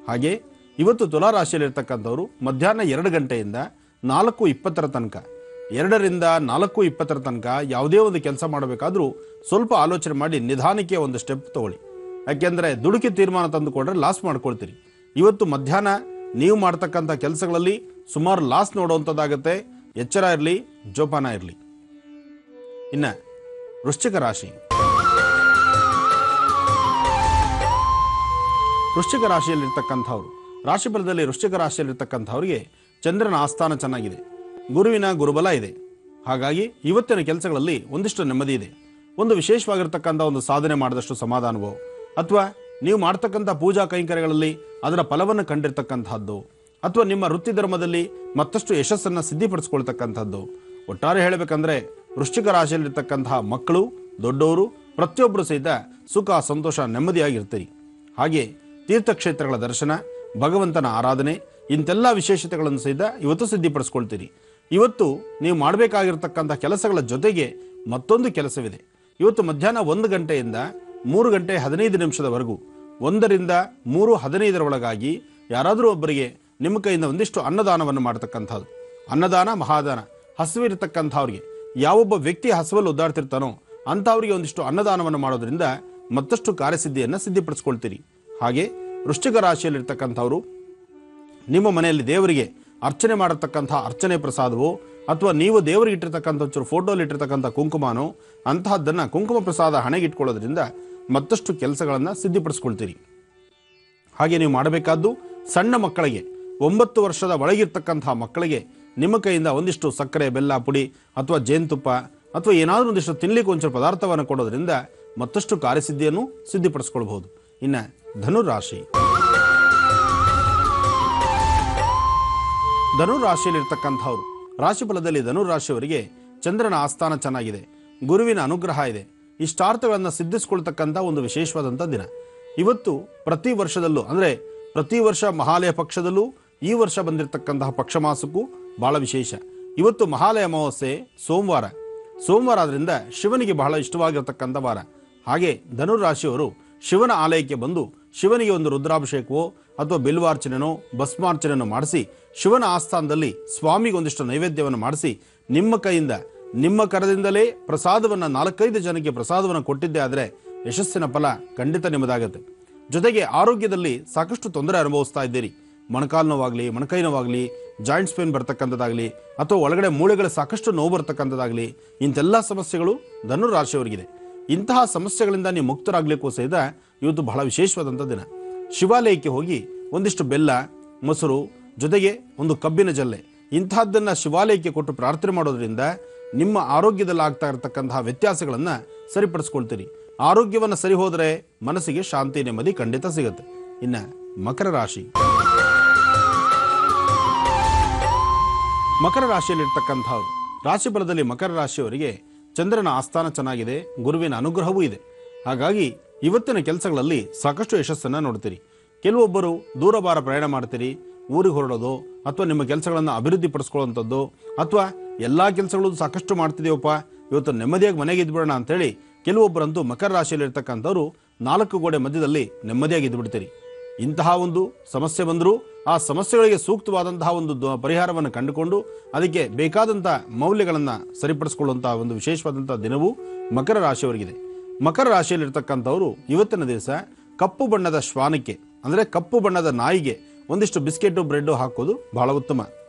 ಹಾಗೆ ಇವತ್ತು ತುಲಾ ರಾಶಿಯಲ್ಲಿರ್ತಕ್ಕಂಥವ್ರು ಮಧ್ಯಾಹ್ನ 2 ಗಂಟೆಯಿಂದ 4:20 ತನಕ, 2ರಿಂದ 4:20 ತನಕ ಯಾವುದೇ ಒಂದು ಕೆಲಸ ಮಾಡಬೇಕಾದ್ರೂ ಸ್ವಲ್ಪ ಆಲೋಚನೆ ಮಾಡಿ ನಿಧಾನಕ್ಕೆ ಒಂದು ಸ್ಟೆಪ್ ತಗೊಳ್ಳಿ. ಯಾಕೆಂದರೆ ದುಡುಕಿ ತೀರ್ಮಾನ ತಂದುಕೊಂಡ್ರೆ ಲಾಸ್ ಮಾಡ್ಕೊಳ್ತೀರಿ. ಇವತ್ತು ಮಧ್ಯಾಹ್ನ ನೀವು ಮಾಡ್ತಕ್ಕಂಥ ಕೆಲಸಗಳಲ್ಲಿ ಸುಮಾರು ಲಾಸ್ ನೋಡುವಂಥದ್ದಾಗತ್ತೆ. ಎಚ್ಚರ ಇರಲಿ, ಜೋಪಾನ ಇರಲಿ. ಇನ್ನು ವೃಶ್ಚಿಕ ರಾಶಿ. ವೃಶ್ಚಿಕ ರಾಶಿಯಲ್ಲಿರ್ತಕ್ಕಂಥವ್ರು, ರಾಶಿಫಲದಲ್ಲಿ ವೃಶ್ಚಿಕ ರಾಶಿಯಲ್ಲಿರ್ತಕ್ಕಂಥವ್ರಿಗೆ ಚಂದ್ರನ ಆಸ್ಥಾನ ಚೆನ್ನಾಗಿದೆ, ಗುರುವಿನ ಗುರುಬಲ ಇದೆ. ಹಾಗಾಗಿ ಇವತ್ತಿನ ಕೆಲಸಗಳಲ್ಲಿ ಒಂದಿಷ್ಟು ನೆಮ್ಮದಿ ಇದೆ. ಒಂದು ವಿಶೇಷವಾಗಿರ್ತಕ್ಕಂಥ ಒಂದು ಸಾಧನೆ ಮಾಡಿದಷ್ಟು ಸಮಾಧಾನವೋ, ಅಥವಾ ನೀವು ಮಾಡ್ತಕ್ಕಂಥ ಪೂಜಾ ಕೈಂಕರ್ಯಗಳಲ್ಲಿ ಅದರ ಫಲವನ್ನು ಕಂಡಿರ್ತಕ್ಕಂಥದ್ದು, ಅಥವಾ ನಿಮ್ಮ ವೃತ್ತಿ ಧರ್ಮದಲ್ಲಿ ಮತ್ತಷ್ಟು ಯಶಸ್ಸನ್ನು ಸಿದ್ಧಿಪಡಿಸ್ಕೊಳ್ತಕ್ಕಂಥದ್ದು. ಒಟ್ಟಾರೆ ಹೇಳಬೇಕಂದ್ರೆ ವೃಶ್ಚಿಕ ರಾಶಿಯಲ್ಲಿರ್ತಕ್ಕಂತಹ ಮಕ್ಕಳು, ದೊಡ್ಡವರು, ಪ್ರತಿಯೊಬ್ಬರು ಸಹಿತ ಸುಖ, ಸಂತೋಷ, ನೆಮ್ಮದಿಯಾಗಿರ್ತೀರಿ. ಹಾಗೆ ತೀರ್ಥಕ್ಷೇತ್ರಗಳ ದರ್ಶನ, ಭಗವಂತನ ಆರಾಧನೆ, ಇಂತೆಲ್ಲ ವಿಶೇಷತೆಗಳನ್ನು ಸಹಿತ ಇವತ್ತು ಸಿದ್ಧಿಪಡಿಸ್ಕೊಳ್ತೀರಿ. ಇವತ್ತು ನೀವು ಮಾಡಬೇಕಾಗಿರ್ತಕ್ಕಂಥ ಕೆಲಸಗಳ ಜೊತೆಗೆ ಮತ್ತೊಂದು ಕೆಲಸವಿದೆ. ಇವತ್ತು ಮಧ್ಯಾಹ್ನ 1 ಗಂಟೆಯಿಂದ 3 ಗಂಟೆ 15 ನಿಮಿಷದವರೆಗೂ, 1ರಿಂದ 3:15 ಒಳಗಾಗಿ ಯಾರಾದರೂ ಒಬ್ಬರಿಗೆ ನಿಮ್ಮ ಕೈಯಿಂದ ಒಂದಿಷ್ಟು ಅನ್ನದಾನವನ್ನು ಮಾಡ್ತಕ್ಕಂಥದ್ದು. ಅನ್ನದಾನ ಮಹಾದಾನ. ಹಸಿವಿರತಕ್ಕಂಥವ್ರಿಗೆ, ಯಾವೊಬ್ಬ ವ್ಯಕ್ತಿ ಹಸುವಲ್ಲಿ ಒದ್ದಾಡ್ತಿರ್ತಾನೋ ಅಂಥವ್ರಿಗೆ ಒಂದಿಷ್ಟು ಅನ್ನದಾನವನ್ನು ಮಾಡೋದ್ರಿಂದ ಮತ್ತಷ್ಟು ಕಾರ್ಯಸಿದ್ಧಿಯನ್ನು ಸಿದ್ಧಿಪಡಿಸ್ಕೊಳ್ತೀರಿ. ಹಾಗೆ ವೃಶ್ಚಿಕ ರಾಶಿಯಲ್ಲಿರ್ತಕ್ಕಂಥವ್ರು ನಿಮ್ಮ ಮನೆಯಲ್ಲಿ ದೇವರಿಗೆ ಅರ್ಚನೆ ಮಾಡತಕ್ಕಂಥ ಅರ್ಚನೆ ಪ್ರಸಾದವೋ ಅಥವಾ ನೀವು ದೇವರಿಗೆ ಇಟ್ಟಿರ್ತಕ್ಕಂಥ ಒಂಚೂರು ಫೋಟೋಲಿ ಇಟ್ಟಿರ್ತಕ್ಕಂಥ ಕುಂಕುಮನೋ ಅಂತಹದ್ದನ್ನು ಕುಂಕುಮ ಪ್ರಸಾದ ಹಣೆಗಿಟ್ಕೊಳ್ಳೋದ್ರಿಂದ ಮತ್ತಷ್ಟು ಕೆಲಸಗಳನ್ನು ಸಿದ್ಧಿಪಡಿಸ್ಕೊಳ್ತೀರಿ. ಹಾಗೆ ನೀವು ಮಾಡಬೇಕಾದ್ದು ಸಣ್ಣ ಮಕ್ಕಳಿಗೆ 9 ವರ್ಷದ ಒಳಗಿರ್ತಕ್ಕಂಥ ಮಕ್ಕಳಿಗೆ ನಿಮ್ಮ ಕೈಯಿಂದ ಒಂದಿಷ್ಟು ಸಕ್ಕರೆ, ಬೆಲ್ಲ, ಪುಡಿ ಅಥವಾ ಜೇನುತುಪ್ಪ ಅಥವಾ ಏನಾದರೂ ಒಂದಿಷ್ಟು ತಿನ್ನಲಿಕ್ಕೆ ಒಂಚೂರು ಪದಾರ್ಥವನ್ನು ಕೊಡೋದ್ರಿಂದ ಮತ್ತಷ್ಟು ಕಾರ್ಯಸಿದ್ಧಿಯನ್ನು ಸಿದ್ಧಿಪಡಿಸ್ಕೊಳ್ಬಹುದು. ಇನ್ನು ಧನುರಾಶಿ. ಧನುರಾಶಿಯಲ್ಲಿರ್ತಕ್ಕಂಥವ್ರು ರಾಶಿ ಫಲದಲ್ಲಿ ಧನುರಾಶಿಯವರಿಗೆ ಚಂದ್ರನ ಆಸ್ಥಾನ ಚೆನ್ನಾಗಿದೆ, ಗುರುವಿನ ಅನುಗ್ರಹ ಇದೆ. ಇಷ್ಟಾರ್ಥಗಳನ್ನು ಸಿದ್ಧಿಸ್ಕೊಳ್ತಕ್ಕಂಥ ಒಂದು ವಿಶೇಷವಾದಂಥ ದಿನ. ಇವತ್ತು ಪ್ರತಿ ವರ್ಷದಲ್ಲೂ ಅಂದರೆ ಪ್ರತಿ ವರ್ಷ ಮಹಾಲಯ ಪಕ್ಷದಲ್ಲೂ ಈ ವರ್ಷ ಬಂದಿರತಕ್ಕಂತಹ ಪಕ್ಷ ಮಾಸಕ್ಕೂ ಬಹಳ ವಿಶೇಷ. ಇವತ್ತು ಮಹಾಲಯ ಅಮಾವಾಸ್ಯೆ ಸೋಮವಾರ ಆದ್ರಿಂದ ಶಿವನಿಗೆ ಬಹಳ ಇಷ್ಟವಾಗಿರತಕ್ಕಂಥ ವಾರ. ಹಾಗೆ ಧನುರಾಶಿಯವರು ಶಿವನ ಆಲಯಕ್ಕೆ ಬಂದು ಶಿವನಿಗೆ ಒಂದು ರುದ್ರಾಭಿಷೇಕವೋ ಅಥವಾ ಬಿಲ್ವಾರ್ಚನೆನೋ ಭಸ್ಮಾರ್ಚನೆನೋ ಮಾಡಿಸಿ ಶಿವನ ಆಸ್ಥಾನದಲ್ಲಿ ಸ್ವಾಮಿಗೆ ಒಂದಿಷ್ಟು ನೈವೇದ್ಯವನ್ನು ಮಾಡಿಸಿ ನಿಮ್ಮ ಕೈಯಿಂದ ನಿಮ್ಮ ಕರದಿಂದಲೇ ಪ್ರಸಾದವನ್ನು 4-5 ಜನಕ್ಕೆ ಪ್ರಸಾದವನ್ನು ಕೊಟ್ಟಿದ್ದೇ ಆದರೆ ಯಶಸ್ಸಿನ ಫಲ ಖಂಡಿತ ನಿಮ್ಮದಾಗತ್ತೆ. ಜೊತೆಗೆ ಆರೋಗ್ಯದಲ್ಲಿ ಸಾಕಷ್ಟು ತೊಂದರೆ ಅನುಭವಿಸ್ತಾ ಇದ್ದೀರಿ. ಮೊಣಕಾಲು ನೋವಾಗಲಿ, ಮೊಣಕೈ ನೋವಾಗಲಿ, ಜಾಯಿಂಟ್ಸ್ ಪೇನ್ ಬರ್ತಕ್ಕಂಥದ್ದಾಗಲಿ ಅಥವಾ ಒಳಗಡೆ ಮೂಳೆಗಳ ಸಾಕಷ್ಟು ನೋವು ಬರ್ತಕ್ಕಂಥದ್ದಾಗಲಿ, ಇಂಥೆಲ್ಲ ಸಮಸ್ಯೆಗಳು ಧನುರಾಶಿಯವರಿಗಿದೆ. ಇಂತಹ ಸಮಸ್ಯೆಗಳಿಂದ ನೀವು ಮುಕ್ತರಾಗಲಿಕ್ಕೂ ಸಹಿತ ಇವತ್ತು ಬಹಳ ವಿಶೇಷವಾದಂಥ ದಿನ. ಶಿವಾಲಯಕ್ಕೆ ಹೋಗಿ ಒಂದಿಷ್ಟು ಬೆಲ್ಲ, ಮೊಸರು ಜೊತೆಗೆ ಒಂದು ಕಬ್ಬಿನ ಜಲ್ಲೆ ಇಂತಹದ್ದನ್ನು ಶಿವಾಲಯಕ್ಕೆ ಕೊಟ್ಟು ಪ್ರಾರ್ಥನೆ ಮಾಡೋದ್ರಿಂದ ನಿಮ್ಮ ಆರೋಗ್ಯದಲ್ಲಿ ಆಗ್ತಾ ಇರತಕ್ಕಂತಹ ವ್ಯತ್ಯಾಸಗಳನ್ನು ಸರಿಪಡಿಸ್ಕೊಳ್ತೀರಿ. ಆರೋಗ್ಯವನ್ನು ಸರಿ ಹೋದರೆ ಮನಸ್ಸಿಗೆ ಶಾಂತಿ, ನೆಮ್ಮದಿ ಖಂಡಿತ ಸಿಗುತ್ತೆ. ಇನ್ನು ಮಕರ ರಾಶಿ. ಮಕರ ರಾಶಿಯಲ್ಲಿರ್ತಕ್ಕಂಥವ್ರು ರಾಶಿ ಫಲದಲ್ಲಿ ಮಕರ ರಾಶಿಯವರಿಗೆ ಚಂದ್ರನ ಆಸ್ಥಾನ ಚೆನ್ನಾಗಿದೆ, ಗುರುವಿನ ಅನುಗ್ರಹವೂ ಇದೆ. ಹಾಗಾಗಿ ಇವತ್ತಿನ ಕೆಲಸಗಳಲ್ಲಿ ಸಾಕಷ್ಟು ಯಶಸ್ಸನ್ನು ನೋಡ್ತೀರಿ. ಕೆಲವೊಬ್ಬರು ದೂರಭಾರ ಪ್ರಯಾಣ ಮಾಡ್ತೀರಿ, ಊರಿಗೆ ಹೊರಡೋದು ಅಥವಾ ನಿಮ್ಮ ಕೆಲಸಗಳನ್ನು ಅಭಿವೃದ್ಧಿ ಪಡಿಸ್ಕೊಳ್ಳುವಂಥದ್ದು ಅಥವಾ ಎಲ್ಲ ಕೆಲಸಗಳು ಸಾಕಷ್ಟು ಮಾಡ್ತಿದ್ದೀವಪ್ಪ ಇವತ್ತು ನೆಮ್ಮದಿಯಾಗಿ ಮನೆಗೆ ಇದ್ಬಿಡೋಣ ಅಂತೇಳಿ ಕೆಲವೊಬ್ಬರಂತೂ ಮಕರ ರಾಶಿಯಲ್ಲಿರ್ತಕ್ಕಂಥವ್ರು 4 ಗೋಡೆ ಮಧ್ಯದಲ್ಲಿ ನೆಮ್ಮದಿಯಾಗಿ ಇದ್ಬಿಡ್ತೀರಿ. ಇಂತಹ ಒಂದು ಸಮಸ್ಯೆ ಬಂದರೂ ಆ ಸಮಸ್ಯೆಗಳಿಗೆ ಸೂಕ್ತವಾದಂತಹ ಒಂದು ಪರಿಹಾರವನ್ನು ಕಂಡುಕೊಂಡು ಅದಕ್ಕೆ ಬೇಕಾದಂಥ ಮೌಲ್ಯಗಳನ್ನು ಸರಿಪಡಿಸ್ಕೊಳ್ಳುವಂತಹ ಒಂದು ವಿಶೇಷವಾದಂಥ ದಿನವೂ ಮಕರ ರಾಶಿಯವರಿಗಿದೆ. ಮಕರ ರಾಶಿಯಲ್ಲಿರ್ತಕ್ಕಂಥವ್ರು ಇವತ್ತಿನ ದಿವಸ ಕಪ್ಪು ಬಣ್ಣದ ಶ್ವಾನಕ್ಕೆ ಅಂದರೆ ಕಪ್ಪು ಬಣ್ಣದ ನಾಯಿಗೆ ಒಂದಿಷ್ಟು ಬಿಸ್ಕೆಟು ಬ್ರೆಡ್ಡು ಹಾಕೋದು ಬಹಳ ಉತ್ತಮ.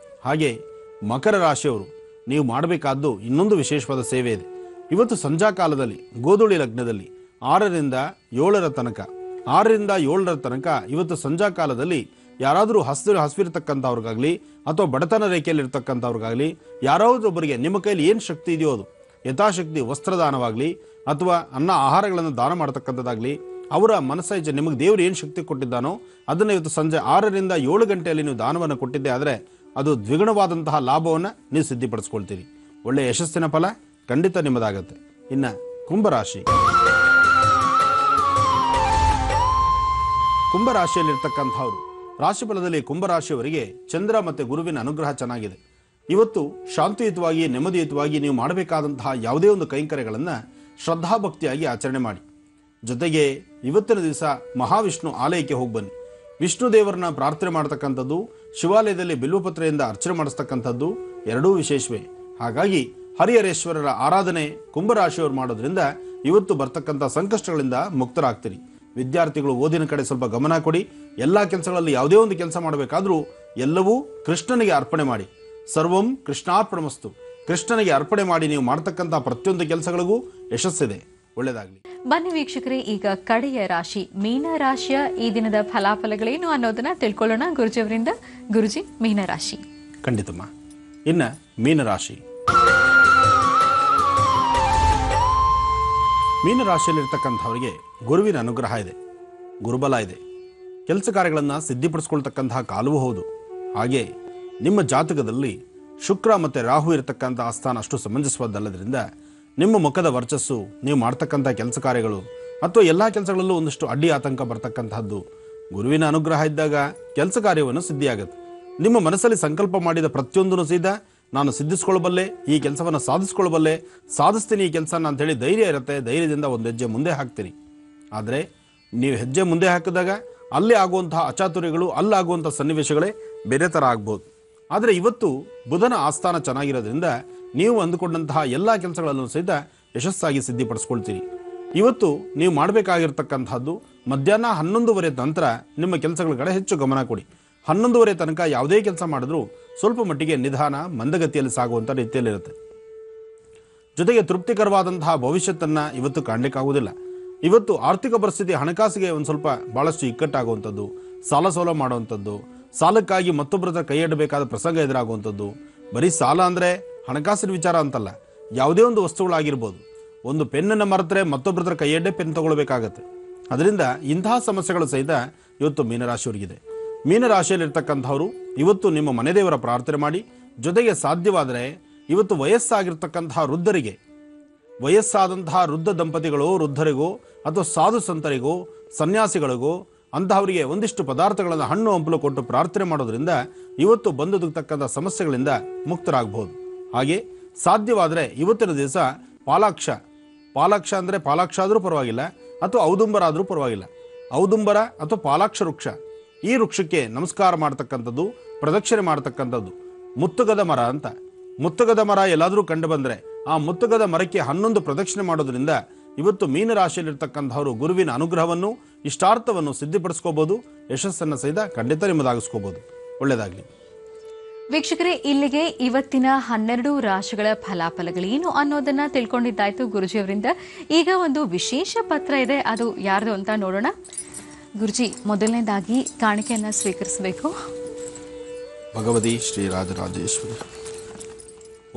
ಹಾಗೆ ಮಕರ ರಾಶಿಯವರು ನೀವು ಮಾಡಬೇಕಾದ್ದು ಇನ್ನೊಂದು ವಿಶೇಷವಾದ ಸೇವೆ ಇದೆ. ಇವತ್ತು ಸಂಧ್ಯಾ ಕಾಲದಲ್ಲಿ ಗೋಧೂಳಿ ಲಗ್ನದಲ್ಲಿ 6ರಿಂದ 7ರ ತನಕ ಇವತ್ತು ಸಂಧ್ಯಾ ಕಾಲದಲ್ಲಿ ಯಾರಾದರೂ ಹಸಿವಿರ್ತಕ್ಕಂಥವ್ರಿಗಾಗಲಿ ಅಥವಾ ಬಡತನ ರೇಖೆಯಲ್ಲಿರ್ತಕ್ಕಂಥವ್ರಿಗಾಗಲಿ ಯಾರಾದ್ರೊಬ್ಬರಿಗೆ ನಿಮ್ಮ ಕೈಲಿ ಏನು ಶಕ್ತಿ ಇದೆಯೋ ಅದು ಯಥಾಶಕ್ತಿ ವಸ್ತ್ರದಾನವಾಗಲಿ ಅಥವಾ ಆಹಾರಗಳನ್ನು ದಾನ ಮಾಡತಕ್ಕಂಥದ್ದಾಗಲಿ ಅವರ ಮನಸ್ಸೈಜೆ ನಿಮಗೆ ದೇವರು ಏನು ಶಕ್ತಿ ಕೊಟ್ಟಿದ್ದಾನೋ ಅದನ್ನು ಇವತ್ತು ಸಂಜೆ 6ರಿಂದ 7 ಗಂಟೆಯಲ್ಲಿ ನೀವು ದಾನವನ್ನು ಕೊಟ್ಟಿದ್ದೆ ಆದರೆ ಅದು ದ್ವಿಗುಣವಾದಂತಹ ಲಾಭವನ್ನು ನೀವು ಸಿದ್ಧಿಪಡಿಸ್ಕೊಳ್ತೀರಿ. ಒಳ್ಳೆಯ ಯಶಸ್ಸಿನ ಫಲ ಖಂಡಿತ ನಿಮ್ಮದಾಗತ್ತೆ. ಇನ್ನು ಕುಂಭರಾಶಿ. ಕುಂಭರಾಶಿಯಲ್ಲಿರ್ತಕ್ಕಂಥವ್ರು ರಾಶಿ ಫಲದಲ್ಲಿ ಕುಂಭರಾಶಿಯವರಿಗೆ ಚಂದ್ರ ಮತ್ತು ಗುರುವಿನ ಅನುಗ್ರಹ ಚೆನ್ನಾಗಿದೆ. ಇವತ್ತು ಶಾಂತಿಯುತವಾಗಿ ನೆಮ್ಮದಿಯುತವಾಗಿ ನೀವು ಮಾಡಬೇಕಾದಂತಹ ಯಾವುದೇ ಒಂದು ಕೈಂಕರ್ಯಗಳನ್ನು ಶ್ರದ್ಧಾಭಕ್ತಿಯಾಗಿ ಆಚರಣೆ ಮಾಡಿ. ಜೊತೆಗೆ ಇವತ್ತಿನ ದಿವಸ ಮಹಾವಿಷ್ಣು ಆಲಯಕ್ಕೆ ಹೋಗಿ ಬನ್ನಿ. ವಿಷ್ಣು ದೇವರನ್ನ ಪ್ರಾರ್ಥನೆ ಮಾಡತಕ್ಕಂಥದ್ದು, ಶಿವಾಲಯದಲ್ಲಿ ಬಿಲ್ವಪತ್ರೆಯಿಂದ ಅರ್ಚನೆ ಮಾಡಿಸ್ತಕ್ಕಂಥದ್ದು ಎರಡೂ ವಿಶೇಷವೇ. ಹಾಗಾಗಿ ಹರಿಹರೇಶ್ವರರ ಆರಾಧನೆ ಕುಂಭರಾಶಿಯವರು ಮಾಡೋದ್ರಿಂದ ಇವತ್ತು ಬರ್ತಕ್ಕಂಥ ಸಂಕಷ್ಟಗಳಿಂದ ಮುಕ್ತರಾಗ್ತೀರಿ. ವಿದ್ಯಾರ್ಥಿಗಳು ಓದಿನ ಕಡೆ ಸ್ವಲ್ಪ ಗಮನ ಕೊಡಿ. ಎಲ್ಲ ಕೆಲಸಗಳಲ್ಲಿ ಯಾವುದೇ ಒಂದು ಕೆಲಸ ಮಾಡಬೇಕಾದ್ರೂ ಎಲ್ಲವೂ ಕೃಷ್ಣನಿಗೆ ಅರ್ಪಣೆ ಮಾಡಿ. ಸರ್ವಂ ಕೃಷ್ಣಾರ್ಪಣಮಸ್ತು. ಕೃಷ್ಣನಿಗೆ ಅರ್ಪಣೆ ಮಾಡಿ ನೀವು ಮಾಡತಕ್ಕಂಥ ಪ್ರತಿಯೊಂದು ಕೆಲಸಗಳಿಗೂ ಯಶಸ್ಸಿದೆ. ಒಳ್ಳೆಯದಾಗಲಿ. ಬನ್ನಿ ವೀಕ್ಷಕರೇ, ಈಗ ಕಡೆಯ ರಾಶಿ ಮೀನ ರಾಶಿಯ ಈ ದಿನದ ಫಲಾಫಲಗಳೇನು ಅನ್ನೋದನ್ನ ತಿಳ್ಕೊಳ್ಳೋಣ ಗುರುಜಿಯವರಿಂದ. ಗುರುಜಿ, ಮೀನರಾಶಿ. ಖಂಡಿತಮ್ಮ. ಇನ್ನು ಮೀನರಾಶಿ. ಮೀನರಾಶಿಯಲ್ಲಿರ್ತಕ್ಕಂಥವರಿಗೆ ಗುರುವಿನ ಅನುಗ್ರಹ ಇದೆ, ಗುರುಬಲ ಇದೆ. ಕೆಲಸ ಕಾರ್ಯಗಳನ್ನು ಸಿದ್ಧಿಪಡಿಸ್ಕೊಳ್ತಕ್ಕಂತಹ ಕಾಲವೂ ಹೌದು. ಹಾಗೆ ನಿಮ್ಮ ಜಾತಕದಲ್ಲಿ ಶುಕ್ರ ಮತ್ತು ರಾಹು ಇರತಕ್ಕಂಥ ಆಸ್ಥಾನ ಅಷ್ಟು ಸಮಂಜಸವಾದಲ್ಲದ್ರಿಂದ ನಿಮ್ಮ ಮುಖದ ವರ್ಚಸ್ಸು, ನೀವು ಮಾಡ್ತಕ್ಕಂಥ ಕೆಲಸ ಕಾರ್ಯಗಳು ಅಥವಾ ಎಲ್ಲ ಕೆಲಸಗಳಲ್ಲೂ ಒಂದಷ್ಟು ಅಡ್ಡಿ ಆತಂಕ ಬರ್ತಕ್ಕಂತಹದ್ದು. ಗುರುವಿನ ಅನುಗ್ರಹ ಇದ್ದಾಗ ಕೆಲಸ ಕಾರ್ಯವನ್ನು ಸಿದ್ಧಿಯಾಗುತ್ತೆ. ನಿಮ್ಮ ಮನಸ್ಸಲ್ಲಿ ಸಂಕಲ್ಪ ಮಾಡಿದ ಪ್ರತಿಯೊಂದನ್ನು ಸೀದಾ ನಾನು ಸಿದ್ಧಿಸ್ಕೊಳ್ಬಲ್ಲೆ, ಈ ಕೆಲಸವನ್ನು ಸಾಧಿಸ್ಕೊಳ್ಬಲ್ಲೆ, ಸಾಧಿಸ್ತೀನಿ ಈ ಕೆಲಸನ ಅಂಥೇಳಿ ಧೈರ್ಯ ಇರುತ್ತೆ. ಧೈರ್ಯದಿಂದ ಒಂದು ಹೆಜ್ಜೆ ಮುಂದೆ ಹಾಕ್ತೀರಿ. ಆದರೆ ನೀವು ಹೆಜ್ಜೆ ಮುಂದೆ ಹಾಕಿದಾಗ ಅಲ್ಲಿ ಆಗುವಂತಹ ಅಚಾತುರ್ಯಗಳು, ಅಲ್ಲಾಗುವಂಥ ಸನ್ನಿವೇಶಗಳೇ ಬೇರೆ ಥರ ಆಗ್ಬೋದು. ಆದರೆ ಇವತ್ತು ಬುಧನ ಆಸ್ಥಾನ ಚೆನ್ನಾಗಿರೋದ್ರಿಂದ ನೀವು ಅಂದುಕೊಂಡಂತಹ ಎಲ್ಲ ಕೆಲಸಗಳನ್ನು ಸಹಿತ ಯಶಸ್ಸಾಗಿ ಸಿದ್ಧಿಪಡಿಸ್ಕೊಳ್ತೀರಿ. ಇವತ್ತು ನೀವು ಮಾಡಬೇಕಾಗಿರ್ತಕ್ಕಂಥದ್ದು ಮಧ್ಯಾಹ್ನ 11:30 ನಂತರ ನಿಮ್ಮ ಕೆಲಸಗಳ ಕಡೆ ಹೆಚ್ಚು ಗಮನ ಕೊಡಿ. 11:30 ತನಕ ಯಾವುದೇ ಕೆಲಸ ಮಾಡಿದ್ರೂ ಸ್ವಲ್ಪ ಮಟ್ಟಿಗೆ ನಿಧಾನ ಮಂದಗತಿಯಲ್ಲಿ ಸಾಗುವಂಥ ರೀತಿಯಲ್ಲಿರುತ್ತೆ. ಜೊತೆಗೆ ತೃಪ್ತಿಕರವಾದಂತಹ ಭವಿಷ್ಯತ್ತನ್ನು ಇವತ್ತು ಕಾಣಲಿಕ್ಕಾಗುವುದಿಲ್ಲ. ಇವತ್ತು ಆರ್ಥಿಕ ಪರಿಸ್ಥಿತಿ ಹಣಕಾಸಿಗೆ ಒಂದು ಸ್ವಲ್ಪ ಭಾಳಷ್ಟು ಇಕ್ಕಟ್ಟಾಗುವಂಥದ್ದು, ಸಾಲ ಸೋಲ ಮಾಡುವಂಥದ್ದು, ಸಾಲಕ್ಕಾಗಿ ಮತ್ತೊಬ್ಬರ ಹತ್ರ ಕೈ ಇಡಬೇಕಾದ ಪ್ರಸಂಗ ಎದುರಾಗುವಂಥದ್ದು. ಬರೀ ಸಾಲ ಅಂದರೆ ಹಣಕಾಸಿನ ವಿಚಾರ ಅಂತಲ್ಲ, ಯಾವುದೇ ಒಂದು ವಸ್ತುಗಳಾಗಿರ್ಬೋದು. ಒಂದು ಪೆನ್ನನ್ನು ಮರೆತರೆ ಮತ್ತೊಬ್ಬರ ಹತ್ರ ಕೈಯಡ್ಡೆ ಪೆನ್ ತಗೊಳ್ಬೇಕಾಗತ್ತೆ. ಅದರಿಂದ ಇಂತಹ ಸಮಸ್ಯೆಗಳು ಸಹಿತ ಇವತ್ತು ಮೀನರಾಶಿಯವರಿಗಿದೆ. ಮೀನರಾಶಿಯಲ್ಲಿರ್ತಕ್ಕಂಥವ್ರು ಇವತ್ತು ನಿಮ್ಮ ಮನೆದೇವರ ಪ್ರಾರ್ಥನೆ ಮಾಡಿ, ಜೊತೆಗೆ ಸಾಧ್ಯವಾದರೆ ಇವತ್ತು ವಯಸ್ಸಾಗಿರ್ತಕ್ಕಂತಹ ವೃದ್ಧರಿಗೆ, ವಯಸ್ಸಾದಂತಹ ವೃದ್ಧ ದಂಪತಿಗಳು, ವೃದ್ಧರಿಗೂ ಅಥವಾ ಸಾಧು ಸಂತರಿಗೂ ಸನ್ಯಾಸಿಗಳಿಗೂ ಅಂತಹವರಿಗೆ ಒಂದಿಷ್ಟು ಪದಾರ್ಥಗಳನ್ನು ಹಣ್ಣು ಹಂಪಲು ಕೊಟ್ಟು ಪ್ರಾರ್ಥನೆ ಮಾಡೋದ್ರಿಂದ ಇವತ್ತು ಬಂದೊದಗತಕ್ಕಂಥ ಸಮಸ್ಯೆಗಳಿಂದ ಮುಕ್ತರಾಗಬಹುದು. ಹಾಗೆ ಸಾಧ್ಯವಾದರೆ ಇವತ್ತಿನ ದಿವಸ ಪಾಲಾಕ್ಷ ಅಂದರೆ ಪಾಲಾಕ್ಷ ಆದರೂ ಪರವಾಗಿಲ್ಲ, ಅಥವಾ ಔದುಂಬರ ಆದರೂ ಪರವಾಗಿಲ್ಲ, ಔದುಂಬರ ಅಥವಾ ಪಾಲಾಕ್ಷ ವೃಕ್ಷ, ಈ ವೃಕ್ಷಕ್ಕೆ ನಮಸ್ಕಾರ ಮಾಡ್ತಕ್ಕಂಥದ್ದು, ಪ್ರದಕ್ಷಿಣೆ ಮಾಡ್ತಕ್ಕಂಥದ್ದು. ಮುತ್ತುಗದ ಮರ ಅಂತ, ಮುತ್ತುಗದ ಮರ ಎಲ್ಲಾದರೂ ಕಂಡು ಬಂದರೆ ಆ ಮುತ್ತುಗದ ಮರಕ್ಕೆ 11 ಪ್ರದಕ್ಷಿಣೆ ಮಾಡೋದ್ರಿಂದ ಇವತ್ತು ಮೀನರಾಶಿಯಲ್ಲಿರ್ತಕ್ಕಂಥವರು ಗುರುವಿನ ಅನುಗ್ರಹವನ್ನು, ಇಷ್ಟಾರ್ಥವನ್ನು ಸಿದ್ಧಿಪಡಿಸ್ಕೋಬಹುದು. ಯಶಸ್ಸನ್ನು ಸಹಿತ ಖಂಡಿತ ನಿಮ್ಮದಾಗಿಸ್ಕೋಬಹುದು. ಒಳ್ಳೆಯದಾಗಲಿ ವೀಕ್ಷಕರೇ, ಇಲ್ಲಿಗೆ ಇವತ್ತಿನ 12 ರಾಶಿಗಳ ಫಲಾಫಲಗಳೇನು ಅನ್ನೋದನ್ನ ತಿಳ್ಕೊಂಡಿದ್ದಾಯ್ತು ಗುರುಜಿಯವರಿಂದ. ಈಗ ಒಂದು ವಿಶೇಷ ಪತ್ರ ಇದೆ, ಅದು ಯಾರ್ದು ಅಂತ ನೋಡೋಣ. ಗುರುಜಿ, ಮೊದಲನೇದಾಗಿ ಕಾಣಿಕೆಯನ್ನ ಸ್ವೀಕರಿಸಬೇಕು. ಭಗವತಿ ಶ್ರೀ ರಾಜರಾಜೇಶ್ವರಿ.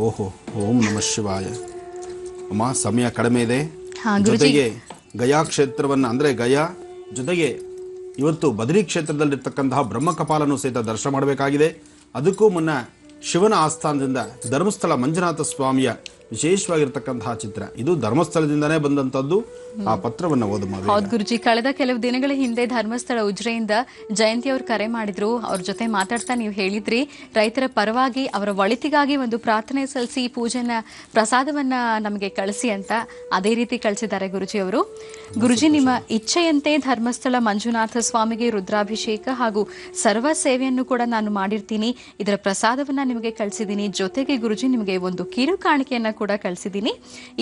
ಓಹೋ, ಓಂ ನಮಃ ಶಿವಾಯ. ಅಮ್ಮ, ಸಮಯ ಕಡಿಮೆ ಇದೆ. ಜೊತೆಗೆ ಗಯಾ ಕ್ಷೇತ್ರವನ್ನು ಅಂದರೆ ಗಯಾ ಜೊತೆಗೆ ಇವತ್ತು ಬದರಿ ಕ್ಷೇತ್ರದಲ್ಲಿರ್ತಕ್ಕಂತಹ ಬ್ರಹ್ಮಕಪಾಲನ್ನು ಸಹಿತ ದರ್ಶನ ಮಾಡಬೇಕಾಗಿದೆ. ಅದಕ್ಕೂ ಮುನ್ನ ಶಿವನ ಆಸ್ಥಾನದಿಂದ ಧರ್ಮಸ್ಥಳ ಮಂಜುನಾಥ ಸ್ವಾಮಿಯ ವಿಶೇಷವಾಗಿರ್ತಕ್ಕಂತಹ ಚಿತ್ರ, ಇದು ಧರ್ಮಸ್ಥಳದಿಂದನೇ ಬಂದಂತದ್ದು. ಆ ಪತ್ರವನ್ನು ಓದಬಹುದು. ಹೌದು ಗುರುಜಿ, ಕಳೆದ ಕೆಲವು ದಿನಗಳ ಹಿಂದೆ ಧರ್ಮಸ್ಥಳ ಉಜ್ರೆಯಿಂದ ಜಯಂತಿ ಅವರು ಕರೆ ಮಾಡಿದ್ರು. ಅವ್ರ ಜೊತೆ ಮಾತಾಡ್ತಾ ನೀವು ಹೇಳಿದ್ರಿ, ರೈತರ ಪರವಾಗಿ ಅವರ ಒಳಿತಿಗಾಗಿ ಒಂದು ಪ್ರಾರ್ಥನೆ ಸಲ್ಲಿಸಿ ಪೂಜೆನ ಪ್ರಸಾದವನ್ನ ನಮಗೆ ಕಳಿಸಿ ಅಂತ. ಅದೇ ರೀತಿ ಕಳಿಸಿದ್ದಾರೆ ಗುರುಜಿ ಅವರು. ಗುರುಜಿ, ನಿಮ್ಮ ಇಚ್ಛೆಯಂತೆ ಧರ್ಮಸ್ಥಳ ಮಂಜುನಾಥ ಸ್ವಾಮಿಗೆ ರುದ್ರಾಭಿಷೇಕ ಹಾಗೂ ಸರ್ವ ಸೇವೆಯನ್ನು ಕೂಡ ನಾನು ಮಾಡಿರ್ತೀನಿ. ಇದರ ಪ್ರಸಾದವನ್ನ ನಿಮಗೆ ಕಳಿಸಿದ್ದೀನಿ. ಜೊತೆಗೆ ಗುರುಜಿ, ನಿಮಗೆ ಒಂದು ಕಿರು ಕಾಣಿಕೆಯನ್ನ ಕೂಡ ಕಳಿಸಿದ್ದೀನಿ.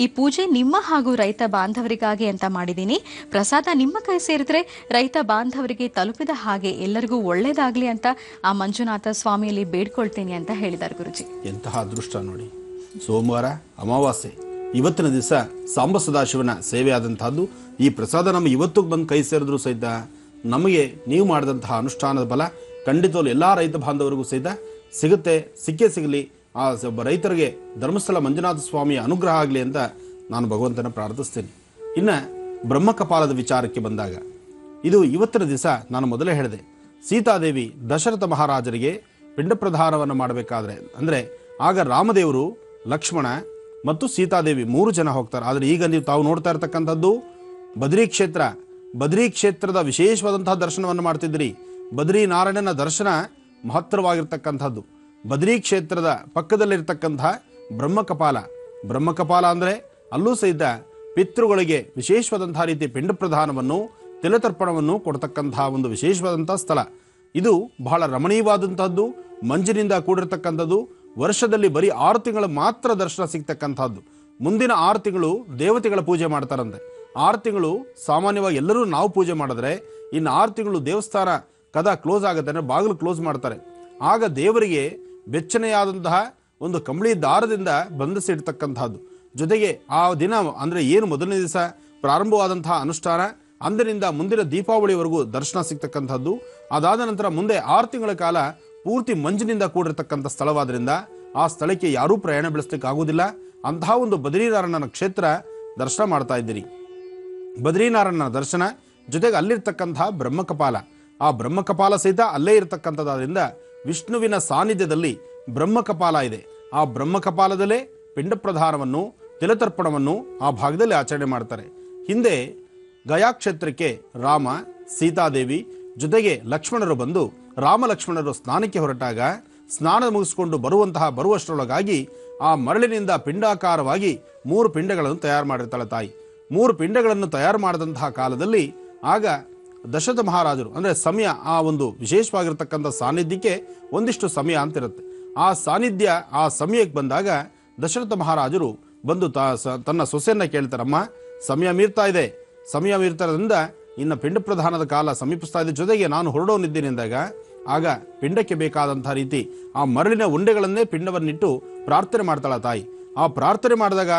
ಈ ಪೂಜೆ ನಿಮ್ಮ ಹಾಗೂ ರೈತ ಬಾಂಧವರಿಗಾಗಿ ಅಂತ ಮಾಡಿದ್ದೀನಿ. ಪ್ರಸಾದ ನಿಮ್ಮ ಕೈ ಸೇರಿದ್ರೆ ರೈತ ಬಾಂಧವರಿಗೆ ತಲುಪಿದ ಹಾಗೆ ಎಲ್ಲರಿಗೂ ಒಳ್ಳೇದಾಗ್ಲಿ ಅಂತ ಆ ಮಂಜುನಾಥ ಸ್ವಾಮಿಯಲ್ಲಿ ಬೇಡ್ಕೊಳ್ತೀನಿ ಅಂತ ಹೇಳಿದ್ದಾರೆ ಗುರುಜಿ. ಎಂತಹ ಅದೃಷ್ಟ ನೋಡಿ. ಸೋಮವಾರ ಅಮಾವಾಸ್ಯೆ, ಇವತ್ತಿನ ದಿವಸ ಸಾಂಬ ಸದಾಶಿವನ ಸೇವೆ ಆದಂತಹದ್ದು. ಈ ಪ್ರಸಾದ ನಮ್ಮ ಇವತ್ತು ಬಂದು ಕೈ ಸೇರಿದ್ರು ಸಹಿತ ನಮಗೆ ನೀವು ಮಾಡಿದಂತಹ ಅನುಷ್ಠಾನದ ಬಲ ಖಂಡಿತವೂ ಎಲ್ಲ ರೈತ ಬಾಂಧವರಿಗೂ ಸಹಿತ ಸಿಗುತ್ತೆ. ಸಿಕ್ಕೇ ಸಿಗಲಿ. ಆ ರೈತರಿಗೆ ಧರ್ಮಸ್ಥಳ ಮಂಜುನಾಥ ಸ್ವಾಮಿಯ ಅನುಗ್ರಹ ಆಗಲಿ ಅಂತ ನಾನು ಭಗವಂತನ ಪ್ರಾರ್ಥಿಸ್ತೇನೆ. ಇನ್ನು ಬ್ರಹ್ಮಕಪಾಲದ ವಿಚಾರಕ್ಕೆ ಬಂದಾಗ, ಇದು ಇವತ್ತಿನ ದಿವಸ ನಾನು ಮೊದಲೇ ಹೇಳಿದೆ, ಸೀತಾದೇವಿ ದಶರಥ ಮಹಾರಾಜರಿಗೆ ಪಿಂಡ ಪ್ರದಾನವನ್ನು ಮಾಡಬೇಕಾದ್ರೆ ಅಂದರೆ ಆಗ ರಾಮದೇವರು, ಲಕ್ಷ್ಮಣ ಮತ್ತು ಸೀತಾದೇವಿ 3 ಜನ ಹೋಗ್ತಾರೆ. ಆದರೆ ಈಗ ನೀವು ತಾವು ನೋಡ್ತಾ ಇರ್ತಕ್ಕಂಥದ್ದು ಬದರಿ ಕ್ಷೇತ್ರ. ಬದರಿ ಕ್ಷೇತ್ರದ ವಿಶೇಷವಾದಂತಹ ದರ್ಶನವನ್ನು ಮಾಡ್ತಿದ್ರಿ. ಬದರಿ ನಾರಾಯಣನ ದರ್ಶನ ಮಹತ್ತರವಾಗಿರ್ತಕ್ಕಂಥದ್ದು. ಬದರಿ ಕ್ಷೇತ್ರದ ಪಕ್ಕದಲ್ಲಿರ್ತಕ್ಕಂತಹ ಬ್ರಹ್ಮಕಪಾಲ ಅಂದರೆ ಅಲ್ಲೂ ಸಹಿತ ಪಿತೃಗಳಿಗೆ ವಿಶೇಷವಾದಂತಹ ರೀತಿ ಪಿಂಡ ಪ್ರದಾನವನ್ನು, ತಿಲತರ್ಪಣವನ್ನು ಕೊಡ್ತಕ್ಕಂತಹ ಒಂದು ವಿಶೇಷವಾದಂತಹ ಸ್ಥಳ. ಇದು ಬಹಳ ರಮಣೀಯವಾದಂತಹದ್ದು, ಮಂಜಿನಿಂದ ಕೂಡಿರ್ತಕ್ಕಂಥದ್ದು. ವರ್ಷದಲ್ಲಿ ಬರೀ 6 ತಿಂಗಳು ಮಾತ್ರ ದರ್ಶನ ಸಿಗ್ತಕ್ಕಂಥದ್ದು. ಮುಂದಿನ 6 ತಿಂಗಳು ದೇವತೆಗಳ ಪೂಜೆ ಮಾಡ್ತಾರಂತೆ. 6 ತಿಂಗಳು ಸಾಮಾನ್ಯವಾಗಿ ಎಲ್ಲರೂ ನಾವು ಪೂಜೆ ಮಾಡಿದ್ರೆ, ಇನ್ನು 6 ತಿಂಗಳು ದೇವಸ್ಥಾನ ಕದ ಕ್ಲೋಸ್ ಆಗುತ್ತೆ, ಅಂದರೆ ಬಾಗಿಲು ಕ್ಲೋಸ್ ಮಾಡ್ತಾರೆ. ಆಗ ದೇವರಿಗೆ ಬೆಚ್ಚನೆಯಾದಂತಹ ಒಂದು ಕಂಬಳಿ ದಾರದಿಂದ ಬಂಧಿಸಿಡ್ತಕ್ಕಂಥದ್ದು. ಜೊತೆಗೆ ಆ ದಿನ ಅಂದರೆ ಏನು ಮೊದಲನೇ ದಿವಸ ಪ್ರಾರಂಭವಾದಂತಹ ಅನುಷ್ಠಾನ, ಅಂದಿನಿಂದ ಮುಂದಿನ ದೀಪಾವಳಿವರೆಗೂ ದರ್ಶನ ಸಿಗ್ತಕ್ಕಂಥದ್ದು. ಅದಾದ ನಂತರ ಮುಂದೆ 6 ತಿಂಗಳ ಕಾಲ ಪೂರ್ತಿ ಮಂಜಿನಿಂದ ಕೂಡಿರ್ತಕ್ಕಂಥ ಸ್ಥಳವಾದ್ರಿಂದ ಆ ಸ್ಥಳಕ್ಕೆ ಯಾರೂ ಪ್ರಯಾಣ ಬೆಳೆಸಲಿಕ್ಕೆ ಆಗುವುದಿಲ್ಲ. ಅಂತಹ ಒಂದು ಬದ್ರಿನಾರಾಯಣನ ಕ್ಷೇತ್ರ ದರ್ಶನ ಮಾಡ್ತಾ ಇದ್ದೀರಿ. ಬದ್ರಿನಾರಾಯಣನ ದರ್ಶನ ಜೊತೆಗೆ ಅಲ್ಲಿರ್ತಕ್ಕಂತಹ ಬ್ರಹ್ಮಕಪಾಲ, ಆ ಬ್ರಹ್ಮಕಪಾಲ ಸಹಿತ ಅಲ್ಲೇ ಇರತಕ್ಕಂಥದ್ರಿಂದ ವಿಷ್ಣುವಿನ ಸಾನ್ನಿಧ್ಯದಲ್ಲಿ ಬ್ರಹ್ಮಕಪಾಲ ಇದೆ. ಆ ಬ್ರಹ್ಮಕಪಾಲದಲ್ಲೇ ಪಿಂಡ ಪ್ರದಾನವನ್ನು, ತಿಲತರ್ಪಣವನ್ನು ಆ ಭಾಗದಲ್ಲಿ ಆಚರಣೆ ಮಾಡ್ತಾರೆ. ಹಿಂದೆ ಗಯಾ ಕ್ಷೇತ್ರಕ್ಕೆ ರಾಮ, ಸೀತಾದೇವಿ ಜೊತೆಗೆ ಲಕ್ಷ್ಮಣರು ಬಂದು, ರಾಮ ಲಕ್ಷ್ಮಣರು ಸ್ನಾನಕ್ಕೆ ಹೊರಟಾಗ ಸ್ನಾನ ಮುಗಿಸ್ಕೊಂಡು ಬರುವಷ್ಟರೊಳಗಾಗಿ ಆ ಮರಳಿನಿಂದ ಪಿಂಡಾಕಾರವಾಗಿ 3 ಪಿಂಡಗಳನ್ನು ತಯಾರು ಮಾಡಿರ್ತಾಳೆ ತಾಯಿ. 3 ಪಿಂಡಗಳನ್ನು ತಯಾರು ಮಾಡಿದಂತಹ ಕಾಲದಲ್ಲಿ ಆಗ ದಶರಥ ಮಹಾರಾಜರು ಅಂದರೆ ಸಮಯ, ಆ ಒಂದು ವಿಶೇಷವಾಗಿರ್ತಕ್ಕಂಥ ಸಾನ್ನಿಧ್ಯಕ್ಕೆ ಒಂದಿಷ್ಟು ಸಮಯ ಅಂತಿರುತ್ತೆ. ಆ ಸಾನ್ನಿಧ್ಯ, ಆ ಸಮಯಕ್ಕೆ ಬಂದಾಗ ದಶರಥ ಮಹಾರಾಜರು ಬಂದು ತನ್ನ ಸೊಸೆಯನ್ನ ಕೇಳ್ತಾರಮ್ಮ, ಸಮಯ ಮೀರ್ತಾ ಇದೆ, ಸಮಯ ಮೀರ್ತಾರದ್ರಿಂದ ಇನ್ನು ಪಿಂಡ ಪ್ರಧಾನದ ಕಾಲ ಸಮೀಪಿಸ್ತಾ ಇದೆ, ಜೊತೆಗೆ ನಾನು ಹೊರಡೋನಿದ್ದೀನಿ ಅಂದಾಗ ಆಗ ಪಿಂಡಕ್ಕೆ ಬೇಕಾದಂಥ ರೀತಿ ಆ ಮರಳಿನ ಉಂಡೆಗಳನ್ನೇ ಪಿಂಡವನ್ನಿಟ್ಟು ಪ್ರಾರ್ಥನೆ ಮಾಡ್ತಾಳ ತಾಯಿ. ಆ ಪ್ರಾರ್ಥನೆ ಮಾಡಿದಾಗ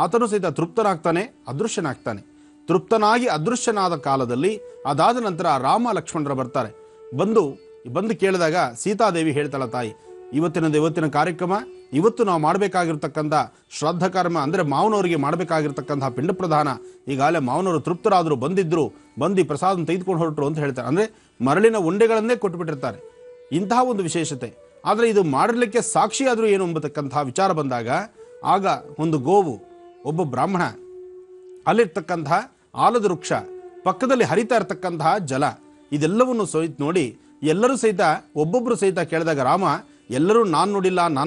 ಆತನು ಸಹಿತ ತೃಪ್ತನಾಗ್ತಾನೆ, ಅದೃಶ್ಯನಾಗ್ತಾನೆ. ತೃಪ್ತನಾಗಿ ಅದೃಶ್ಯನಾದ ಕಾಲದಲ್ಲಿ ಅದಾದ ನಂತರ ರಾಮ ಲಕ್ಷ್ಮಣರ ಬರ್ತಾರೆ. ಬಂದು ಕೇಳಿದಾಗ ಸೀತಾದೇವಿ ಹೇಳ್ತಾಳ, ತಾಯಿ ಇವತ್ತಿನ ಕಾರ್ಯಕ್ರಮ, ಇವತ್ತು ನಾವು ಮಾಡಬೇಕಾಗಿರ್ತಕ್ಕಂಥ ಶ್ರಾದ್ದ ಕರ್ಮ ಅಂದರೆ ಮಾವನವರಿಗೆ ಮಾಡಬೇಕಾಗಿರ್ತಕ್ಕಂಥ ಪಿಂಡ ಪ್ರಧಾನ, ಈಗಾಗಲೇ ಮಾವನವರು ತೃಪ್ತರಾದರು, ಬಂದು ಪ್ರಸಾದ ತೆಗೆದುಕೊಂಡು ಹೊರಟರು ಅಂತ ಹೇಳ್ತಾರೆ. ಅಂದರೆ ಮರಳಿನ ಉಂಡೆಗಳನ್ನೇ ಕೊಟ್ಟುಬಿಟ್ಟಿರ್ತಾರೆ. ಇಂತಹ ಒಂದು ವಿಶೇಷತೆ. ಆದರೆ ಇದು ಮಾಡಲಿಕ್ಕೆ ಸಾಕ್ಷಿಯಾದರೂ ಏನು ಎಂಬತಕ್ಕಂಥ ವಿಚಾರ ಬಂದಾಗ ಆಗ ಒಂದು ಗೋವು, ಒಬ್ಬ ಬ್ರಾಹ್ಮಣ, ಅಲ್ಲಿರ್ತಕ್ಕಂತಹ ಆಲದ ವೃಕ್ಷ, ಪಕ್ಕದಲ್ಲಿ ಹರಿತಾ ಇರತಕ್ಕಂತಹ ಜಲ, ಇದೆಲ್ಲವನ್ನು ನೋಡಿ ಎಲ್ಲರೂ ಸಹಿತ ಒಬ್ಬೊಬ್ಬರು ಸಹಿತ ಕೇಳಿದಾಗ ರಾಮ ಎಲ್ಲರೂ ನಾನು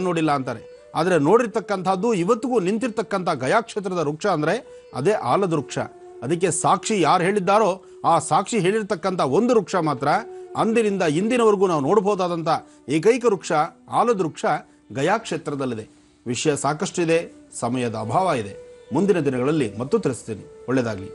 ನೋಡಿಲ್ಲ ಅಂತಾರೆ. ಆದರೆ ನೋಡಿರ್ತಕ್ಕಂಥದ್ದು ಇವತ್ತಿಗೂ ನಿಂತಿರ್ತಕ್ಕಂಥ ಗಯಾಕ್ಷೇತ್ರದ ವೃಕ್ಷ ಅಂದರೆ ಅದೇ ಆಲದ ವೃಕ್ಷ. ಅದಕ್ಕೆ ಸಾಕ್ಷಿ ಯಾರು ಹೇಳಿದ್ದಾರೋ ಆ ಸಾಕ್ಷಿ ಹೇಳಿರ್ತಕ್ಕಂಥ ಒಂದು ವೃಕ್ಷ ಮಾತ್ರ ಅಂದಿನಿಂದ ಇಂದಿನವರೆಗೂ ನಾವು ನೋಡಬಹುದಾದಂಥ ಏಕೈಕ ವೃಕ್ಷ ಆಲದ ವೃಕ್ಷ ಗಯಾಕ್ಷೇತ್ರದಲ್ಲಿದೆ. ವಿಷಯ ಸಾಕಷ್ಟಿದೆ, ಸಮಯದ ಅಭಾವ ಇದೆ. ಮುಂದಿನ ದಿನಗಳಲ್ಲಿ ಮತ್ತು ತಿಳಿಸ್ತೀನಿ. ಒಳ್ಳೆಯದಾಗಲಿ.